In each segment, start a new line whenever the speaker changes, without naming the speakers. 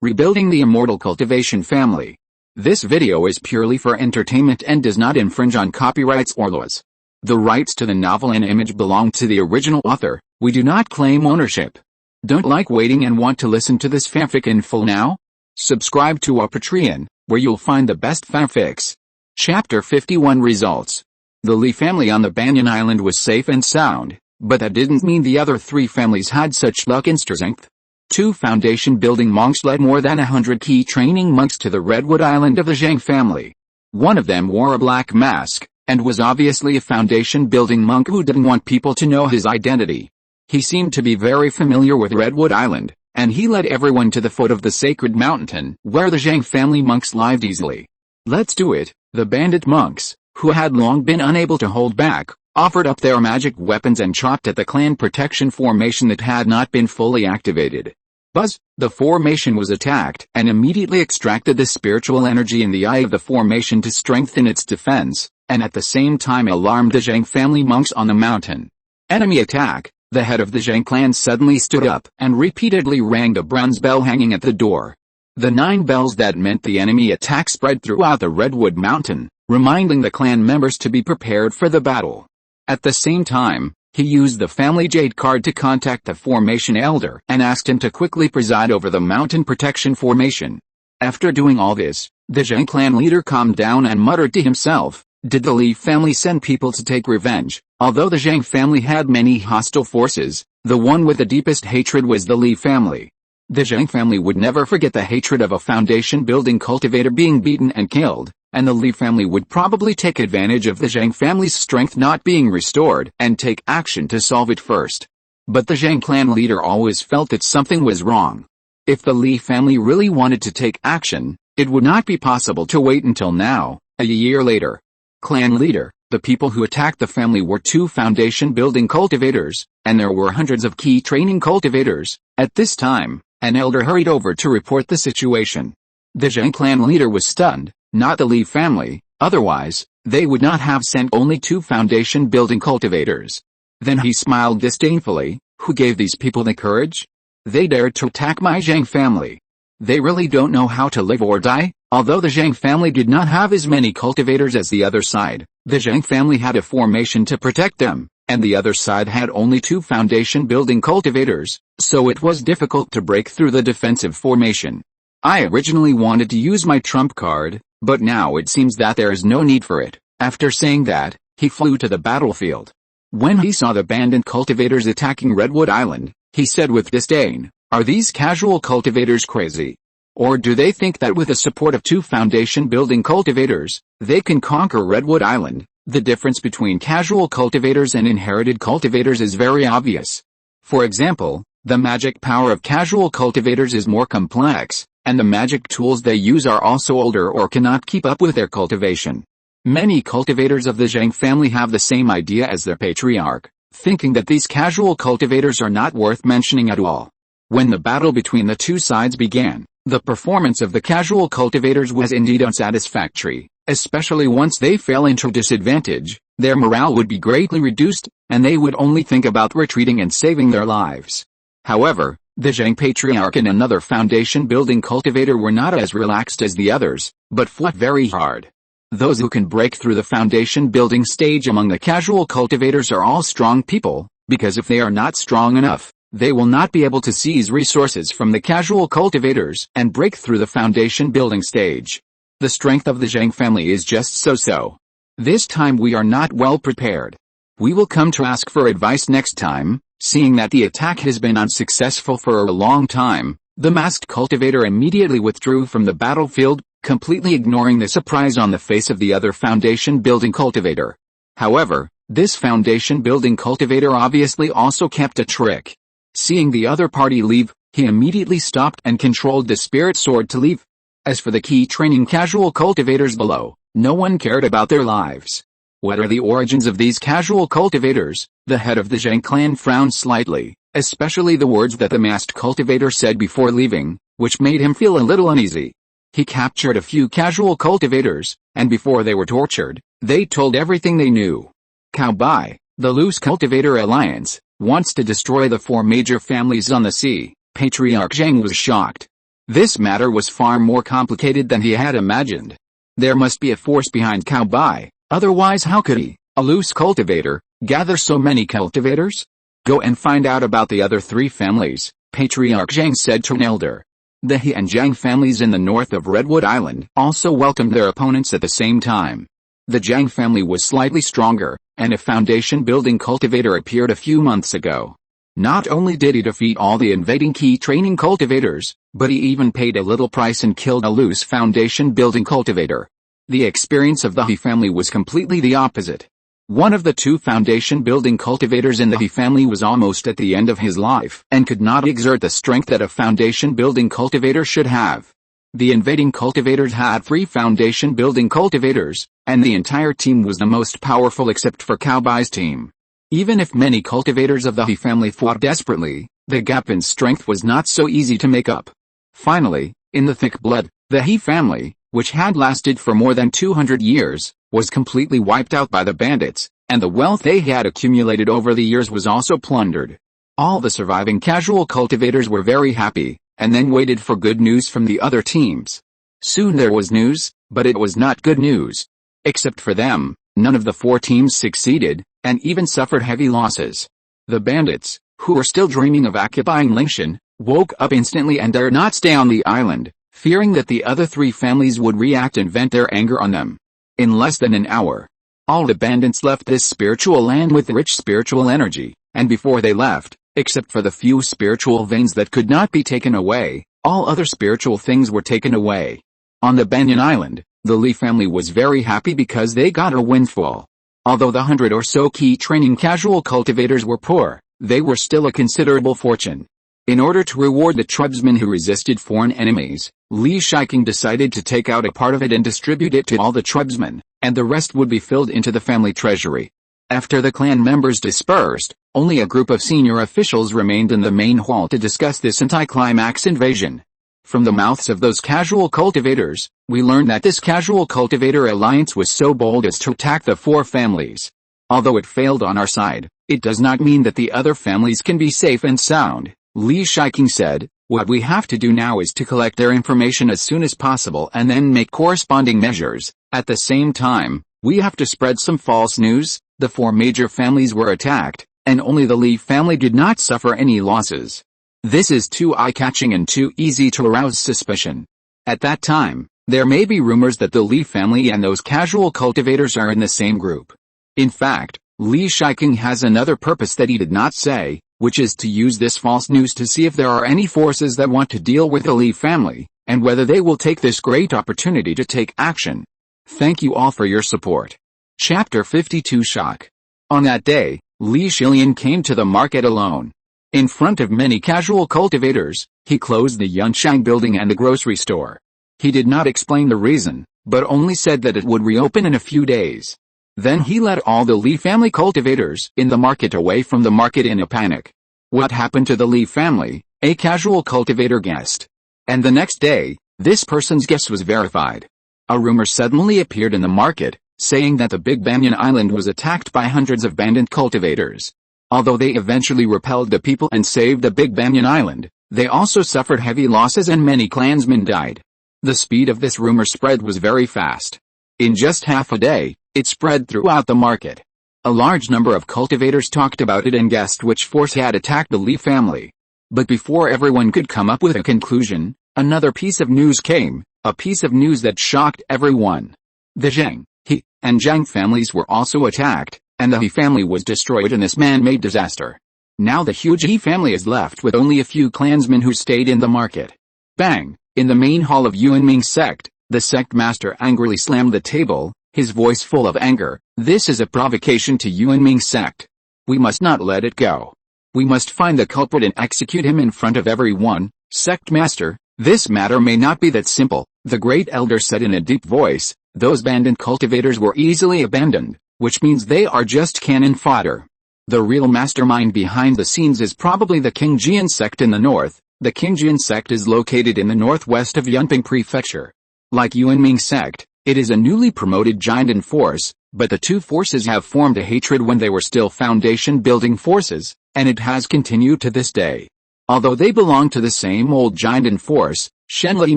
Rebuilding the Immortal Cultivation family. This video is purely for entertainment and does not infringe on copyrights or laws. The rights to the novel and image belong to the original author. We do not claim ownership. Don't like waiting and want to listen to this fanfic in full now? Subscribe to our Patreon, where you'll find the best fanfics. Chapter 51 Results. The Li family on the Banyan Island was safe and sound, but that didn't mean the other three families had such luck and strength. 2 foundation-building monks led more than 100 key training monks to the Redwood Island of the Zhang family. One of them wore a black mask, and was obviously a foundation-building monk who didn't want people to know his identity. He seemed to be very familiar with Redwood Island, and he led everyone to the foot of the sacred mountain, where the Zhang family monks lived easily. Let's do it, the bandit monks, who had long been unable to hold back, offered up their magic weapons and chopped at the clan protection formation that had not been fully activated. Buzz, the formation was attacked and immediately extracted the spiritual energy in the eye of the formation to strengthen its defense, and at the same time alarmed the Zhang family monks on the mountain. Enemy attack. The head of the Zhang clan suddenly stood up and repeatedly rang the bronze bell hanging at the door. The 9 bells that meant the enemy attack spread throughout the Redwood Mountain, reminding the clan members to be prepared for the battle. At the same time, he used the family jade card to contact the formation elder and asked him to quickly preside over the mountain protection formation. After doing all this, the Zhang clan leader calmed down and muttered to himself, "Did the Li family send people to take revenge?" Although the Zhang family had many hostile forces, the one with the deepest hatred was the Li family. The Zhang family would never forget the hatred of a foundation-building cultivator being beaten and killed, and the Li family would probably take advantage of the Zhang family's strength not being restored and take action to solve it first. But the Zhang clan leader always felt that something was wrong. If the Li family really wanted to take action, it would not be possible to wait until now, a year later. Clan leader, the people who attacked the family were 2 foundation-building cultivators, and there were hundreds of key training cultivators. At this time, an elder hurried over to report the situation. The Zhang clan leader was stunned, not the Li family, otherwise, they would not have sent only 2 foundation-building cultivators. Then he smiled disdainfully. Who gave these people the courage? They dared to attack my Zhang family. They really don't know how to live or die? Although the Zhang family did not have as many cultivators as the other side, the Zhang family had a formation to protect them, and the other side had only 2 foundation-building cultivators, so it was difficult to break through the defensive formation. I originally wanted to use my trump card, but now it seems that there is no need for it. After saying that, he flew to the battlefield. When he saw the bandit cultivators attacking Redwood Island, he said with disdain, "Are these casual cultivators crazy? Or do they think that with the support of 2 foundation-building cultivators, they can conquer Redwood Island?" The difference between casual cultivators and inherited cultivators is very obvious. For example, the magic power of casual cultivators is more complex, and the magic tools they use are also older or cannot keep up with their cultivation. Many cultivators of the Zhang family have the same idea as their patriarch, thinking that these casual cultivators are not worth mentioning at all. When the battle between the 2 sides began, the performance of the casual cultivators was indeed unsatisfactory, especially once they fell into disadvantage. Their morale would be greatly reduced, and they would only think about retreating and saving their lives. However, the Zhang patriarch and another foundation-building cultivator were not as relaxed as the others, but fought very hard. Those who can break through the foundation-building stage among the casual cultivators are all strong people, because if they are not strong enough, they will not be able to seize resources from the casual cultivators and break through the foundation-building stage. The strength of the Zhang family is just so-so. This time we are not well prepared. We will come to ask for advice next time. Seeing that the attack has been unsuccessful for a long time, the masked cultivator immediately withdrew from the battlefield, completely ignoring the surprise on the face of the other foundation-building cultivator. However, this foundation-building cultivator obviously also kept a trick. Seeing the other party leave, he immediately stopped and controlled the spirit sword to leave. As for the key training casual cultivators below, no one cared about their lives. What are the origins of these casual cultivators? The head of the Zhang clan frowned slightly, especially the words that the masked cultivator said before leaving, which made him feel a little uneasy. He captured a few casual cultivators, and before they were tortured, they told everything they knew. Cowbai, the loose cultivator alliance, wants to destroy the 4 major families on the sea. Patriarch Zhang was shocked. This matter was far more complicated than he had imagined. There must be a force behind Cao Bai, otherwise how could he, a loose cultivator, gather so many cultivators? Go and find out about the other three families, Patriarch Zhang said to an elder. The He and Zhang families in the north of Redwood Island also welcomed their opponents at the same time. The Zhang family was slightly stronger, and a foundation-building cultivator appeared a few months ago. Not only did he defeat all the invading key training cultivators, but he even paid a little price and killed a loose foundation-building cultivator. The experience of the He family was completely the opposite. One of the two foundation-building cultivators in the He family was almost at the end of his life and could not exert the strength that a foundation-building cultivator should have. The invading cultivators had 3 foundation-building cultivators, and the entire team was the most powerful except for Cao Bai's team. Even if many cultivators of the He family fought desperately, the gap in strength was not so easy to make up. Finally, in the thick blood, the He family, which had lasted for more than 200 years, was completely wiped out by the bandits, and the wealth they had accumulated over the years was also plundered. All the surviving casual cultivators were very happy, and then waited for good news from the other teams. Soon there was news, but it was not good news. Except for them, none of the 4 teams succeeded, and even suffered heavy losses. The bandits, who were still dreaming of occupying Lingshan, woke up instantly and dared not stay on the island, fearing that the other 3 families would react and vent their anger on them. In less than an hour, all the bandits left this spiritual land with rich spiritual energy, and before they left, except for the few spiritual veins that could not be taken away, all other spiritual things were taken away. On the Banyan Island, the Li family was very happy because they got a windfall. Although the 100 or so key training casual cultivators were poor, they were still a considerable fortune. In order to reward the tribesmen who resisted foreign enemies, Li Zhirui decided to take out a part of it and distribute it to all the tribesmen, and the rest would be filled into the family treasury. After the clan members dispersed, only a group of senior officials remained in the main hall to discuss this anticlimax invasion. From the mouths of those casual cultivators, we learned that this casual cultivator alliance was so bold as to attack the 4 families. Although it failed on our side, it does not mean that the other families can be safe and sound. Li Zhirui said, what we have to do now is to collect their information as soon as possible and then make corresponding measures. At the same time, we have to spread some false news. The 4 major families were attacked, and only the Li family did not suffer any losses. This is too eye-catching and too easy to arouse suspicion. At that time, there may be rumors that the Li family and those casual cultivators are in the same group. In fact, Li Zhirui has another purpose that he did not say, which is to use this false news to see if there are any forces that want to deal with the Li family, and whether they will take this great opportunity to take action. Thank you all for your support. Chapter 52 Shock. On that day, Li Zhirui came to the market alone. In front of many casual cultivators, he closed the Yunshang building and the grocery store. He did not explain the reason, but only said that it would reopen in a few days. Then he led all the Li family cultivators in the market away from the market in a panic. What happened to the Li family? A casual cultivator guessed. And the next day, this person's guess was verified. A rumor suddenly appeared in the market, saying that the big Banyan Island was attacked by hundreds of bandit cultivators. Although they eventually repelled the people and saved the big Banyan Island, they also suffered heavy losses and many clansmen died. The speed of this rumor spread was very fast. In just half a day, it spread throughout the market. A large number of cultivators talked about it and guessed which force had attacked the Li family. But before everyone could come up with a conclusion, another piece of news came, a piece of news that shocked everyone. The Zhang, He, and Zhang families were also attacked, and the He family was destroyed in this man-made disaster. Now the huge He family is left with only a few clansmen who stayed in the market. Bang! In the main hall of Yuanming sect, the sect master angrily slammed the table, his voice full of anger. This is a provocation to Yuanming sect. We must not let it go. We must find the culprit and execute him in front of everyone. Sect master, this matter may not be that simple, the great elder said in a deep voice. Those bandit cultivators were easily abandoned, which means they are just cannon fodder. The real mastermind behind the scenes is probably the Qingjian sect in the north. The Qingjian sect is located in the northwest of Yunping Prefecture. Like Yuanming sect, it is a newly promoted giant in force, but the two forces have formed a hatred when they were still foundation-building forces, and it has continued to this day. Although they belong to the same old giant in force, Shenli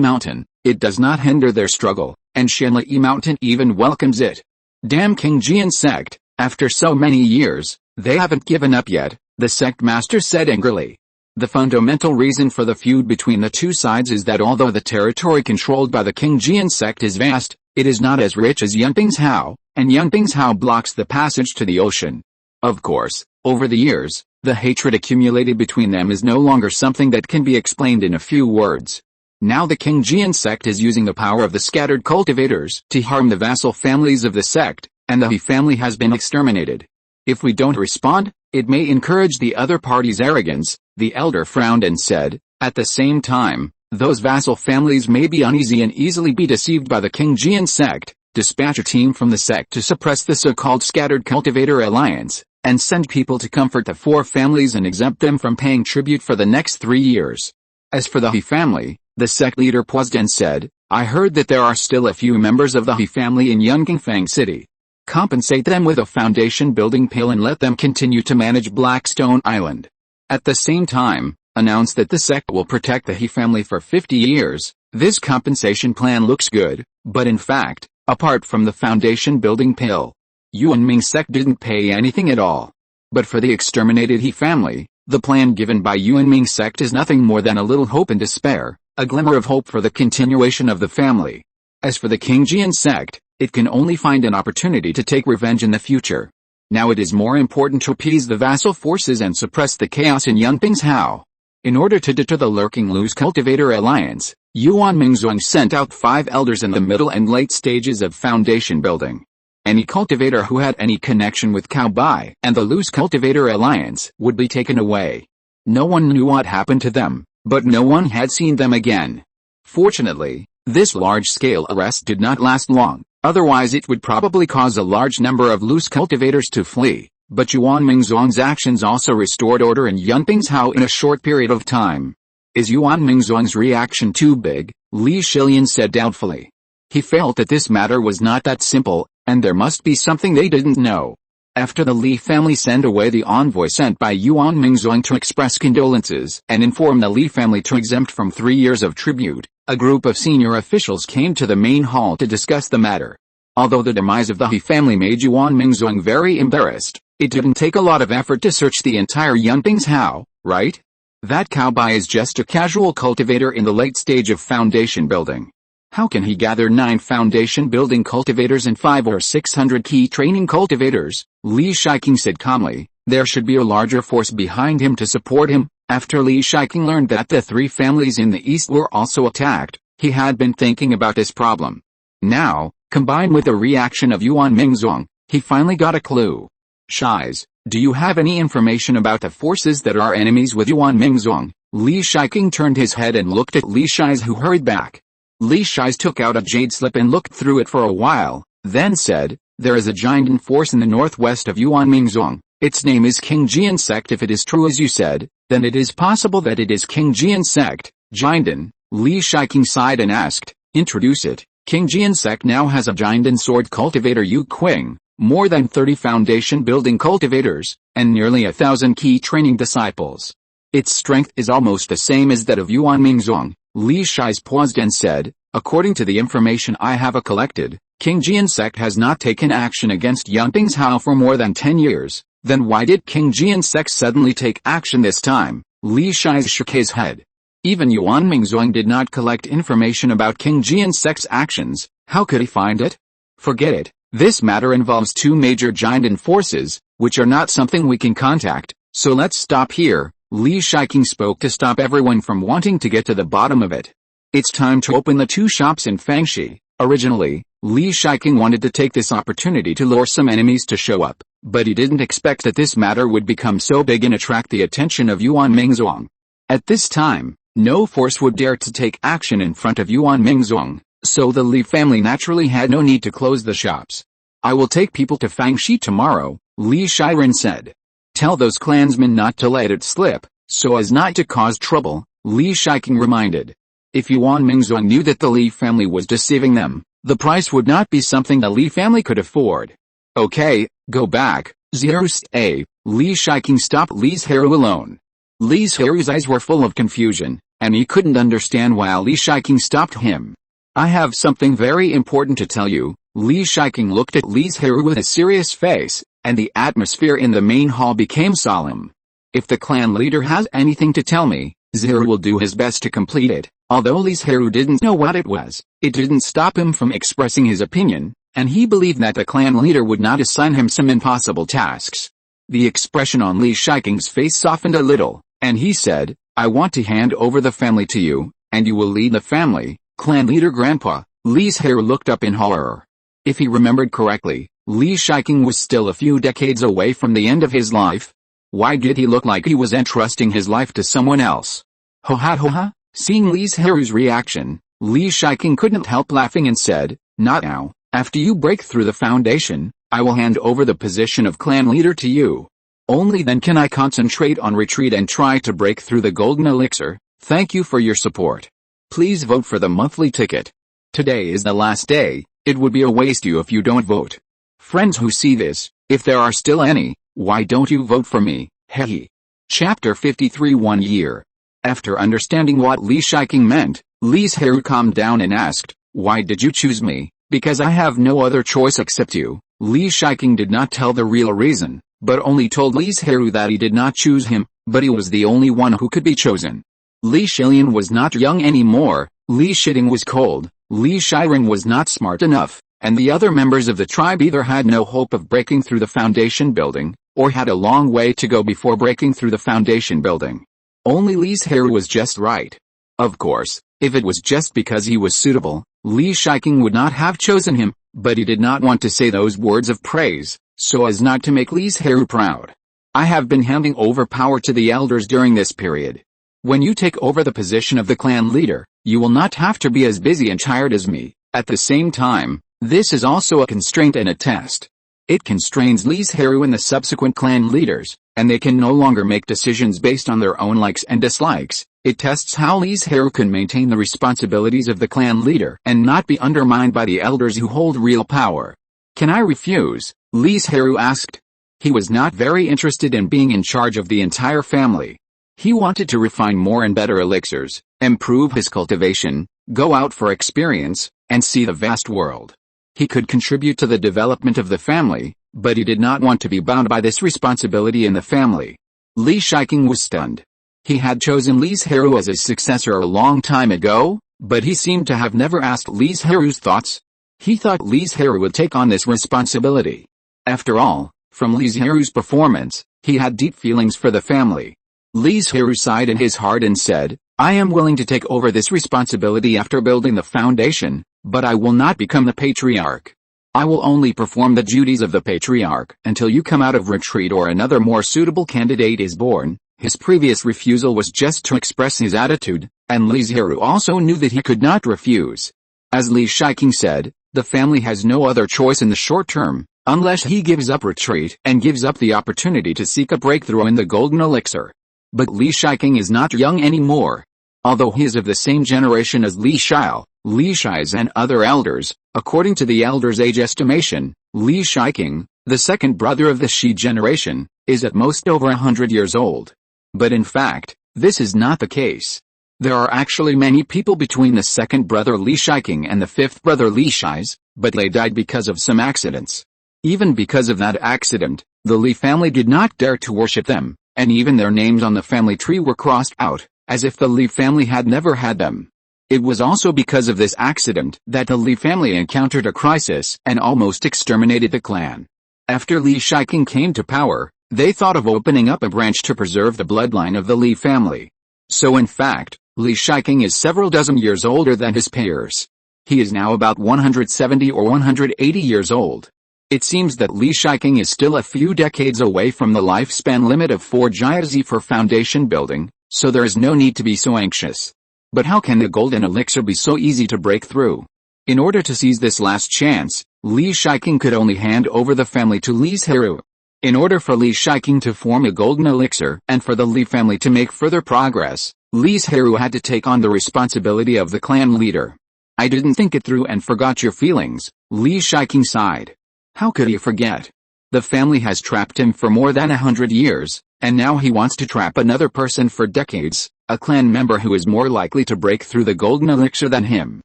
Mountain, it does not hinder their struggle, and Shenli Mountain even welcomes it. Damn King Jian sect, after so many years, they haven't given up yet, the sect master said angrily. The fundamental reason for the feud between the two sides is that although the territory controlled by the King Jian sect is vast, it is not as rich as Yunping's Hao, and Yunping's Hao blocks the passage to the ocean. Of course, over the years, the hatred accumulated between them is no longer something that can be explained in a few words. Now the King Jian sect is using the power of the scattered cultivators to harm the vassal families of the sect, and the He family has been exterminated. If we don't respond, it may encourage the other party's arrogance, the elder frowned and said. At the same time, those vassal families may be uneasy and easily be deceived by the King Jian sect. Dispatch a team from the sect to suppress the so-called scattered cultivator alliance, and send people to comfort the four families and exempt them from paying tribute for the next 3 years. As for the He family, the sect leader paused and said, I heard that there are still a few members of the He family in Yunqingfang City. Compensate them with a foundation building pale and let them continue to manage Blackstone Island. At the same time, announce that the sect will protect the He family for 50 years. This compensation plan looks good, but in fact, apart from the foundation building pale, Yuanming sect didn't pay anything at all. But for the exterminated He family, the plan given by Yuanming sect is nothing more than a little hope and despair, a glimmer of hope for the continuation of the family. As for the King Jian sect, it can only find an opportunity to take revenge in the future. Now it is more important to appease the vassal forces and suppress the chaos in Yunping's Hao. In order to deter the lurking loose cultivator alliance, Yuan Mingzhuang sent out 5 elders in the middle and late stages of foundation building. Any cultivator who had any connection with Cao Bai and the loose cultivator alliance would be taken away. No one knew what happened to them, but no one had seen them again. Fortunately, this large-scale arrest did not last long. Otherwise it would probably cause a large number of loose cultivators to flee, but Yuan Mingzhuang's actions also restored order in Yunping's Hao in a short period of time. Is Yuan Mingzhuang's reaction too big? Li Zhirui said doubtfully. He felt that this matter was not that simple, and there must be something they didn't know. After the Li family sent away the envoy sent by Yuan Mingzhuang to express condolences and inform the Li family to exempt from 3 years of tribute, a group of senior officials came to the main hall to discuss the matter. Although the demise of the He family made Yuan Mingzhuang very embarrassed, it didn't take a lot of effort to search the entire Yunping's Hao, right? That Cao Bai is just a casual cultivator in the late stage of foundation building. How can he gather 9 foundation building cultivators and 500 or 600 key training cultivators? Li Shiqing said calmly. There should be a larger force behind him to support him. After Li Shiqing learned that the 3 families in the east were also attacked, he had been thinking about this problem. Now, combined with the reaction of Yuan Mingzhuang, he finally got a clue. Shiz, do you have any information about the forces that are enemies with Yuan Mingzhuang? Li Shiqing turned his head and looked at Li Shiz, who hurried back. Li Shiz took out a jade slip and looked through it for a while, then said, there is a giant force in the northwest of Yuan Mingzhuang. Its name is King Jian sect. If it is true as you said, then it is possible that it is King Jian sect. Jiandan, Li Shiqing sighed and asked, introduce it. King Jian sect now has a Jiandan sword cultivator Yu Qing, more than 30 foundation building cultivators, and nearly 1,000 key training disciples. Its strength is almost the same as that of Yuan Mingzhuang. Li Shiz paused and said, according to the information I have collected, King Jian sect has not taken action against Yunping's Hao for more than 10 years. Then why did King Jian sect suddenly take action this time? Li Shiz shook his head. Even Yuan Mingzhuang did not collect information about King Jian sect's actions. How could he find it? Forget it. This matter involves 2 major Jiandan forces, which are not something we can contact, so let's stop here. Li Shiqing spoke to stop everyone from wanting to get to the bottom of it. It's time to open the 2 shops in Fangxi. Originally, Li Shiqing wanted to take this opportunity to lure some enemies to show up, but he didn't expect that this matter would become so big and attract the attention of Yuan Mingzhuang. At this time, no force would dare to take action in front of Yuan Mingzhuang, so the Li family naturally had no need to close the shops. I will take people to Fangxi tomorrow, Li Zhirui said. Tell those clansmen not to let it slip, so as not to cause trouble, Li Shiqing reminded. If Yuan Mingzhuang knew that the Li family was deceiving them, the price would not be something the Li family could afford. Okay, go back, Zhirui. Li Shiqing stopped Li Zhirui alone. Li Zhirui's eyes were full of confusion, and he couldn't understand why Li Shiking stopped him. I have something very important to tell you. Li Shiking looked at Li Zhirui with a serious face, and the atmosphere in the main hall became solemn. If the clan leader has anything to tell me, Zhirui will do his best to complete it. Although Li Zhirui didn't know what it was, it didn't stop him from expressing his opinion, and he believed that the clan leader would not assign him some impossible tasks. The expression on Li Shiking's face softened a little, and he said, I want to hand over the family to you, and you will lead the family. Clan leader Grandpa. Li Zhirui looked up in horror. If he remembered correctly, Li Shiking was still a few decades away from the end of his life. Why did he look like he was entrusting his life to someone else? Ho ha. Seeing Li Zhirui's reaction, Li Shiking couldn't help laughing and said, not now. After you break through the foundation, I will hand over the position of clan leader to you. Only then can I concentrate on retreat and try to break through the golden elixir. Thank you for your support. Please vote for the monthly ticket. Today is the last day. It would be a waste if you don't vote. Friends who see this, if there are still any, why don't you vote for me? Hehe. Chapter 53. 1 year. After understanding what Li Shiking meant, Li Zhirui calmed down and asked, why did you choose me? Because I have no other choice except you. Li Shiking did not tell the real reason, but only told Li Zhirui that he did not choose him, but he was the only one who could be chosen. Li Shilian was not young anymore, Li Shiting was cold, Li Shiring was not smart enough, and the other members of the tribe either had no hope of breaking through the foundation building, or had a long way to go before breaking through the foundation building. Only Li Zhirui was just right. Of course, if it was just because he was suitable, Li Shiking would not have chosen him, but he did not want to say those words of praise, so as not to make Li Zhirui proud. I have been handing over power to the elders during this period. When you take over the position of the clan leader, you will not have to be as busy and tired as me. At the same time, this is also a constraint and a test. It constrains Li Zhirui and the subsequent clan leaders, and they can no longer make decisions based on their own likes and dislikes. It tests how Li Zhirui can maintain the responsibilities of the clan leader and not be undermined by the elders who hold real power. Can I refuse? Li Zhirui asked. He was not very interested in being in charge of the entire family. He wanted to refine more and better elixirs, improve his cultivation, go out for experience, and see the vast world. He could contribute to the development of the family, but he did not want to be bound by this responsibility in the family. Li Shiking was stunned. He had chosen Li Zhirui as his successor a long time ago, but he seemed to have never asked Li Zhirui's thoughts. He thought Li Zhirui would take on this responsibility. After all, from Li Zhirui's performance, he had deep feelings for the family. Li Zhirui sighed in his heart and said, I am willing to take over this responsibility after building the foundation, but I will not become the patriarch. I will only perform the duties of the patriarch until you come out of retreat or another more suitable candidate is born. His previous refusal was just to express his attitude, and Li Zhirui also knew that he could not refuse. As Li Shiking said, the family has no other choice in the short term, unless he gives up retreat and gives up the opportunity to seek a breakthrough in the golden elixir. But Li Shiking is not young anymore. Although he is of the same generation as Li Shile, Li Shis and other elders, according to the elders' age estimation, Li Shiking, the second brother of the Shi generation, is at most over 100 years old. But in fact, this is not the case. There are actually many people between the second brother Li Shiking and the fifth brother Li Shis, but they died because of some accidents. Even because of that accident, the Li family did not dare to worship them, and even their names on the family tree were crossed out, as if the Li family had never had them. It was also because of this accident that the Li family encountered a crisis and almost exterminated the clan. After Li Shiking came to power, they thought of opening up a branch to preserve the bloodline of the Li family. So in fact, Li Shiking is several dozen years older than his peers. He is now about 170 or 180 years old. It seems that Li Shiking is still a few decades away from the lifespan limit of 4 Jiazi for foundation building, so there is no need to be so anxious. But how can the golden elixir be so easy to break through? In order to seize this last chance, Li Shiking could only hand over the family to Li Zhirui. In order for Li Shiking to form a golden elixir and for the Li family to make further progress, Li Zhirui had to take on the responsibility of the clan leader. I didn't think it through and forgot your feelings, Li Shiking sighed. How could he forget? The family has trapped him for more than 100 years, and now he wants to trap another person for decades, a clan member who is more likely to break through the golden elixir than him.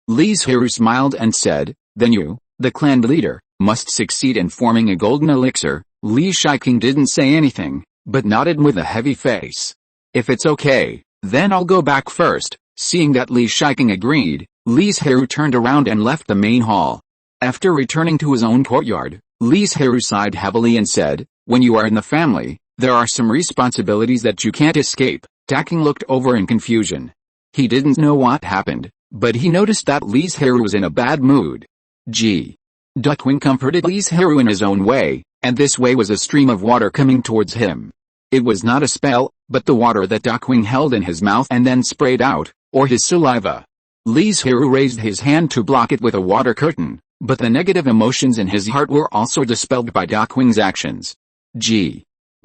Li Zhirui smiled and said, then you, the clan leader, must succeed in forming a golden elixir. Li Shiking didn't say anything, but nodded with a heavy face. If it's okay, then I'll go back first. Seeing that Li Shiking agreed, Li Zhirui turned around and left the main hall. After returning to his own courtyard, Li Zhirui sighed heavily and said, when you are in the family, there are some responsibilities that you can't escape. Daking looked over in confusion. He didn't know what happened, but he noticed that Li Zhirui was in a bad mood. Duckwing comforted Li Zhirui in his own way, and this way was a stream of water coming towards him. It was not a spell, but the water that Duckwing held in his mouth and then sprayed out, or his saliva. Li Zhirui raised his hand to block it with a water curtain, but the negative emotions in his heart were also dispelled by Duckwing's actions.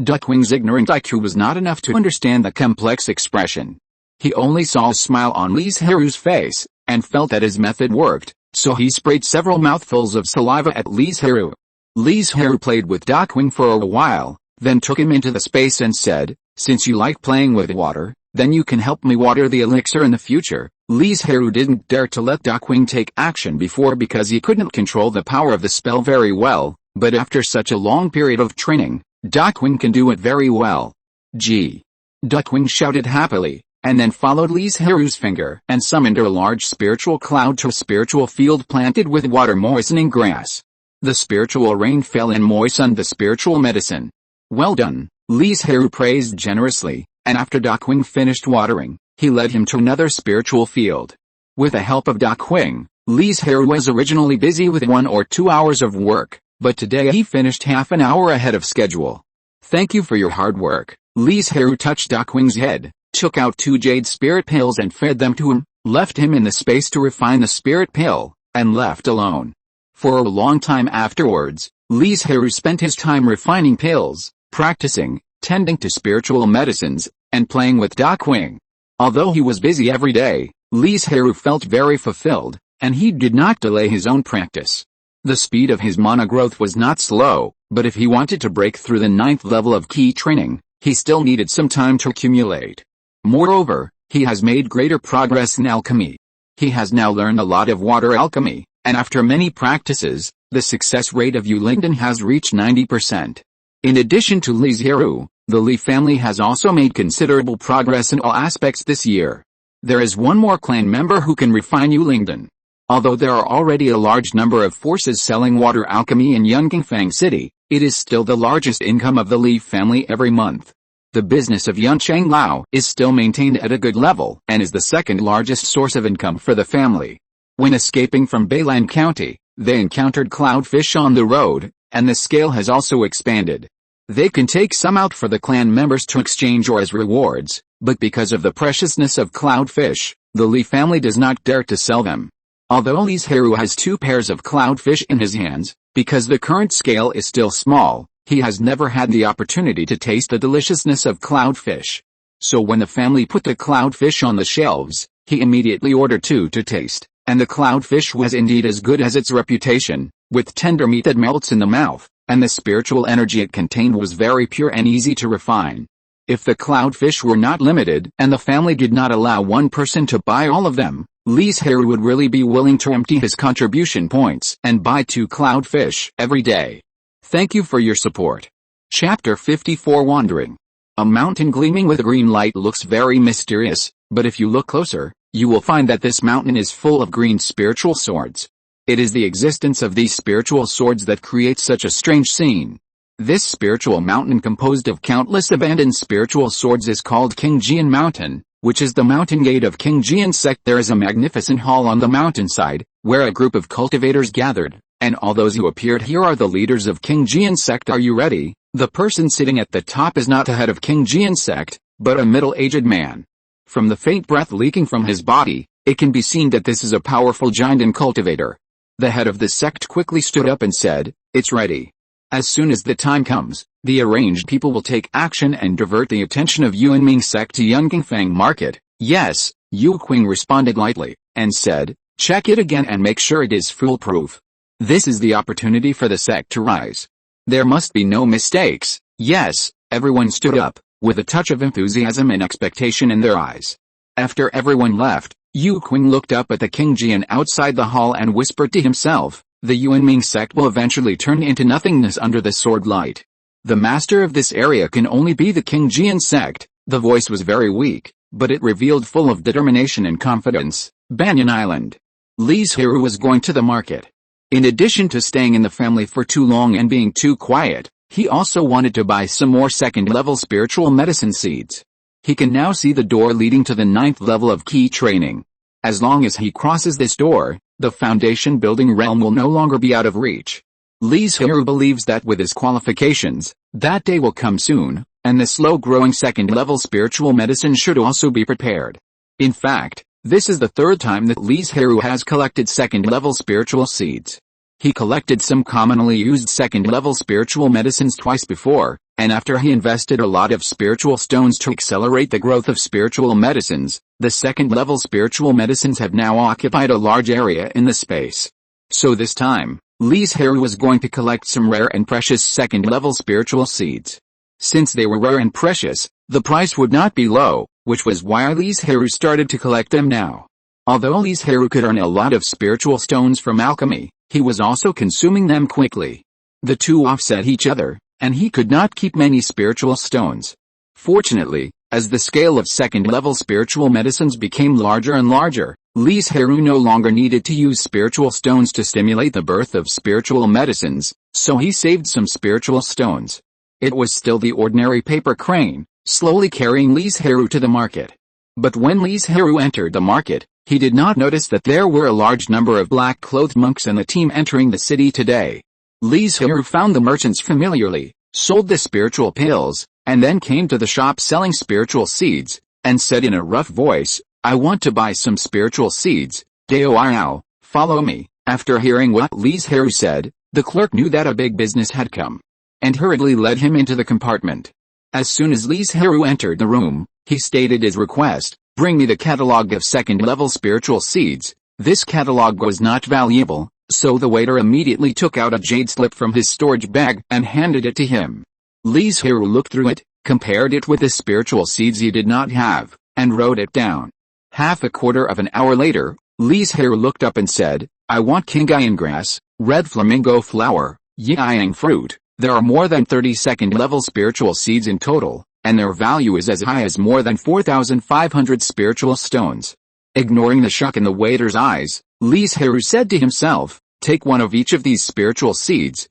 Duckwing's ignorant IQ was not enough to understand the complex expression. He only saw a smile on Li Zhirui's face, and felt that his method worked, so he sprayed several mouthfuls of saliva at Li Zhirui. Li Zhirui played with Duckwing for a while, then took him into the space and said, since you like playing with water, then you can help me water the elixir in the future. Li Zhirui didn't dare to let Duckwing take action before because he couldn't control the power of the spell very well, but after such a long period of training, Duckwing can do it very well. Duckwing shouted happily, and then followed Li Zhirui's finger and summoned a large spiritual cloud to a spiritual field planted with water moistening grass. The spiritual rain fell and moistened the spiritual medicine. Well done, Li Zhirui praised generously, and after Duckwing finished watering, he led him to another spiritual field. With the help of Duckwing, Li Zhirui was originally busy with 1 or 2 hours of work, but today he finished half an hour ahead of schedule. Thank you for your hard work. Li Zhirui touched Duckwing's head, took out 2 jade spirit pills and fed them to him, left him in the space to refine the spirit pill, and left alone. For a long time afterwards, Li Zhirui spent his time refining pills, practicing, tending to spiritual medicines, and playing with Duckwing. Although he was busy every day, Li Zhirui felt very fulfilled, and he did not delay his own practice. The speed of his mana growth was not slow, but if he wanted to break through the 9th level of key training, he still needed some time to accumulate. Moreover, he has made greater progress in alchemy. He has now learned a lot of water alchemy, and after many practices, the success rate of Yulingdan has reached 90%. In addition to Li Zhirui, the Li family has also made considerable progress in all aspects this year. There is one more clan member who can refine Yulingdan. Although there are already a large number of forces selling water alchemy in Yunqingfang City, it is still the largest income of the Li family every month. The business of Yuncheng Lao is still maintained at a good level and is the second largest source of income for the family. When escaping from Bailang County, they encountered cloudfish on the road, and the scale has also expanded. They can take some out for the clan members to exchange or as rewards, but because of the preciousness of cloudfish, the Li family does not dare to sell them. Although Li Zhirui has 2 pairs of cloudfish in his hands, because the current scale is still small, he has never had the opportunity to taste the deliciousness of cloudfish. So when the family put the cloudfish on the shelves, he immediately ordered 2 to taste, and the cloudfish was indeed as good as its reputation, with tender meat that melts in the mouth, and the spiritual energy it contained was very pure and easy to refine. If the cloudfish were not limited and the family did not allow one person to buy all of them, Li Zhirui would really be willing to empty his contribution points and buy 2 cloudfish every day. Thank you for your support. Chapter 54 Wandering. A mountain gleaming with green light looks very mysterious, but if you look closer, you will find that this mountain is full of green spiritual swords. It is the existence of these spiritual swords that creates such a strange scene. This spiritual mountain composed of countless abandoned spiritual swords is called King Jian Mountain, which is the mountain gate of King Jian sect. There is a magnificent hall on the mountainside, where a group of cultivators gathered, and all those who appeared here are the leaders of King Jian sect. Are you ready? The person sitting at the top is not the head of King Jian sect, but a middle-aged man. From the faint breath leaking from his body, it can be seen that this is a powerful giant and cultivator. The head of the sect quickly stood up and said, "It's ready. As soon as the time comes, the arranged people will take action and divert the attention of Yuanming sect to Yunqingfang market." "Yes," Yu Qing responded lightly, and said, "Check it again and make sure it is foolproof. This is the opportunity for the sect to rise. There must be no mistakes." "Yes," Everyone stood up, with a touch of enthusiasm and expectation in their eyes. After everyone left, Yu Qing looked up at the King Jian outside the hall and whispered to himself, the Yuanming sect will eventually turn into nothingness under the sword light. The master of this area can only be the King Jian sect. The voice was very weak, but it revealed full of determination and confidence. Banyan Island. Li Zhirui was going to the market. In addition to staying in the family for too long and being too quiet, he also wanted to buy some more second-level spiritual medicine seeds. He can now see the door leading to the 9th level of key training. As long as he crosses this door, the foundation building realm will no longer be out of reach. Li Zhirui believes that with his qualifications, that day will come soon, and the slow-growing second-level spiritual medicine should also be prepared. In fact, this is the 3rd time that Li Zhirui has collected second-level spiritual seeds. He collected some commonly used second-level spiritual medicines twice before, and after he invested a lot of spiritual stones to accelerate the growth of spiritual medicines, the second-level spiritual medicines have now occupied a large area in the space. So this time, Li Zhirui was going to collect some rare and precious second-level spiritual seeds. Since they were rare and precious, the price would not be low, which was why Li Zhirui started to collect them now. Although Li Zhirui could earn a lot of spiritual stones from alchemy, he was also consuming them quickly. The two offset each other, and he could not keep many spiritual stones. Fortunately, as the scale of second-level spiritual medicines became larger and larger, Li Zhirui no longer needed to use spiritual stones to stimulate the birth of spiritual medicines, so he saved some spiritual stones. It was still the ordinary paper crane, slowly carrying Li Zhirui to the market. But when Li Zhirui entered the market, he did not notice that there were a large number of black-clothed monks and the team entering the city today. Li Zhirui found the merchants familiarly, sold the spiritual pills, and then came to the shop selling spiritual seeds, and said in a rough voice, I want to buy some spiritual seeds, Dao, follow me. After hearing what Li Zhirui said, the clerk knew that a big business had come, and hurriedly led him into the compartment. As soon as Li Zhirui entered the room, he stated his request, bring me the catalog of second-level spiritual seeds. This catalog was not valuable, so the waiter immediately took out a jade slip from his storage bag and handed it to him. Li Zhirui looked through it, compared it with the spiritual seeds he did not have, and wrote it down. Half a quarter of an hour later, Li Zhirui looked up and said, I want Kingayan grass, red flamingo flower, yang fruit. There are more than 30 second-level spiritual seeds in total, and their value is as high as more than 4,500 spiritual stones. Ignoring the shock in the waiter's eyes, Li Zhirui said to himself, take one of each of these spiritual seeds.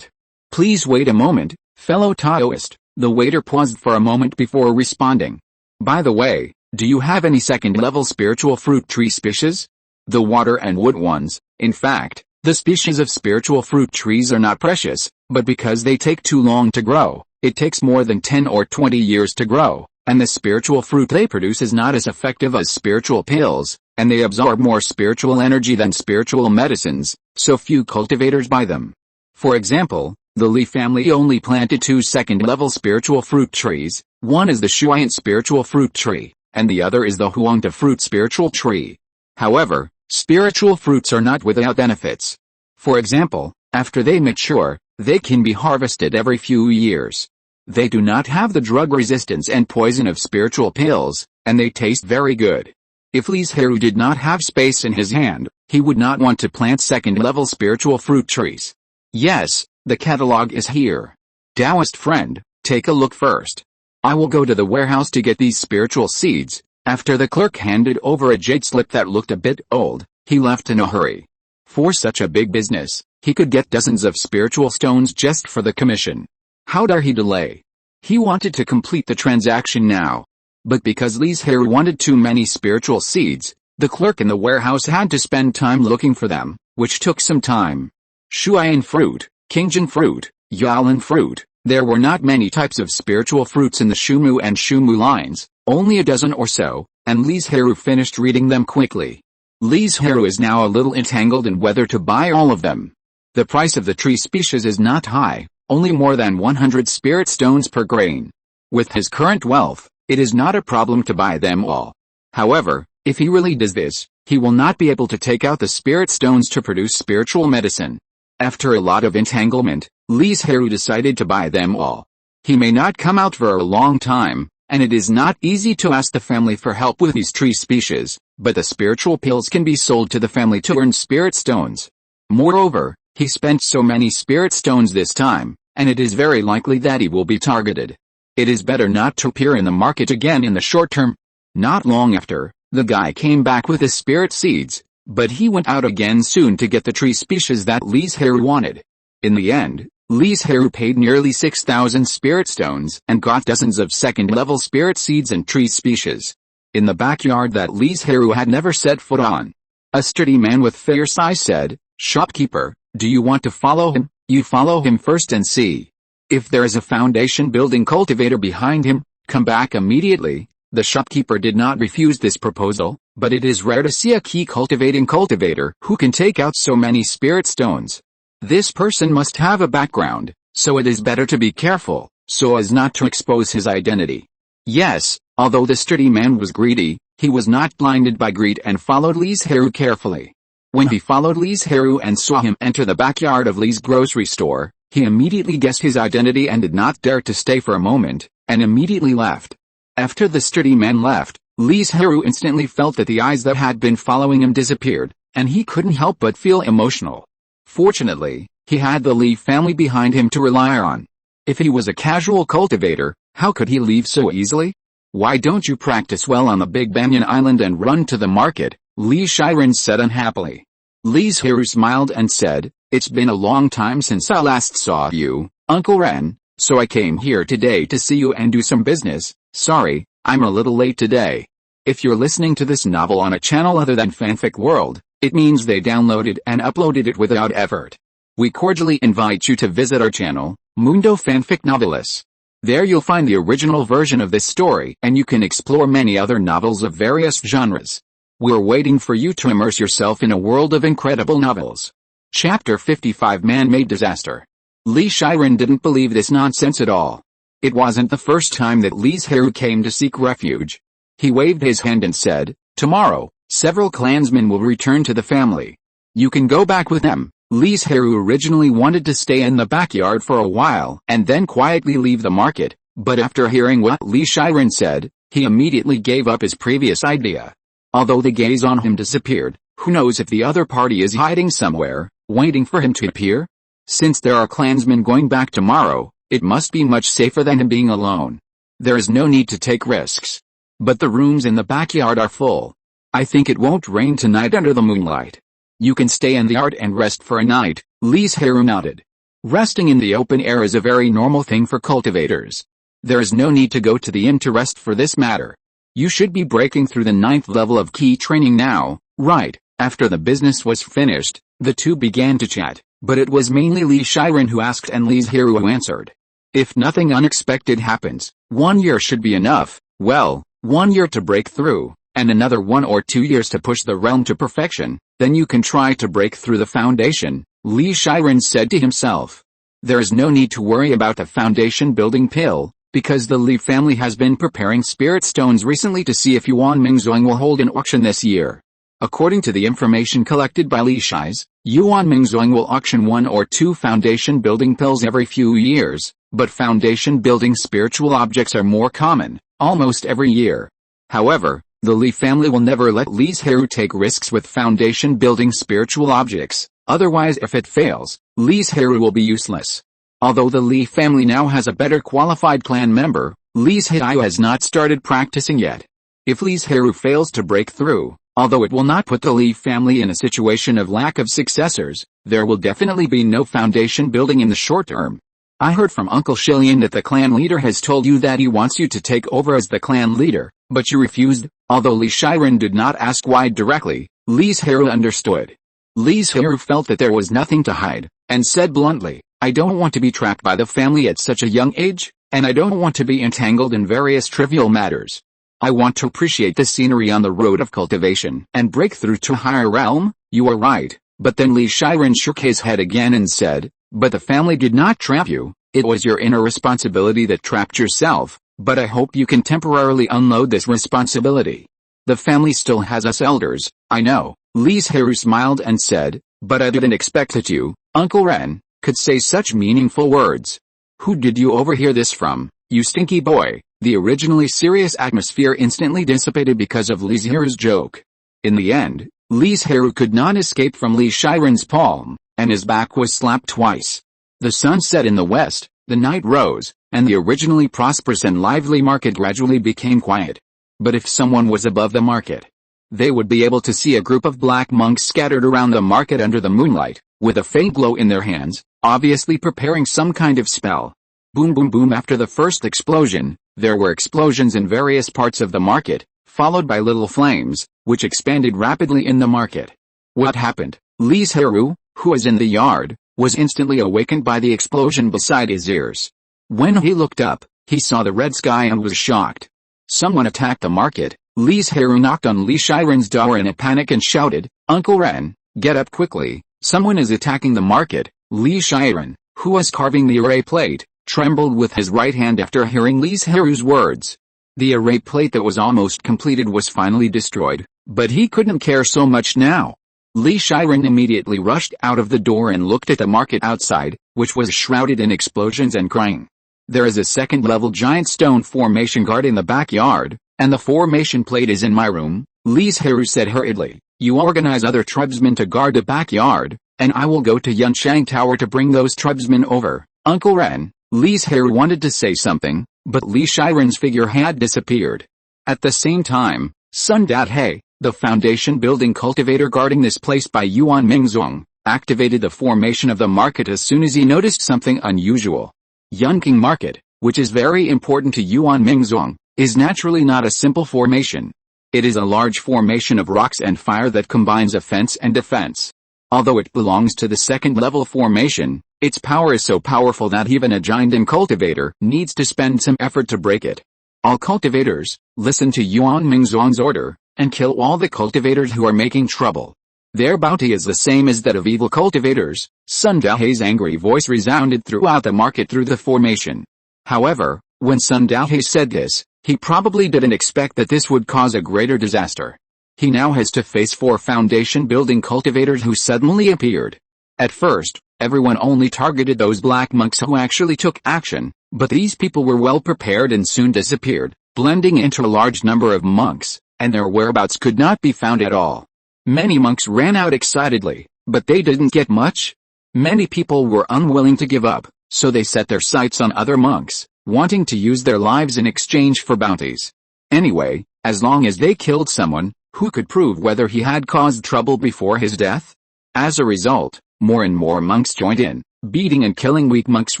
Please wait a moment, fellow Taoist. The waiter paused for a moment before responding. By the way, do you have any second-level spiritual fruit tree species? The water and wood ones. In fact, the species of spiritual fruit trees are not precious, but because they take too long to grow, it takes more than 10 or 20 years to grow, and the spiritual fruit they produce is not as effective as spiritual pills, and they absorb more spiritual energy than spiritual medicines, so few cultivators buy them. For example, the Li family only planted 2 second-level spiritual fruit trees. One is the Shuyan spiritual fruit tree, and the other is the Huangda fruit spiritual tree. However, spiritual fruits are not without benefits. For example, after they mature, they can be harvested every few years. They do not have the drug resistance and poison of spiritual pills, and they taste very good. If Li Zhirui did not have space in his hand, he would not want to plant second-level spiritual fruit trees. Yes, the catalog is here. Taoist friend, take a look first. I will go to the warehouse to get these spiritual seeds. After the clerk handed over a jade slip that looked a bit old, he left in a hurry. For such a big business, he could get dozens of spiritual stones just for the commission. How dare he delay? He wanted to complete the transaction now. But because Li Zhirui wanted too many spiritual seeds, the clerk in the warehouse had to spend time looking for them, which took some time. Shuyan fruit, Qingjian fruit, Yalan fruit. There were not many types of spiritual fruits in the Shumu and Shumu lines, only a dozen or so, and Li Zhirui finished reading them quickly. Li Zhirui is now a little entangled in whether to buy all of them. The price of the tree species is not high, only more than 100 spirit stones per grain. With his current wealth, it is not a problem to buy them all. However, if he really does this, he will not be able to take out the spirit stones to produce spiritual medicine. After a lot of entanglement, Li Zhirui decided to buy them all. He may not come out for a long time, and it is not easy to ask the family for help with these tree species, but the spiritual pills can be sold to the family to earn spirit stones. Moreover, he spent so many spirit stones this time, and it is very likely that he will be targeted. It is better not to appear in the market again in the short term. Not long after, the guy came back with his spirit seeds, but he went out again soon to get the tree species that Li Zhirui wanted. In the end, Li Zhirui paid nearly 6,000 spirit stones and got dozens of second-level spirit seeds and tree species. In the backyard that Li Zhirui had never set foot on, a sturdy man with fierce eyes said, "Shopkeeper, do you want to follow him? You follow him first and see. If there is a foundation-building cultivator behind him, come back immediately." The shopkeeper did not refuse this proposal, but it is rare to see a key-cultivating cultivator who can take out so many spirit stones. This person must have a background, so it is better to be careful, so as not to expose his identity. Yes, although the sturdy man was greedy, he was not blinded by greed and followed Li Zhirui carefully. When he followed Li Zhirui and saw him enter the backyard of Li's grocery store, he immediately guessed his identity and did not dare to stay for a moment, and immediately left. After the sturdy man left, Li Zhirui instantly felt that the eyes that had been following him disappeared, and he couldn't help but feel emotional. Fortunately, he had the Li family behind him to rely on. If he was a casual cultivator, how could he leave so easily? "Why don't you practice well on the big Banyan Island and run to the market?" Li Zhirui said unhappily. Li Zhirui smiled and said, "It's been a long time since I last saw you, Uncle Ren, so I came here today to see you and do some business. Sorry, I'm a little late today." If you're listening to this novel on a channel other than Fanfic World, it means they downloaded and uploaded it without effort. We cordially invite you to visit our channel, Mundo Fanfic Novelis. There you'll find the original version of this story and you can explore many other novels of various genres. We're waiting for you to immerse yourself in a world of incredible novels. Chapter 55 Man-Made Disaster. Li Zhirui didn't believe this nonsense at all. It wasn't the first time that Li Zhirui came to seek refuge. He waved his hand and said, "Tomorrow, several clansmen will return to the family. You can go back with them." Li Zhirui originally wanted to stay in the backyard for a while and then quietly leave the market, but after hearing what Li Zhirui said, he immediately gave up his previous idea. Although the gaze on him disappeared, who knows if the other party is hiding somewhere, waiting for him to appear? Since there are clansmen going back tomorrow, it must be much safer than him being alone. There is no need to take risks. But the rooms in the backyard are full. I think it won't rain tonight under the moonlight. You can stay in the yard and rest for a night. Li Zhirui nodded. Resting in the open air is a very normal thing for cultivators. There is no need to go to the inn to rest for this matter. You should be breaking through the 9th level of key training now, right? After the business was finished, the two began to chat, but it was mainly Li Zhirui who asked and Li Zhirui who answered. If nothing unexpected happens, 1 year should be enough. Well, 1 year to break through, and another 1 or 2 years to push the realm to perfection, then you can try to break through the foundation, Li Zhirui said to himself. There is no need to worry about the foundation building pill, because the Li family has been preparing spirit stones recently to see if Yuan Mingzong will hold an auction this year. According to the information collected by Li Shais, Yuan Mingzong will auction 1 or 2 foundation building pills every few years, but foundation building spiritual objects are more common, almost every year. However, the Li family will never let Li Zhirui take risks with foundation building spiritual objects, otherwise if it fails, Li Zhirui will be useless. Although the Li family now has a better qualified clan member, Li Zhirui has not started practicing yet. If Li Zhirui fails to break through, although it will not put the Li family in a situation of lack of successors, there will definitely be no foundation building in the short term. I heard from Uncle Shilian that the clan leader has told you that he wants you to take over as the clan leader, but you refused. Although Li Zhirui did not ask why directly, Li Zhirui understood. Li Zhirui felt that there was nothing to hide, and said bluntly, I don't want to be trapped by the family at such a young age, and I don't want to be entangled in various trivial matters. I want to appreciate the scenery on the road of cultivation and break through to a higher realm. You are right. But then Li Zhirui shook his head again and said, but the family did not trap you, it was your inner responsibility that trapped yourself, but I hope you can temporarily unload this responsibility. The family still has us elders, I know. Li Zhirui smiled and said, but I didn't expect that you, Uncle Ren, could say such meaningful words. Who did you overhear this from, you stinky boy? The originally serious atmosphere instantly dissipated because of Li Zhirui's joke. In the end, Li Zhirui could not escape from Li Shiren's palm, and his back was slapped twice. The sun set in the west, the night rose, and the originally prosperous and lively market gradually became quiet. But if someone was above the market, they would be able to see a group of black monks scattered around the market under the moonlight, with a faint glow in their hands, obviously preparing some kind of spell. Boom boom boom. After the first explosion, there were explosions in various parts of the market, followed by little flames, which expanded rapidly in the market. What happened? Li Zhirui, who was in the yard, was instantly awakened by the explosion beside his ears. When he looked up, he saw the red sky and was shocked. Someone attacked the market. Li Zhirui knocked on Li Shiren's door in a panic and shouted, "Uncle Ren, get up quickly, someone is attacking the market." Li Shiren, who was carving the array plate, trembled with his right hand after hearing Li Zhirui's words. The array plate that was almost completed was finally destroyed, but he couldn't care so much now. Li Shiren immediately rushed out of the door and looked at the market outside, which was shrouded in explosions and crying. There is a second-level giant stone formation guarding the backyard, and the formation plate is in my room, Li Zhirui said hurriedly. You organize other tribesmen to guard the backyard, and I will go to Yunshang Tower to bring those tribesmen over. Uncle Ren, Li Zhirui wanted to say something, but Li Shiren's figure had disappeared. At the same time, Sun Dat-hei, the foundation building cultivator guarding this place by Yuan Mingzong, activated the formation of the market as soon as he noticed something unusual. Yunqing Market, which is very important to Yuan Mingzong, is naturally not a simple formation. It is a large formation of rocks and fire that combines offense and defense. Although it belongs to the second-level formation, its power is so powerful that even a giant cultivator needs to spend some effort to break it. All cultivators, listen to Yuan Mingzong's order, and kill all the cultivators who are making trouble. Their bounty is the same as that of evil cultivators. Sun Daohei's angry voice resounded throughout the market through the formation. However, when Sun Daohei said this, he probably didn't expect that this would cause a greater disaster. He now has to face 4 foundation-building cultivators who suddenly appeared. At first, everyone only targeted those black monks who actually took action, but these people were well prepared and soon disappeared, blending into a large number of monks, and their whereabouts could not be found at all. Many monks ran out excitedly, but they didn't get much. Many people were unwilling to give up, so they set their sights on other monks, wanting to use their lives in exchange for bounties. Anyway, as long as they killed someone, who could prove whether he had caused trouble before his death? As a result, more and more monks joined in, beating and killing weak monks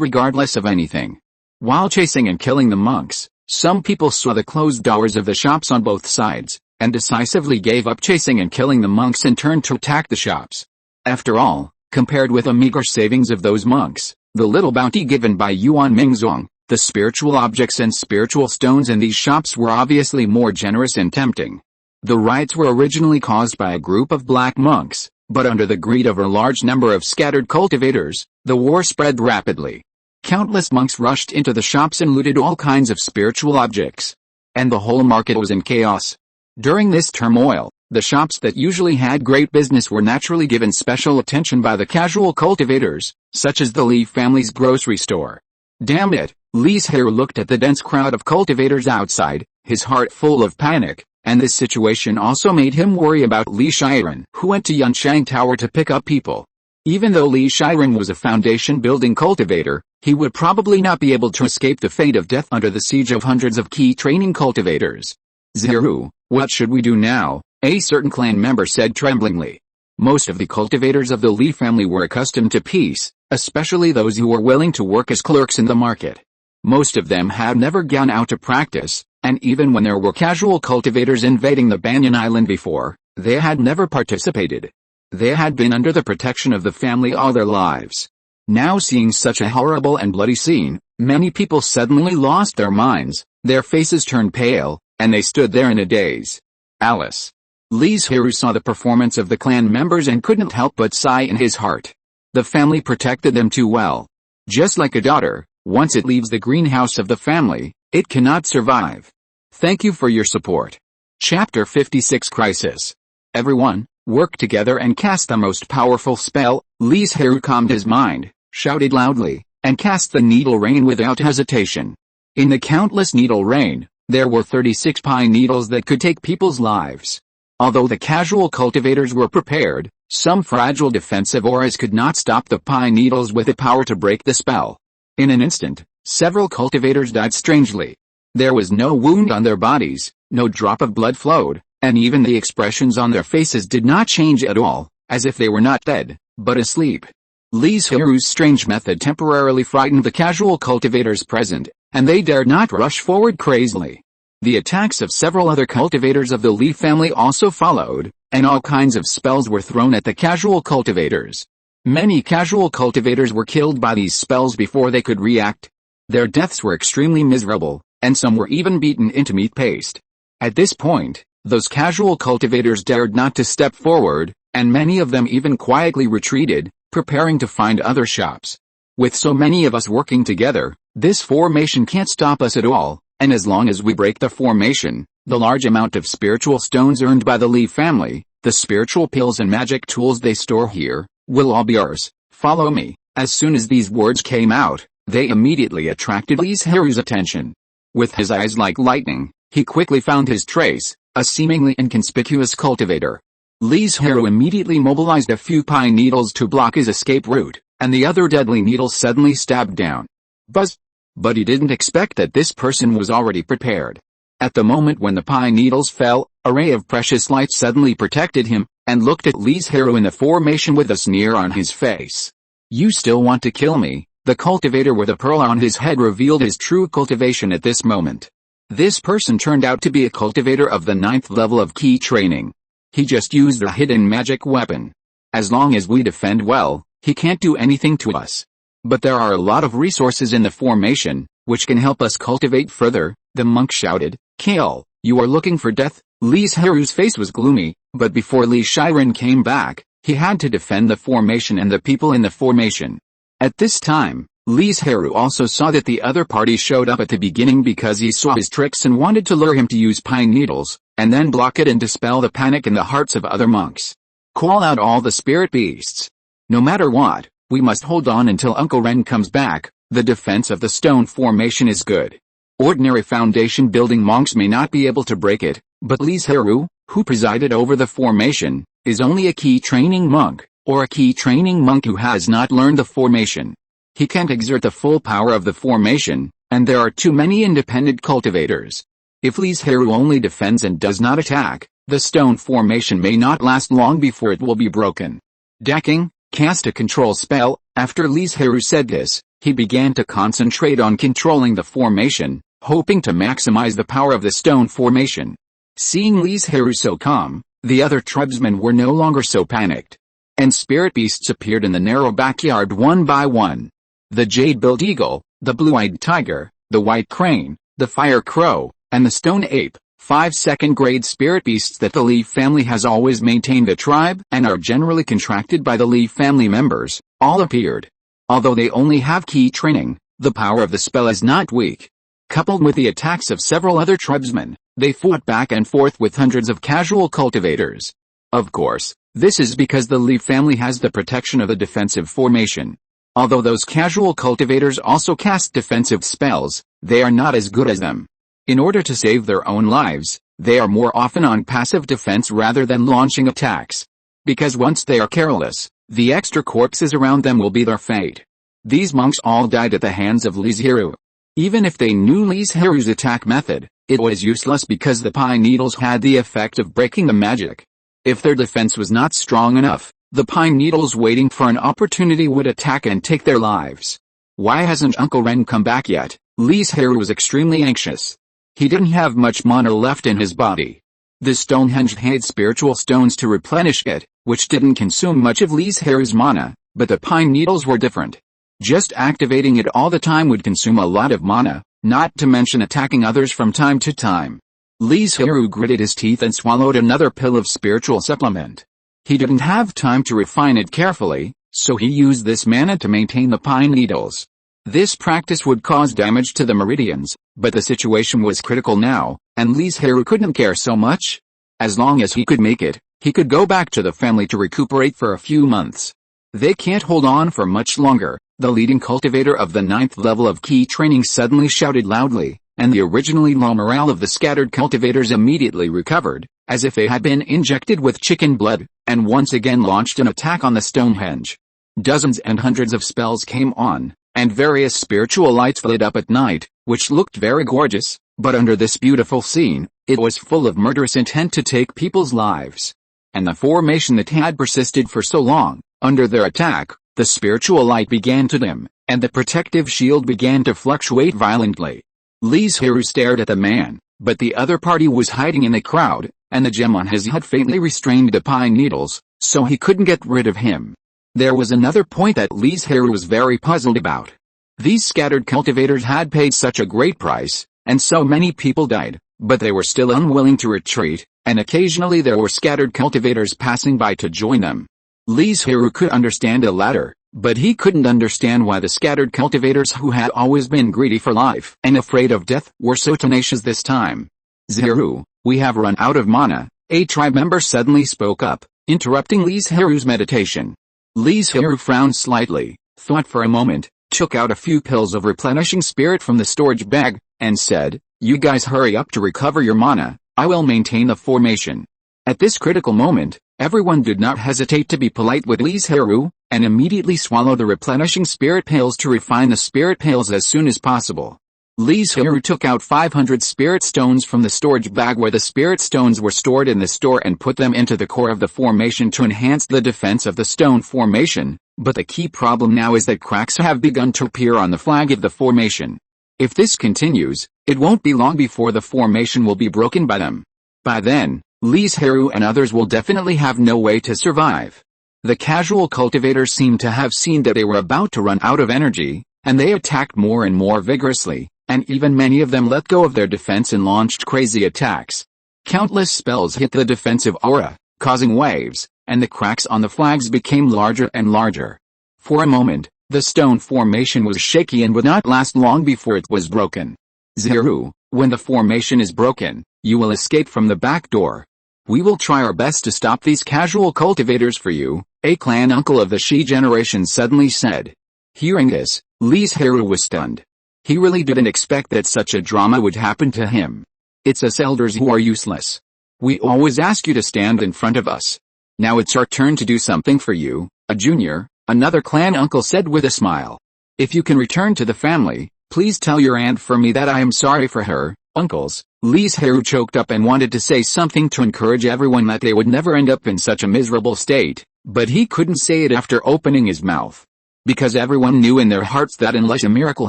regardless of anything. While chasing and killing the monks, some people saw the closed doors of the shops on both sides, and decisively gave up chasing and killing the monks and turned to attack the shops. After all, compared with the meager savings of those monks, the little bounty given by Yuan Mingzong, the spiritual objects and spiritual stones in these shops were obviously more generous and tempting. The riots were originally caused by a group of black monks, but under the greed of a large number of scattered cultivators, the war spread rapidly. Countless monks rushed into the shops and looted all kinds of spiritual objects. And the whole market was in chaos. During this turmoil, the shops that usually had great business were naturally given special attention by the casual cultivators, such as the Li family's grocery store. Damn it, Li Zhirui looked at the dense crowd of cultivators outside, his heart full of panic, and this situation also made him worry about Li Shiren, who went to Yunshang Tower to pick up people. Even though Li Shiren was a foundation-building cultivator, he would probably not be able to escape the fate of death under the siege of hundreds of key training cultivators. Zhirui, what should we do now? A certain clan member said tremblingly. Most of the cultivators of the Li family were accustomed to peace, especially those who were willing to work as clerks in the market. Most of them had never gone out to practice, and even when there were casual cultivators invading the Banyan Island before, they had never participated. They had been under the protection of the family all their lives. Now seeing such a horrible and bloody scene, many people suddenly lost their minds, their faces turned pale, and they stood there in a daze. Alice. Li Zhirui saw the performance of the clan members and couldn't help but sigh in his heart. The family protected them too well. Just like a daughter, once it leaves the greenhouse of the family, it cannot survive. Thank you for your support. Chapter 56 Crisis. Everyone, work together and cast the most powerful spell. Li Zhirui calmed his mind, shouted loudly, and cast the needle rain without hesitation. In the countless needle rain, there were 36 pine needles that could take people's lives. Although the casual cultivators were prepared, some fragile defensive auras could not stop the pine needles with the power to break the spell. In an instant, several cultivators died strangely. There was no wound on their bodies, no drop of blood flowed, and even the expressions on their faces did not change at all, as if they were not dead, but asleep. Li Zhirui's strange method temporarily frightened the casual cultivators present, and they dared not rush forward crazily. The attacks of several other cultivators of the Li family also followed, and all kinds of spells were thrown at the casual cultivators. Many casual cultivators were killed by these spells before they could react. Their deaths were extremely miserable, and some were even beaten into meat paste. At this point, those casual cultivators dared not to step forward, and many of them even quietly retreated, preparing to find other shops. With so many of us working together, this formation can't stop us at all, and as long as we break the formation, the large amount of spiritual stones earned by the Li family, the spiritual pills and magic tools they store here, will all be ours. Follow me. As soon as these words came out, they immediately attracted Li Zhirui's attention. With his eyes like lightning, he quickly found his trace, a seemingly inconspicuous cultivator. Li Zhirui immediately mobilized a few pine needles to block his escape route, and the other deadly needle suddenly stabbed down. Buzz! But he didn't expect that this person was already prepared. At the moment when the pine needles fell, a ray of precious light suddenly protected him, and looked at Li Zhirui in the formation with a sneer on his face. You still want to kill me? The cultivator with a pearl on his head revealed his true cultivation at this moment. This person turned out to be a cultivator of the 9th level of key training. He just used a hidden magic weapon. As long as we defend well, he can't do anything to us. But there are a lot of resources in the formation, which can help us cultivate further, the monk shouted. Kill, you are looking for death? Li Zhirui's face was gloomy, but before Li Shiren came back, he had to defend the formation and the people in the formation. At this time, Li Zhirui also saw that the other party showed up at the beginning because he saw his tricks and wanted to lure him to use pine needles, and then block it and dispel the panic in the hearts of other monks. Call out all the spirit beasts. No matter what, we must hold on until Uncle Ren comes back. The defense of the stone formation is good. Ordinary foundation building monks may not be able to break it, but Li Zhirui, who presided over the formation, is only a key training monk, or a key training monk who has not learned the formation. He can't exert the full power of the formation, and there are too many independent cultivators. If Li Zhirui only defends and does not attack, the stone formation may not last long before it will be broken. Decking, cast a control spell. After Li Zhirui said this, he began to concentrate on controlling the formation, hoping to maximize the power of the stone formation. Seeing Li Zhirui so calm, the other tribesmen were no longer so panicked. And spirit beasts appeared in the narrow backyard one by one. The jade-billed eagle, the blue-eyed tiger, the white crane, the fire crow, and the stone ape, 5 second-grade spirit beasts that the Li family has always maintained a tribe and are generally contracted by the Li family members, all appeared. Although they only have key training, the power of the spell is not weak. Coupled with the attacks of several other tribesmen, they fought back and forth with hundreds of casual cultivators. Of course, this is because the Li family has the protection of a defensive formation. Although those casual cultivators also cast defensive spells, they are not as good as them. In order to save their own lives, they are more often on passive defense rather than launching attacks. Because once they are careless, the extra corpses around them will be their fate. These monks all died at the hands of Li Zhirui. Even if they knew Li Zhirui's attack method, it was useless because the pine needles had the effect of breaking the magic. If their defense was not strong enough, the pine needles waiting for an opportunity would attack and take their lives. Why hasn't Uncle Ren come back yet? Li Zhirui was extremely anxious. He didn't have much mana left in his body. The Stonehenge had spiritual stones to replenish it, which didn't consume much of Li Zhirui's mana, but the pine needles were different. Just activating it all the time would consume a lot of mana, not to mention attacking others from time to time. Li Zhirui gritted his teeth and swallowed another pill of spiritual supplement. He didn't have time to refine it carefully, so he used this mana to maintain the pine needles. This practice would cause damage to the meridians, but the situation was critical now, and Li Zhirui couldn't care so much. As long as he could make it, he could go back to the family to recuperate for a few months. They can't hold on for much longer, The leading cultivator of the 9th level of key training suddenly shouted loudly, and the originally low morale of the scattered cultivators immediately recovered, as if they had been injected with chicken blood, and once again launched an attack on the Stonehenge. Dozens and hundreds of spells came on, and various spiritual lights lit up at night, which looked very gorgeous, but under this beautiful scene, it was full of murderous intent to take people's lives. And the formation that had persisted for so long, under their attack, the spiritual light began to dim, and the protective shield began to fluctuate violently. Li Zhirui stared at the man, but the other party was hiding in the crowd, and the gem on his head faintly restrained the pine needles, so he couldn't get rid of him. There was another point that Li Zhirui was very puzzled about. These scattered cultivators had paid such a great price, and so many people died, but they were still unwilling to retreat, and occasionally there were scattered cultivators passing by to join them. Li Zhirui could understand the latter, but he couldn't understand why the scattered cultivators who had always been greedy for life and afraid of death were so tenacious this time. "Zhirui, we have run out of mana," a tribe member suddenly spoke up, interrupting Li Zhirui's meditation. Li Zhirui frowned slightly, thought for a moment, took out a few pills of replenishing spirit from the storage bag, and said, "You guys hurry up to recover your mana, I will maintain the formation." At this critical moment, everyone did not hesitate to be polite with Li Zhirui, and immediately swallow the replenishing spirit pills to refine the spirit pills as soon as possible. Li Zhirui took out 500 spirit stones from the storage bag where the spirit stones were stored in the store and put them into the core of the formation to enhance the defense of the stone formation, but the key problem now is that cracks have begun to appear on the flag of the formation. If this continues, it won't be long before the formation will be broken by them. By then, Li Zhirui and others will definitely have no way to survive. The casual cultivators seemed to have seen that they were about to run out of energy, and they attacked more and more vigorously, and even many of them let go of their defense and launched crazy attacks. Countless spells hit the defensive aura, causing waves, and the cracks on the flags became larger and larger. For a moment, the stone formation was shaky and would not last long before it was broken. "Zhirui, when the formation is broken, you will escape from the back door. We will try our best to stop these casual cultivators for you," a clan uncle of the Shi generation suddenly said. Hearing this, Li Zhirui was stunned. He really didn't expect that such a drama would happen to him. "It's us elders who are useless. We always ask you to stand in front of us. Now it's our turn to do something for you, a junior," another clan uncle said with a smile. "If you can return to the family, please tell your aunt for me that I am sorry for her." Uncles, Li Zhirui choked up and wanted to say something to encourage everyone that they would never end up in such a miserable state, but he couldn't say it after opening his mouth. Because everyone knew in their hearts that unless a miracle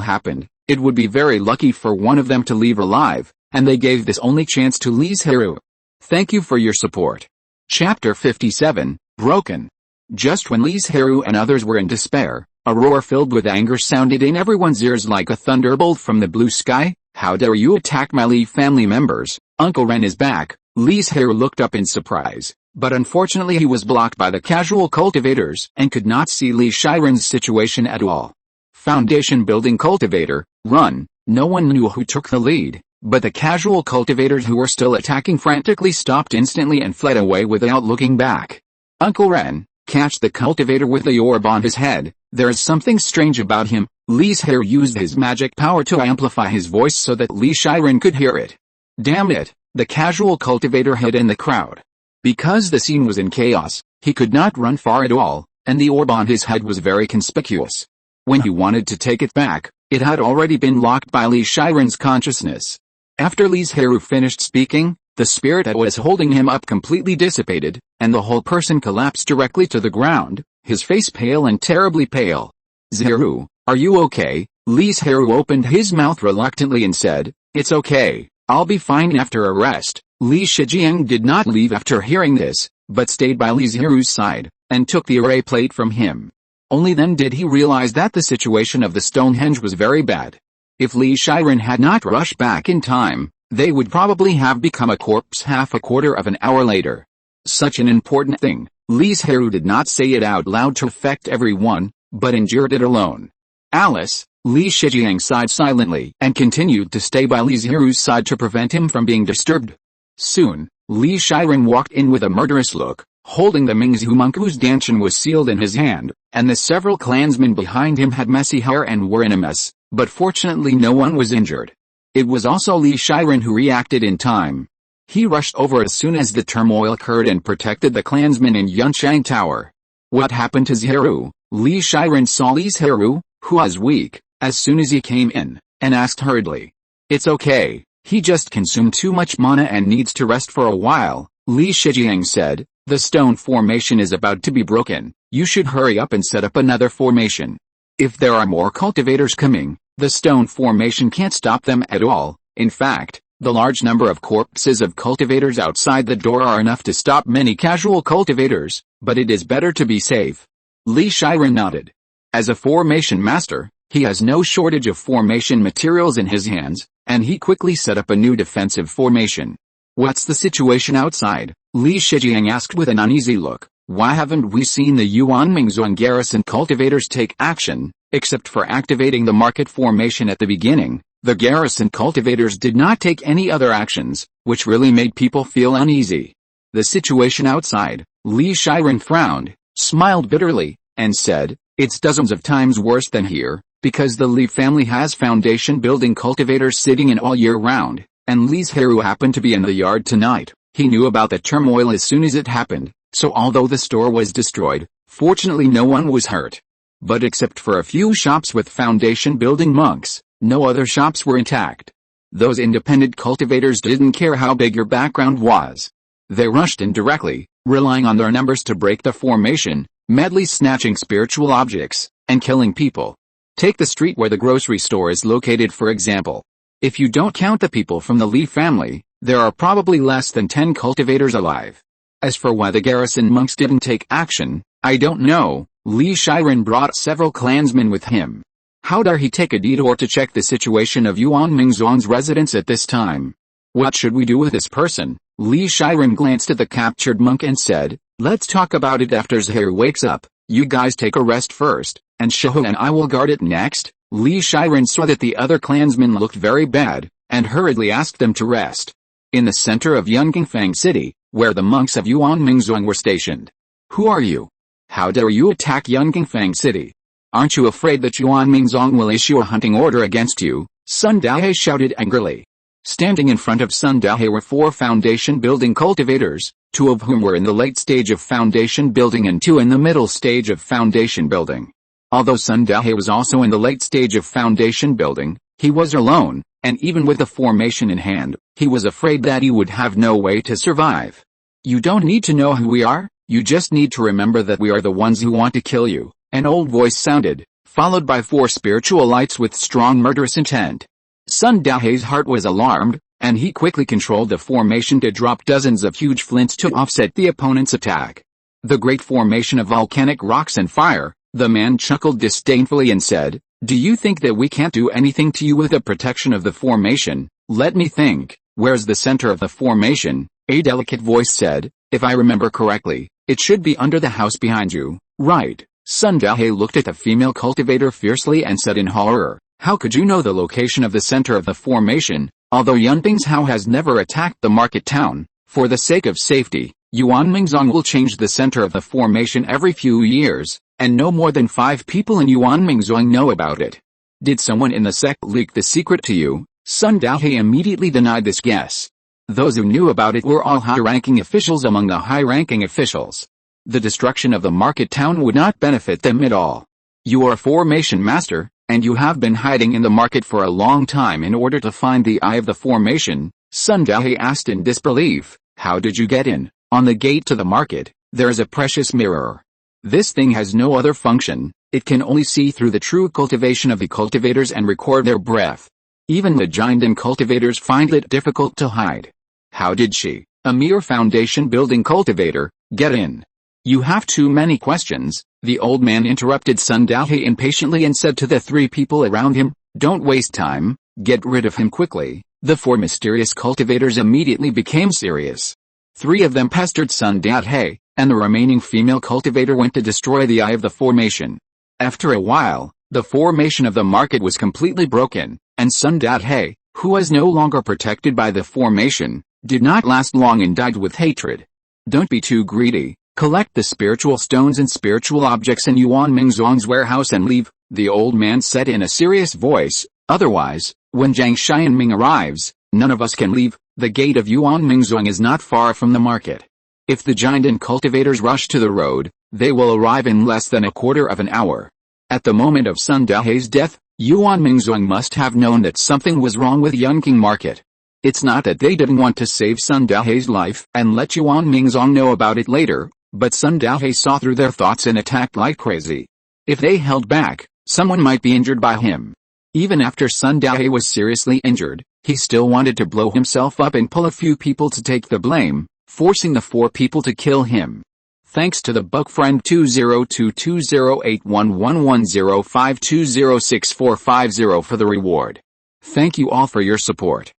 happened, it would be very lucky for one of them to leave alive, and they gave this only chance to Li Zhirui. Thank you for your support. Chapter 57, Broken. Just when Li Zhirui and others were in despair, a roar filled with anger sounded in everyone's ears like a thunderbolt from the blue sky. "How dare you attack my Li family members?" Uncle Ren is back. Li Zhirui looked up in surprise, but unfortunately he was blocked by the casual cultivators and could not see Li Zhirui's situation at all. Foundation building cultivator, run. No one knew who took the lead, but the casual cultivators who were still attacking frantically stopped instantly and fled away without looking back. Uncle Ren, catch the cultivator with the orb on his head. There is something strange about him. Li Zhirui used his magic power to amplify his voice so that Li Zhirui could hear it. Damn it, the casual cultivator hid in the crowd. Because the scene was in chaos, he could not run far at all, and the orb on his head was very conspicuous. When he wanted to take it back, it had already been locked by Li Zhirui's consciousness. After Li Zhirui finished speaking, the spirit that was holding him up completely dissipated, and the whole person collapsed directly to the ground, his face pale and terribly pale. "Zhirui, are you okay?" Li Zhirui opened his mouth reluctantly and said, "It's okay, I'll be fine after a rest." Li Shijiang did not leave after hearing this, but stayed by Li Zhirui's side, and took the array plate from him. Only then did he realize that the situation of the Stonehenge was very bad. If Li Zhirui had not rushed back in time, they would probably have become a corpse half a quarter of an hour later. Such an important thing, Li Zhirui did not say it out loud to affect everyone, but endured it alone. "Alice," Li Shijiang sighed silently and continued to stay by Li Zhirui's side to prevent him from being disturbed. Soon, Li Zhirui walked in with a murderous look, holding the Mingzhu monk whose dantian was sealed in his hand, and the several clansmen behind him had messy hair and were in a mess, but fortunately no one was injured. It was also Li Zhirui who reacted in time. He rushed over as soon as the turmoil occurred and protected the clansmen in Yunchang Tower. What happened to Zhirui? Li Zhirui saw Li Zhirui, who was weak, as soon as he came in, and asked hurriedly. It's okay, he just consumed too much mana and needs to rest for a while. Li Zhijiang said, the stone formation is about to be broken, you should hurry up and set up another formation. If there are more cultivators coming, the stone formation can't stop them at all. In fact, the large number of corpses of cultivators outside the door are enough to stop many casual cultivators, but it is better to be safe. Li Zhirui nodded. As a formation master, he has no shortage of formation materials in his hands, and he quickly set up a new defensive formation. What's the situation outside? Li Zhijiang asked with an uneasy look. Why haven't we seen the Yuanmingzhuang garrison cultivators take action? Except for activating the market formation at the beginning, the garrison cultivators did not take any other actions, which really made people feel uneasy. The situation outside, Li Zhirui frowned, smiled bitterly, and said, it's dozens of times worse than here, because the Li family has foundation building cultivators sitting in all year round, and Li Zhirui happened to be in the yard tonight. He knew about the turmoil as soon as it happened, so although the store was destroyed, fortunately no one was hurt. But except for a few shops with foundation building monks, no other shops were intact. Those independent cultivators didn't care how big your background was. They rushed in directly, relying on their numbers to break the formation, madly snatching spiritual objects, and killing people. Take the street where the grocery store is located for example. If you don't count the people from the Li family, there are probably less than 10 cultivators alive. As for why the garrison monks didn't take action, I don't know. Li Zhirui brought several clansmen with him. How dare he take a detour to check the situation of Yuanmingzhuang's residence at this time? What should we do with this person? Li Zhirui glanced at the captured monk and said, let's talk about it after Zhirui wakes up. You guys take a rest first, and Shahu and I will guard it next. Li Zhirui saw that the other clansmen looked very bad, and hurriedly asked them to rest. In the center of Yunqingfang City, where the monks of Yuanmingzhuang were stationed. Who are you? How dare you attack Yunqingfang City? Aren't you afraid that Yuanmingzhuang will issue a hunting order against you? Sun Daohe shouted angrily. Standing in front of Sun Daohe were 4 foundation building cultivators, 2 of whom were in the late stage of foundation building and 2 in the middle stage of foundation building. Although Sun Daohe was also in the late stage of foundation building, he was alone, and even with the formation in hand, he was afraid that he would have no way to survive. You don't need to know who we are, you just need to remember that we are the ones who want to kill you. An old voice sounded, followed by 4 spiritual lights with strong murderous intent. Sun Daohe's heart was alarmed, and he quickly controlled the formation to drop dozens of huge flints to offset the opponent's attack. The great formation of volcanic rocks and fire, the man chuckled disdainfully and said, do you think that we can't do anything to you with the protection of the formation? Let me think, where's the center of the formation? A delicate voice said, if I remember correctly, it should be under the house behind you, right? Sun Daohe looked at the female cultivator fiercely and said in horror, how could you know the location of the center of the formation? Although Yunpingzhou has never attacked the market town, for the sake of safety, Yuanmingzhuang will change the center of the formation every few years, and no more than 5 people in Yuanmingzhuang know about it. Did someone in the sect leak the secret to you? Sun Daohe immediately denied this guess. Those who knew about it were all high-ranking officials among the high-ranking officials. The destruction of the market town would not benefit them at all. You are a formation master, and you have been hiding in the market for a long time in order to find the eye of the formation, Sun Daohe asked in disbelief. How did you get in? On the gate to the market, there is a precious mirror. This thing has no other function, it can only see through the true cultivation of the cultivators and record their breath. Even the giant cultivators find it difficult to hide. How did she, a mere foundation building cultivator, get in? You have too many questions, the old man interrupted Sun Daohe impatiently and said to the 3 people around him, don't waste time, get rid of him quickly. The 4 mysterious cultivators immediately became serious. 3 of them pestered Sun Daohe, and the remaining female cultivator went to destroy the eye of the formation. After a while, the formation of the market was completely broken, and Sun Daohe, who was no longer protected by the formation, did not last long and died with hatred. Don't be too greedy, Collect the spiritual stones and spiritual objects in Yuan Mingzhuang's warehouse and leave, the old man said in a serious voice. Otherwise, when Jiang Xianming arrives, none of us can leave. The gate of Yuan Mingzhuang is not far from the market. If the giant and cultivators rush to the road, they will arrive in less than a quarter of an hour. At the moment of Sun Daohei's death, Yuan Mingzhuang must have known that something was wrong with Yunqing Market. It's not that they didn't want to save Sun Daohei's life and let Yuan Mingzhuang know about it later, but Sun Daohei saw through their thoughts and attacked like crazy. If they held back, someone might be injured by him. Even after Sun Daohei was seriously injured, he still wanted to blow himself up and pull a few people to take the blame, forcing the 4 people to kill him. Thanks to the Buck Friend 20220811105206450 for the reward. Thank you all for your support.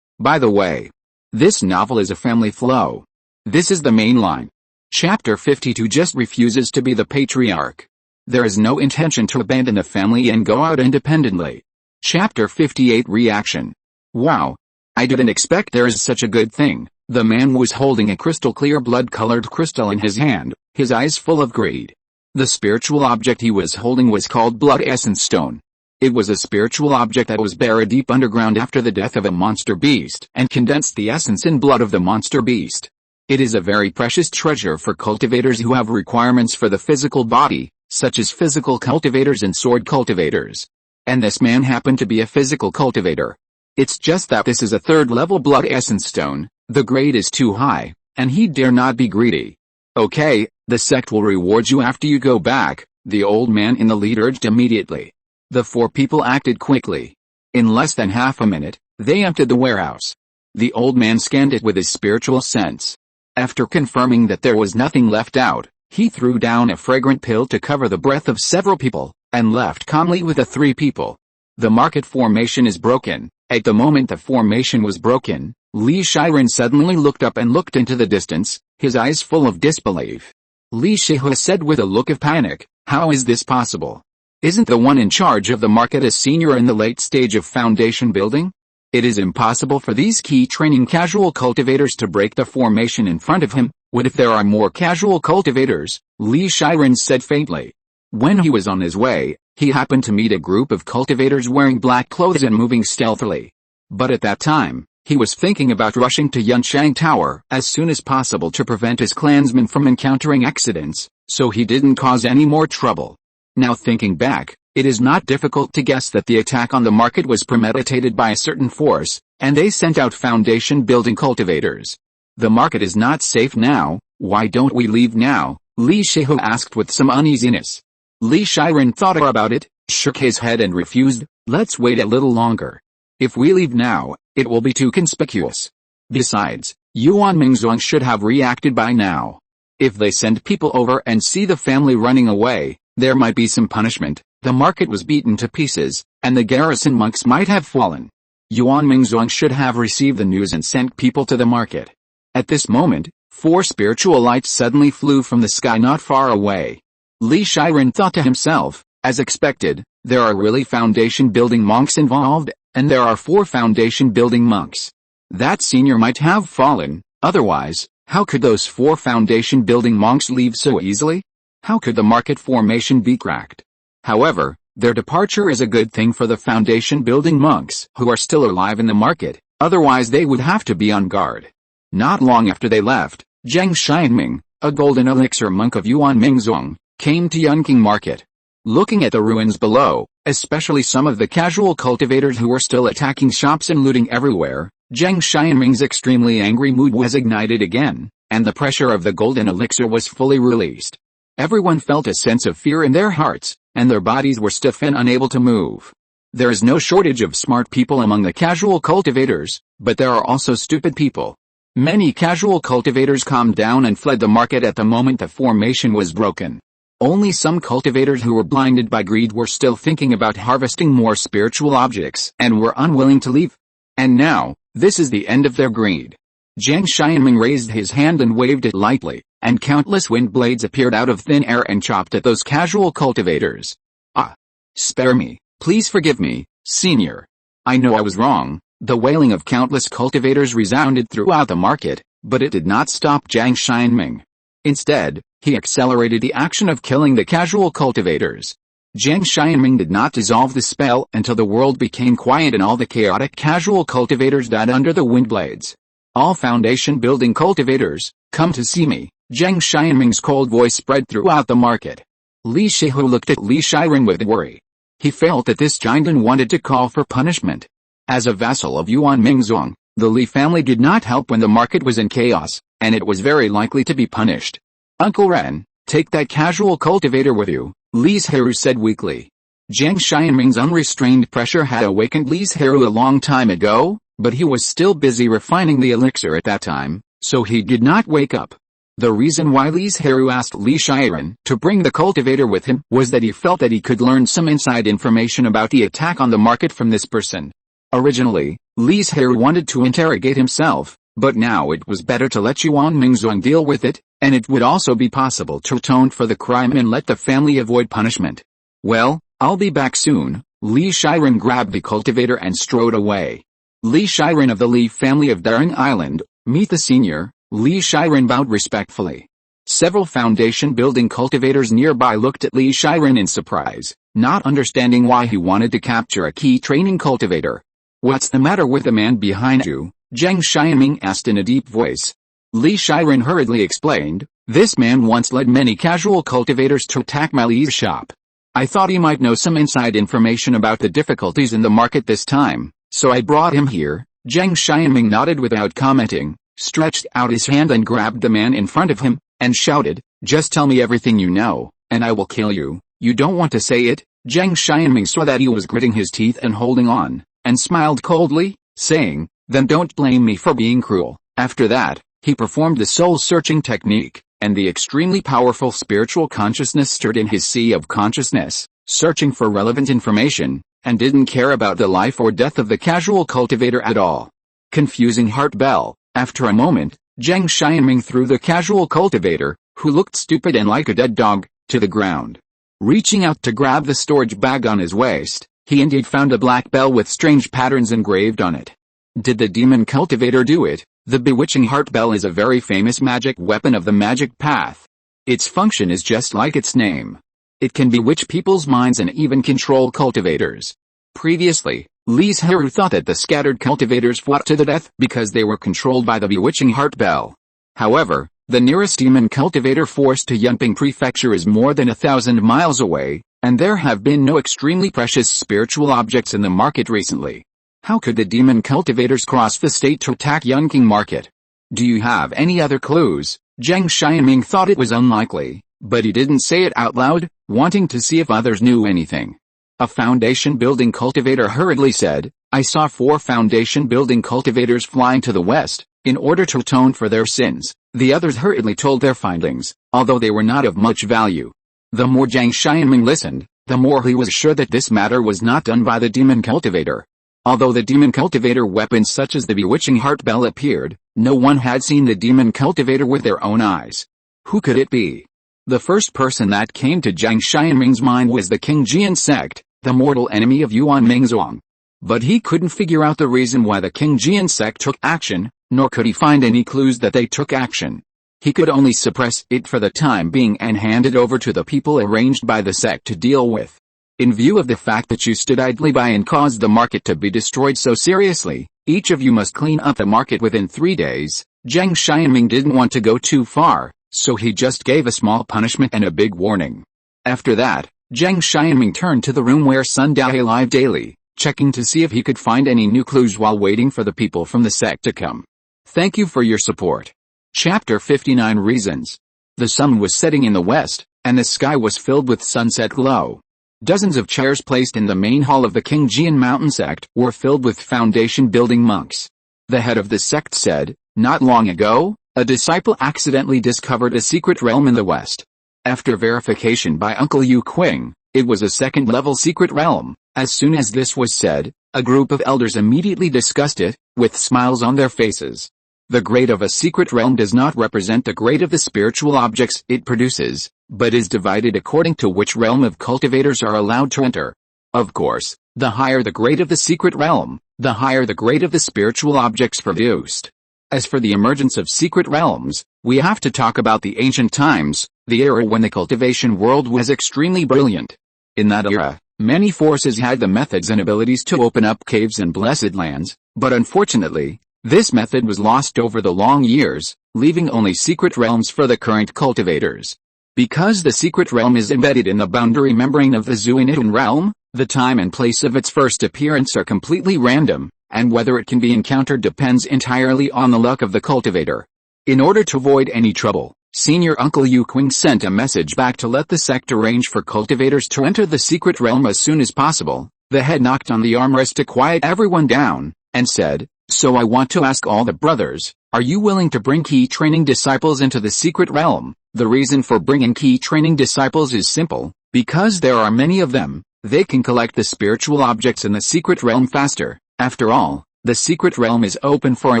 By the way, this novel is a family flow. This is the main line. Chapter 52 just refuses to be the patriarch. There is no intention to abandon the family and go out independently. Chapter 58 Reaction. Wow. I didn't expect there is such a good thing. The man was holding a crystal clear blood-colored crystal in his hand, his eyes full of greed. The spiritual object he was holding was called Blood Essence Stone. It was a spiritual object that was buried deep underground after the death of a monster beast and condensed the essence and blood of the monster beast. It is a very precious treasure for cultivators who have requirements for the physical body, such as physical cultivators and sword cultivators. And this man happened to be a physical cultivator. It's just that this is a 3rd level Blood Essence Stone, the grade is too high, and he dare not be greedy. Okay, the sect will reward you after you go back, the old man in the lead urged immediately. The 4 people acted quickly. In less than half a minute, they emptied the warehouse. The old man scanned it with his spiritual sense. After confirming that there was nothing left out, he threw down a fragrant pill to cover the breath of several people, and left calmly with the 3 people. The market formation is broken. At the moment the formation was broken, Li Zhirui suddenly looked up and looked into the distance, his eyes full of disbelief. Li Zhirui said with a look of panic, "How is this possible? Isn't the one in charge of the market a senior in the late stage of foundation building? It is impossible for these key training casual cultivators to break the formation in front of him. What if there are more casual cultivators?" Li Zhirui said faintly. When he was on his way, he happened to meet a group of cultivators wearing black clothes and moving stealthily. But at that time, he was thinking about rushing to Yunshang Tower as soon as possible to prevent his clansmen from encountering accidents, so he didn't cause any more trouble. Now thinking back, it is not difficult to guess that the attack on the market was premeditated by a certain force, and they sent out foundation building cultivators. The market is not safe now. Why don't we leave now? Li Zhirui asked with some uneasiness. Li Zhirui thought about it, shook his head and refused. Let's wait a little longer. If we leave now, it will be too conspicuous. Besides, Yuan Mingzhuang should have reacted by now. If they send people over and see the family running away, there might be some punishment. The market was beaten to pieces, and the garrison monks might have fallen. Yuan Mingzhuang should have received the news and sent people to the market. At this moment, 4 spiritual lights suddenly flew from the sky not far away. Li Zhirui thought to himself, as expected, there are really foundation building monks involved, and there are 4 foundation building monks. That senior might have fallen, otherwise, how could those 4 foundation building monks leave so easily? How could the market formation be cracked? However, their departure is a good thing for the foundation building monks who are still alive in the market, otherwise they would have to be on guard. Not long after they left, Jiang Xianming, a golden elixir monk of Yuan Mingzhuang, came to Yunqing Market. Looking at the ruins below, especially some of the casual cultivators who were still attacking shops and looting everywhere, Jiang Xianming's extremely angry mood was ignited again, and the pressure of the golden elixir was fully released. Everyone felt a sense of fear in their hearts, and their bodies were stiff and unable to move. There is no shortage of smart people among the casual cultivators, but there are also stupid people. Many casual cultivators calmed down and fled the market at the moment the formation was broken. Only some cultivators who were blinded by greed were still thinking about harvesting more spiritual objects and were unwilling to leave. And now, this is the end of their greed. Jiang Xianming raised his hand and waved it lightly, and countless wind blades appeared out of thin air and chopped at those casual cultivators. "Ah! Spare me, please forgive me, senior. I know I was wrong." The wailing of countless cultivators resounded throughout the market, but it did not stop Jiang Xianming. Instead, he accelerated the action of killing the casual cultivators. Zhang Xianming did not dissolve the spell until the world became quiet and all the chaotic casual cultivators died under the wind blades. All foundation building cultivators, come to see me. Zhang Xianming's cold voice spread throughout the market. Li Zhirui looked at Li Zhirui with worry. He felt that this giant wanted to call for punishment. As a vassal of Yuan Mingzong, the Li family did not help when the market was in chaos, and it was very likely to be punished. Uncle Ren, take that casual cultivator with you, Li Zhirui said weakly. Zhang Xianming's unrestrained pressure had awakened Li Zhirui a long time ago, but he was still busy refining the elixir at that time, so he did not wake up. The reason why Li Zhirui asked Li Zhirui to bring the cultivator with him was that he felt that he could learn some inside information about the attack on the market from this person. Originally, Li Zhirui wanted to interrogate himself, but now it was better to let Yuan Mingzong deal with it, and it would also be possible to atone for the crime and let the family avoid punishment. Well, I'll be back soon. Li Zhirui grabbed the cultivator and strode away. Li Zhirui of the Li family of Banyan Island, meet the senior. Li Zhirui bowed respectfully. Several foundation-building cultivators nearby looked at Li Zhirui in surprise, not understanding why he wanted to capture a key training cultivator. "What's the matter with the man behind you?" Zhang Xianming asked in a deep voice. Li Zhirui hurriedly explained, "This man once led many casual cultivators to attack my Li's shop. I thought he might know some inside information about the difficulties in the market this time, so I brought him here." Zhang Xianming nodded without commenting, stretched out his hand and grabbed the man in front of him, and shouted, "Just tell me everything you know, and I will kill you. You don't want to say it?" Zhang Xianming saw that he was gritting his teeth and holding on, and smiled coldly, saying, "Then don't blame me for being cruel." After that, he performed the soul-searching technique, and the extremely powerful spiritual consciousness stirred in his sea of consciousness, searching for relevant information, and didn't care about the life or death of the casual cultivator at all. Confusing heart bell. After a moment, Zhang Xianming threw the casual cultivator, who looked stupid and like a dead dog, to the ground. Reaching out to grab the storage bag on his waist, he indeed found a black bell with strange patterns engraved on it. Did the demon cultivator do it? The bewitching heart bell is a very famous magic weapon of the magic path. Its function is just like its name. It can bewitch people's minds and even control cultivators. Previously, Li Zhirui thought that the scattered cultivators fought to the death because they were controlled by the bewitching heart bell. However, the nearest demon cultivator force to Yunping Prefecture is more than 1,000 miles away, and there have been no extremely precious spiritual objects in the market recently. How could the demon cultivators cross the state to attack Yunping Market? Do you have any other clues? Zhang Xianming thought it was unlikely, but he didn't say it out loud, wanting to see if others knew anything. A foundation-building cultivator hurriedly said, "I saw 4 foundation-building cultivators flying to the west, in order to atone for their sins." The others hurriedly told their findings, although they were not of much value. The more Zhang Xianming listened, the more he was sure that this matter was not done by the demon cultivator. Although the demon cultivator weapons such as the bewitching heart bell appeared, no one had seen the demon cultivator with their own eyes. Who could it be? The first person that came to Zhang Xianming's mind was the Qingjian sect, the mortal enemy of Yuan Mingzong. But he couldn't figure out the reason why the Qingjian sect took action, nor could he find any clues that they took action. He could only suppress it for the time being and hand it over to the people arranged by the sect to deal with. In view of the fact that you stood idly by and caused the market to be destroyed so seriously, each of you must clean up the market within 3 days. Zhang Xianming didn't want to go too far, so he just gave a small punishment and a big warning. After that, Zhang Xianming turned to the room where Sun Dao lived daily, checking to see if he could find any new clues while waiting for the people from the sect to come. Thank you for your support. Chapter 59 Reasons. The sun was setting in the west, and the sky was filled with sunset glow. Dozens of chairs placed in the main hall of the Qingjian mountain sect were filled with foundation-building monks. The head of the sect said, "Not long ago, a disciple accidentally discovered a secret realm in the west. After verification by Uncle Yu Qing, it was a second-level secret realm." As soon as this was said, a group of elders immediately discussed it, with smiles on their faces. The grade of a secret realm does not represent the grade of the spiritual objects it produces, but is divided according to which realm of cultivators are allowed to enter. Of course, the higher the grade of the secret realm, the higher the grade of the spiritual objects produced. As for the emergence of secret realms, we have to talk about the ancient times, the era when the cultivation world was extremely brilliant. In that era, many forces had the methods and abilities to open up caves and blessed lands, but unfortunately, this method was lost over the long years, leaving only secret realms for the current cultivators. Because the secret realm is embedded in the boundary membrane of the Zuinitan realm, the time and place of its first appearance are completely random, and whether it can be encountered depends entirely on the luck of the cultivator. In order to avoid any trouble, Senior Uncle Yu Qing sent a message back to let the sect arrange for cultivators to enter the secret realm as soon as possible. The head knocked on the armrest to quiet everyone down, and said, "So I want to ask all the brothers, are you willing to bring key training disciples into the secret realm? The reason for bringing key training disciples is simple, because there are many of them, they can collect the spiritual objects in the secret realm faster. After all, the secret realm is open for a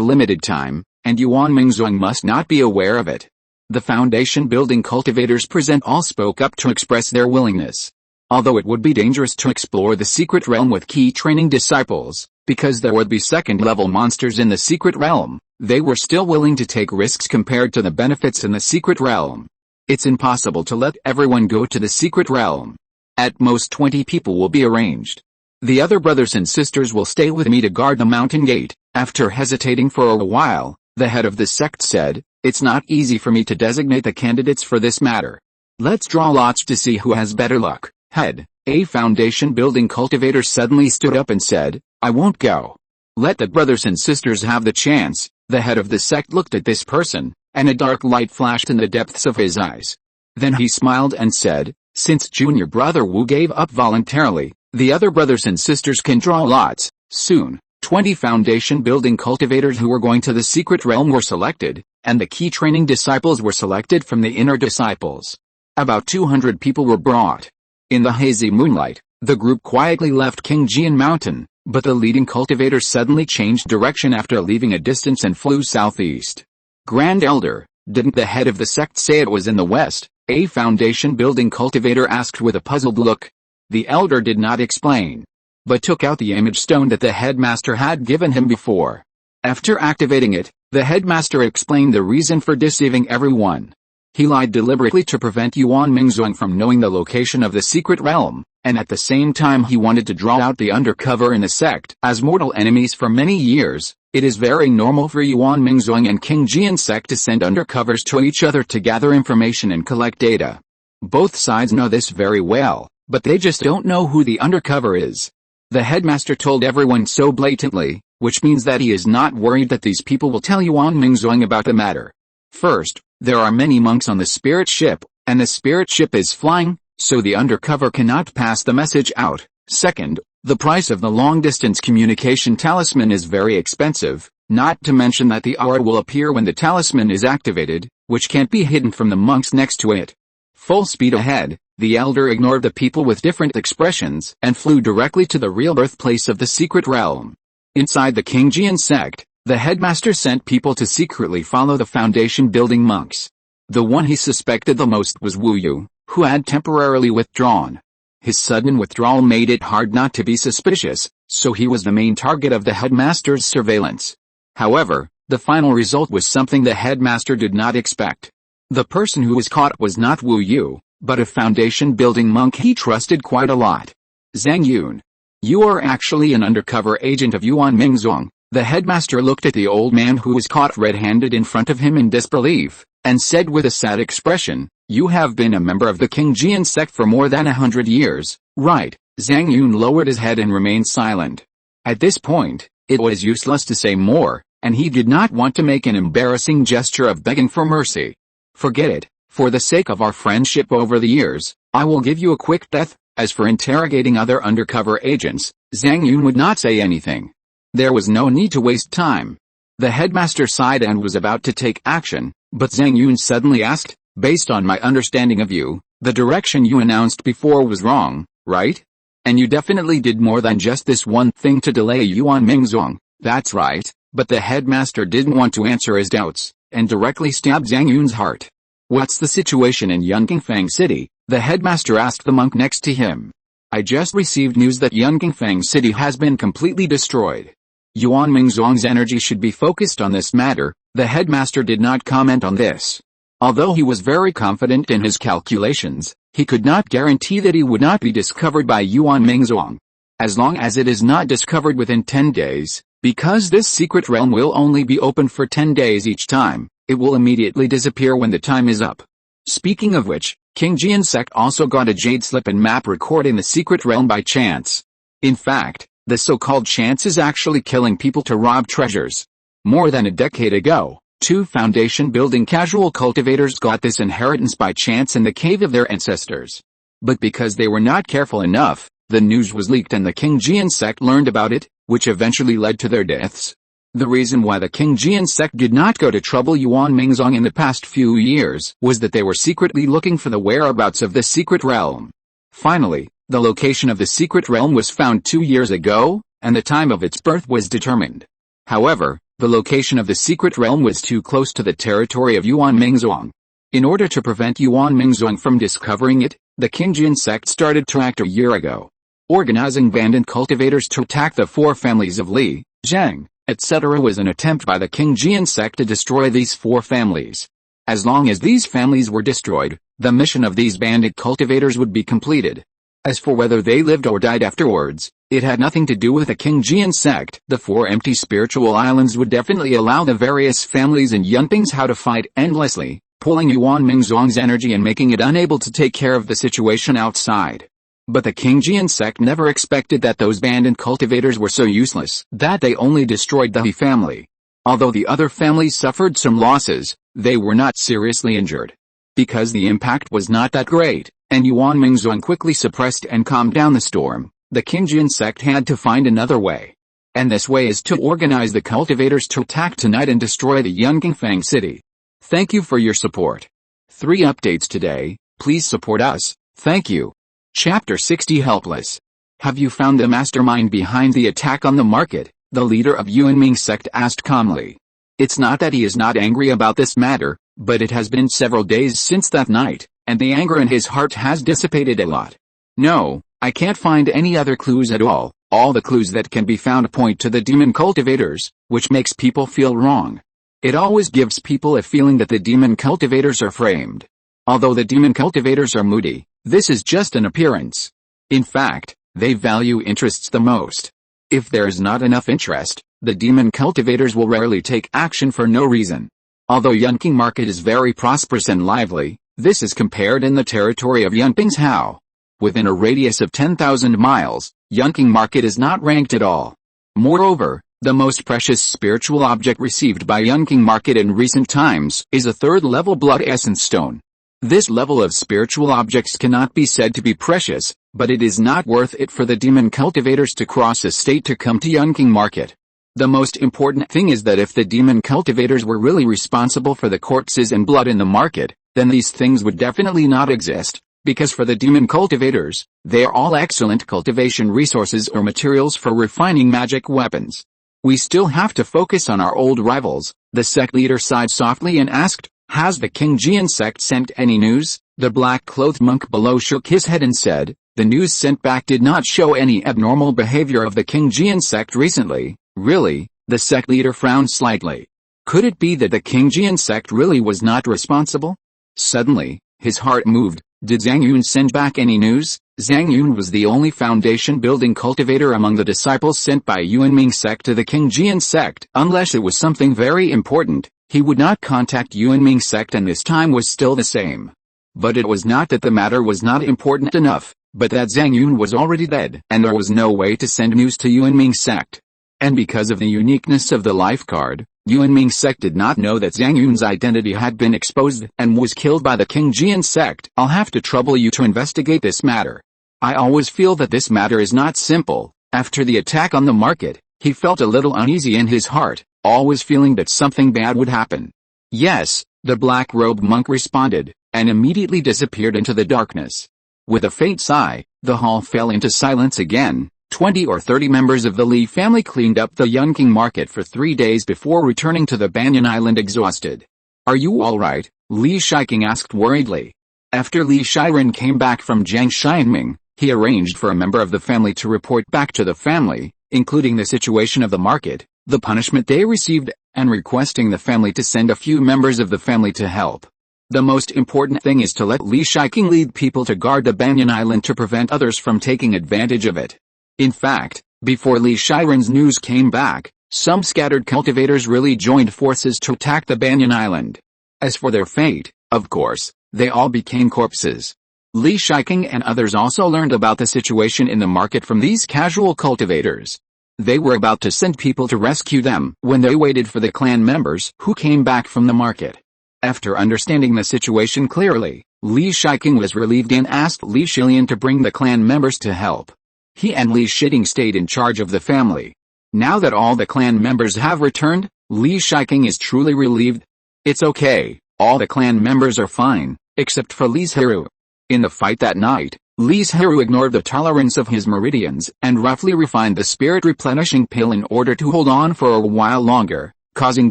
limited time, and Yuan Mingzong must not be aware of it." The foundation building cultivators present all spoke up to express their willingness. Although it would be dangerous to explore the secret realm with key training disciples, because there would be second-level monsters in the secret realm, they were still willing to take risks compared to the benefits in the secret realm. It's impossible to let everyone go to the secret realm. At most 20 people will be arranged. The other brothers and sisters will stay with me to guard the mountain gate. After hesitating for a while, the head of the sect said, "It's not easy for me to designate the candidates for this matter. Let's draw lots to see who has better luck." Head, a foundation building cultivator suddenly stood up and said, "I won't go. Let the brothers and sisters have the chance." The head of the sect looked at this person, and a dark light flashed in the depths of his eyes. Then he smiled and said, "Since junior brother Wu gave up voluntarily, the other brothers and sisters can draw lots." Soon, 20 foundation building cultivators who were going to the secret realm were selected, and the key training disciples were selected from the inner disciples. About 200 people were brought. In the hazy moonlight, the group quietly left Qingjian Mountain, but the leading cultivator suddenly changed direction after leaving a distance and flew southeast. "Grand Elder, didn't the head of the sect say it was in the west?" a foundation building cultivator asked with a puzzled look. The elder did not explain, but took out the image stone that the headmaster had given him before. After activating it, the headmaster explained the reason for deceiving everyone. He lied deliberately to prevent Yuan Mingzong from knowing the location of the secret realm, and at the same time he wanted to draw out the undercover in the sect. As mortal enemies for many years, it is very normal for Yuan Mingzong and Qingjian sect to send undercovers to each other to gather information and collect data. Both sides know this very well, but they just don't know who the undercover is. The headmaster told everyone so blatantly, which means that he is not worried that these people will tell Yuan Mingzong about the matter. First, there are many monks on the spirit ship, and the spirit ship is flying, so the undercover cannot pass the message out. Second, the price of the long-distance communication talisman is very expensive, not to mention that the aura will appear when the talisman is activated, which can't be hidden from the monks next to it. Full speed ahead, the elder ignored the people with different expressions and flew directly to the real birthplace of the secret realm. Inside the Qingjian sect, the headmaster sent people to secretly follow the foundation-building monks. The one he suspected the most was Wu Yu, who had temporarily withdrawn. His sudden withdrawal made it hard not to be suspicious, so he was the main target of the headmaster's surveillance. However, the final result was something the headmaster did not expect. The person who was caught was not Wu Yu, but a foundation-building monk he trusted quite a lot. "Zhang Yun. You are actually an undercover agent of Yuan Mingzong." The headmaster looked at the old man who was caught red-handed in front of him in disbelief, and said with a sad expression, "You have been a member of the Qingjian sect for more than 100 years, right?" Zhang Yun lowered his head and remained silent. At this point, it was useless to say more, and he did not want to make an embarrassing gesture of begging for mercy. "Forget it. For the sake of our friendship over the years, I will give you a quick death." As for interrogating other undercover agents, Zhang Yun would not say anything. There was no need to waste time. The headmaster sighed and was about to take action, but Zhang Yun suddenly asked, "Based on my understanding of you, the direction you announced before was wrong, right? And you definitely did more than just this one thing to delay Yuan Mingzong." "That's right," but the headmaster didn't want to answer his doubts, and directly stabbed Zhang Yun's heart. "What's the situation in Yunqingfang City?" the headmaster asked the monk next to him. "I just received news that Yunqingfang City has been completely destroyed. Yuan Mingzong's energy should be focused on this matter, The headmaster did not comment on this. Although he was very confident in his calculations, he could not guarantee that he would not be discovered by Yuan Mingzhuang. As long as it is not discovered within 10 days, because this secret realm will only be open for 10 days each time, it will immediately disappear when the time is up. Speaking of which, King Jian's sect also got a jade slip and map recording the secret realm by chance. In fact, the so-called chance is actually killing people to rob treasures. More than a decade ago, 2 foundation building casual cultivators got this inheritance by chance in the cave of their ancestors. But because they were not careful enough, the news was leaked and the King Jian sect learned about it, which eventually led to their deaths. The reason why the King Jian sect did not go to trouble Yuan Mingzhuang in the past few years was that they were secretly looking for the whereabouts of the secret realm. Finally, the location of the secret realm was found 2 years ago, and the time of its birth was determined. However, the location of the secret realm was too close to the territory of Yuan Mingzhuang. In order to prevent Yuan Mingzhuang from discovering it, the King Jian sect started to act a year ago, organizing bandit cultivators to attack the 4 families of Li, Zhang, etc. was an attempt by the King Jian sect to destroy these 4 families. As long as these families were destroyed, the mission of these bandit cultivators would be completed. As for whether they lived or died afterwards, it had nothing to do with the King Jian sect. The 4 empty spiritual islands would definitely allow the various families and Yunpings how to fight endlessly, pulling Yuan Mingzhuang's energy and making it unable to take care of the situation outside. But the King Jian sect never expected that those bandit cultivators were so useless that they only destroyed the He family. Although the other families suffered some losses, they were not seriously injured. Because the impact was not that great, and Yuan Mingzhuang quickly suppressed and calmed down the storm, the King Jian sect had to find another way. And this way is to organize the cultivators to attack tonight and destroy the Yunqingfang city. Thank you for your support. 3 updates today, please support us, thank you. Chapter 60 Helpless. Have you found the mastermind behind the attack on the market? The leader of Yuanming sect asked calmly. It's not that he is not angry about this matter, but it has been several days since that night, and the anger in his heart has dissipated a lot. No, I can't find any other clues at all. All the clues that can be found point to the demon cultivators, which makes people feel wrong. It always gives people a feeling that the demon cultivators are framed. Although the demon cultivators are moody, this is just an appearance. In fact, they value interests the most. If there is not enough interest, the demon cultivators will rarely take action for no reason. Although Yunqing market is very prosperous and lively, this is compared in the territory of Yunping's Hao. Within a radius of 10,000 miles, Yunqing market is not ranked at all. Moreover, the most precious spiritual object received by Yunqing market in recent times is a 3rd-level blood essence stone. This level of spiritual objects cannot be said to be precious, but it is not worth it for the demon cultivators to cross a state to come to Yunqing market. The most important thing is that if the demon cultivators were really responsible for the corpses and blood in the market, then these things would definitely not exist, because for the demon cultivators, they are all excellent cultivation resources or materials for refining magic weapons. We still have to focus on our old rivals. The sect leader sighed softly and asked, has the King Jian sect sent any news? The black-clothed monk below shook his head and said, the news sent back did not show any abnormal behavior of the King Jian sect recently. Really? The sect leader frowned slightly. Could it be that the King Jian sect really was not responsible? Suddenly, his heart moved. Did Zhang Yun send back any news? Zhang Yun was the only foundation-building cultivator among the disciples sent by Yuanming sect to the King Jian sect. Unless it was something very important, he would not contact Yuanming sect, and this time was still the same. But it was not that the matter was not important enough, but that Zhang Yun was already dead, and there was no way to send news to Yuanming sect. And because of the uniqueness of the life card, Yuanming sect did not know that Zhang Yun's identity had been exposed and was killed by the King Jian sect. I'll have to trouble you to investigate this matter. I always feel that this matter is not simple. After the attack on the market, he felt a little uneasy in his heart, always feeling that something bad would happen. Yes, the black-robed monk responded, and immediately disappeared into the darkness. With a faint sigh, the hall fell into silence again. 20 or 30 members of the Li family cleaned up the Yunqing market for 3 days before returning to the Banyan Island exhausted. Are you alright? Li Shiqing asked worriedly. After Li Shiren came back from Jiang Xianming, he arranged for a member of the family to report back to the family, including the situation of the market. the punishment they received, and requesting the family to send a few members of the family to help. The most important thing is to let Li Zhirui lead people to guard the Banyan Island to prevent others from taking advantage of it. In fact, before Li Zhirui's news came back, some scattered cultivators really joined forces to attack the Banyan Island. As for their fate, of course, they all became corpses. Li Zhirui and others also learned about the situation in the market from these casual cultivators. They were about to send people to rescue them when they waited for the clan members who came back from the market. After understanding the situation clearly, Li Zhirui was relieved and asked Li Zhilian to bring the clan members to help. He and Li Zhiding stayed in charge of the family. Now that all the clan members have returned, Li Zhirui is truly relieved. It's okay, all the clan members are fine, except for Li Zhirui. In the fight that night, Li Zhirui ignored the tolerance of his meridians and roughly refined the spirit replenishing pill in order to hold on for a while longer, causing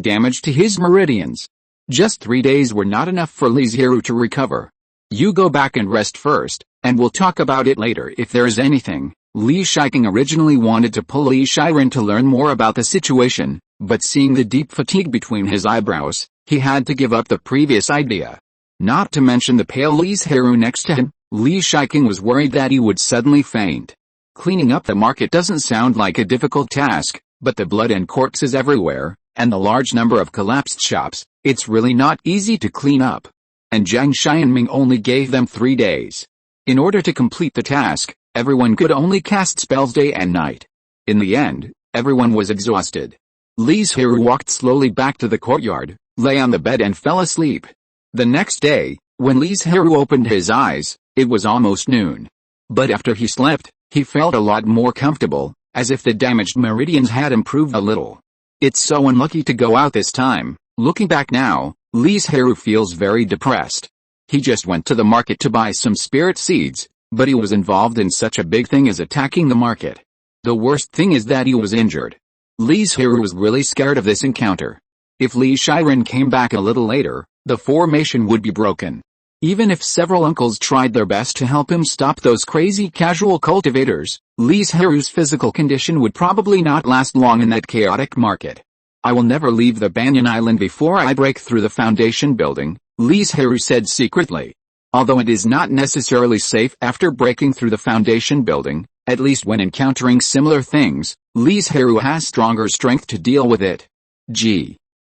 damage to his meridians. Just 3 days were not enough for Li Zhirui to recover. You go back and rest first, and we'll talk about it later if there is anything. Li Zhirui originally wanted to pull Li Zhirui to learn more about the situation, but seeing the deep fatigue between his eyebrows, he had to give up the previous idea. Not to mention the pale Li Zhirui next to him, Li Zhirui was worried that he would suddenly faint. Cleaning up the market doesn't sound like a difficult task, but the blood and corpses everywhere, and the large number of collapsed shops, it's really not easy to clean up. And Zhang Xianming only gave them 3 days. In order to complete the task, everyone could only cast spells day and night. In the end, everyone was exhausted. Li Zhirui walked slowly back to the courtyard, lay on the bed and fell asleep. The next day, when Li Zhirui opened his eyes, it was almost noon. But after he slept, he felt a lot more comfortable, as if the damaged meridians had improved a little. It's so unlucky to go out this time. Looking back now, Li Zhirui feels very depressed. He just went to the market to buy some spirit seeds, but he was involved in such a big thing as attacking the market. The worst thing is that he was injured. Li Zhirui was really scared of this encounter. If Li Zhirui came back a little later, the formation would be broken. Even if several uncles tried their best to help him stop those crazy casual cultivators, Li Zhirui's physical condition would probably not last long in that chaotic market. I will never leave the Banyan Island before I break through the foundation building, Li Zhirui said secretly. Although it is not necessarily safe after breaking through the foundation building, at least when encountering similar things, Li Zhirui has stronger strength to deal with it.